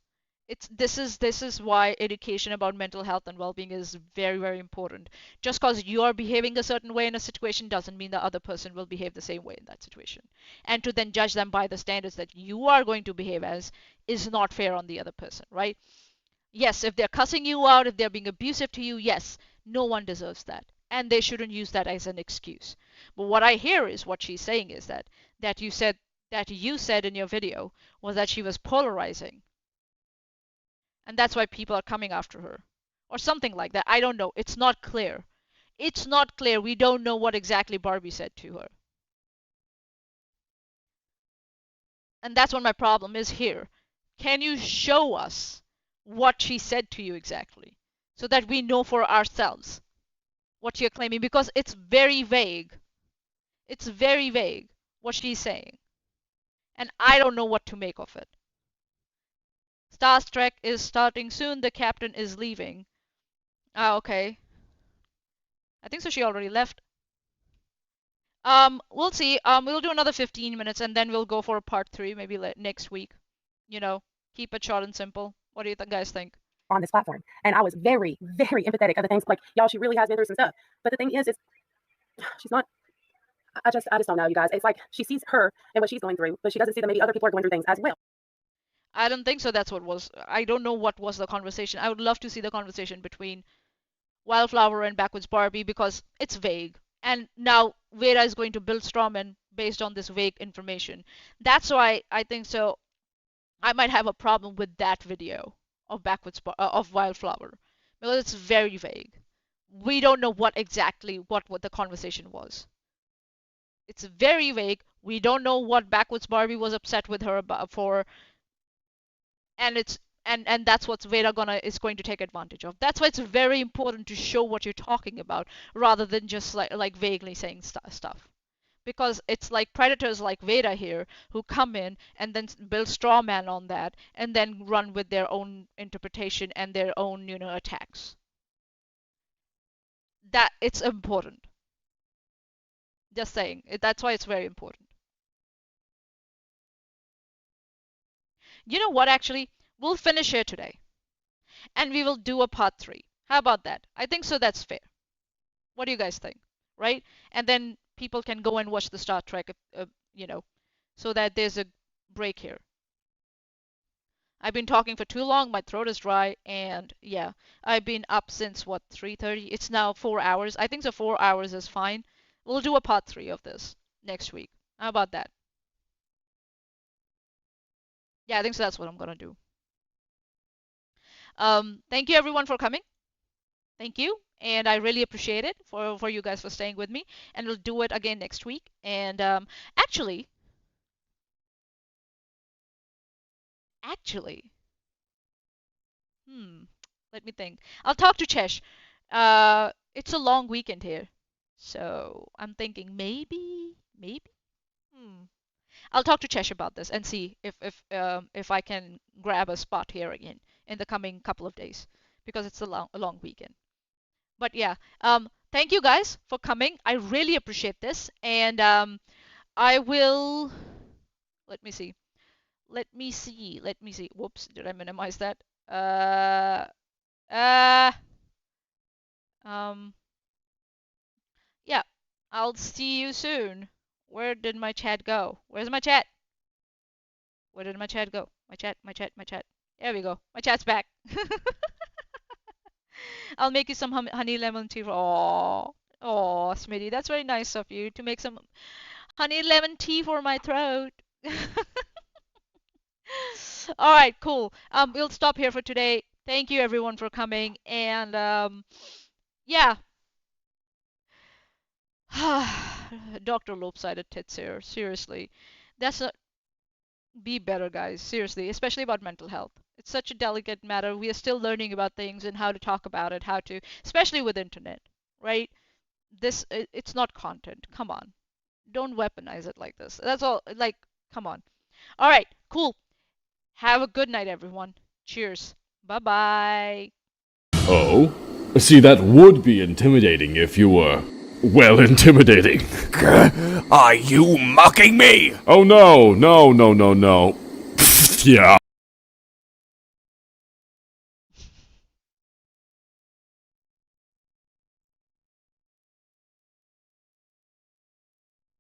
This is why education about mental health and well-being is very, very important. Just because you're behaving a certain way in a situation doesn't mean the other person will behave the same way in that situation. And to then judge them by the standards that you are going to behave as is not fair on the other person, right? Yes, if they're cussing you out, if they're being abusive to you, yes, no one deserves that. And they shouldn't use that as an excuse. But what I hear is what she's saying is that you said in your video was that she was polarizing. And that's why people are coming after her. Or something like that. I don't know. It's not clear. It's not clear. We don't know what exactly Barbie said to her. And that's what my problem is here. Can you show us what she said to you exactly, so that we know for ourselves what you're claiming? Because it's very vague. It's very vague what she's saying. And I don't know what to make of it. Star Trek is starting soon. The captain is leaving. Ah, okay. I think so she already left. We'll see. We'll do another 15 minutes and then we'll go for a part 3 maybe next week. You know, keep it short and simple. What do you guys think? On this platform. And I was very, very empathetic of the things like, y'all, she really has been through some stuff. But the thing is she's not, I just don't know, you guys. It's like she sees her and what she's going through, but she doesn't see that maybe other people are going through things as well. I don't think so. That's what was. I don't know what was the conversation. I would love to see the conversation between Wildflower and Backwards Barbie, because it's vague. And now Vera is going to build strawman based on this vague information. That's why I think so. I might have a problem with that video of of Wildflower, because it's very vague. We don't know what the conversation was. It's very vague. We don't know what Backwards Barbie was upset with her about for, and that's what Veda is going to take advantage of. That's why it's very important to show what you're talking about rather than just like vaguely saying stuff. Because it's like predators like Veda here who come in and then build straw man on that and then run with their own interpretation and their own, attacks. That it's important. Just saying. That's why it's very important. You know what, actually? We'll finish here today. And we will do a part 3. How about that? I think so that's fair. What do you guys think? Right? And then people can go and watch the Star Trek, so that there's a break here. I've been talking for too long, my throat is dry, and yeah, I've been up since what, 3:30? It's now 4 hours. I think so 4 hours is fine. We'll do a part 3 of this next week. How about that? Yeah, I think so that's what I'm gonna do. Thank you everyone for coming. thank you. And I really appreciate it for you guys for staying with me. And we'll do it again next week. And actually, actually, hmm, let me think. I'll talk to Chesh. It's a long weekend here, so I'm thinking maybe. Hmm. I'll talk to Chesh about this and see if I can grab a spot here again in the coming couple of days because it's a long weekend. But yeah, thank you guys for coming. I really appreciate this, and I will. Let me see. Let me see. Let me see. Whoops, did I minimize that? Uh, uh, um, yeah. I'll see you soon. Where did my chat go? Where's my chat? Where did my chat go? My chat. There we go. My chat's back. I'll make you some honey lemon tea. Oh, oh, Smitty, that's very nice of you to make some honey lemon tea for my throat. All right, cool. We'll stop here for today. Thank you everyone for coming, and yeah. Dr. Lopsided tits here. Seriously, that's a be better, guys. Seriously, especially about mental health. It's such a delicate matter. We are still learning about things and how to talk about it, how to, especially with internet, right? It's not content. Come on, don't weaponize it like this. That's all. Like, come on. All right, cool. Have a good night, everyone. Cheers. Bye bye. Oh? See, that would be intimidating if you were, well, intimidating. Are you mocking me? Oh no, no. Yeah.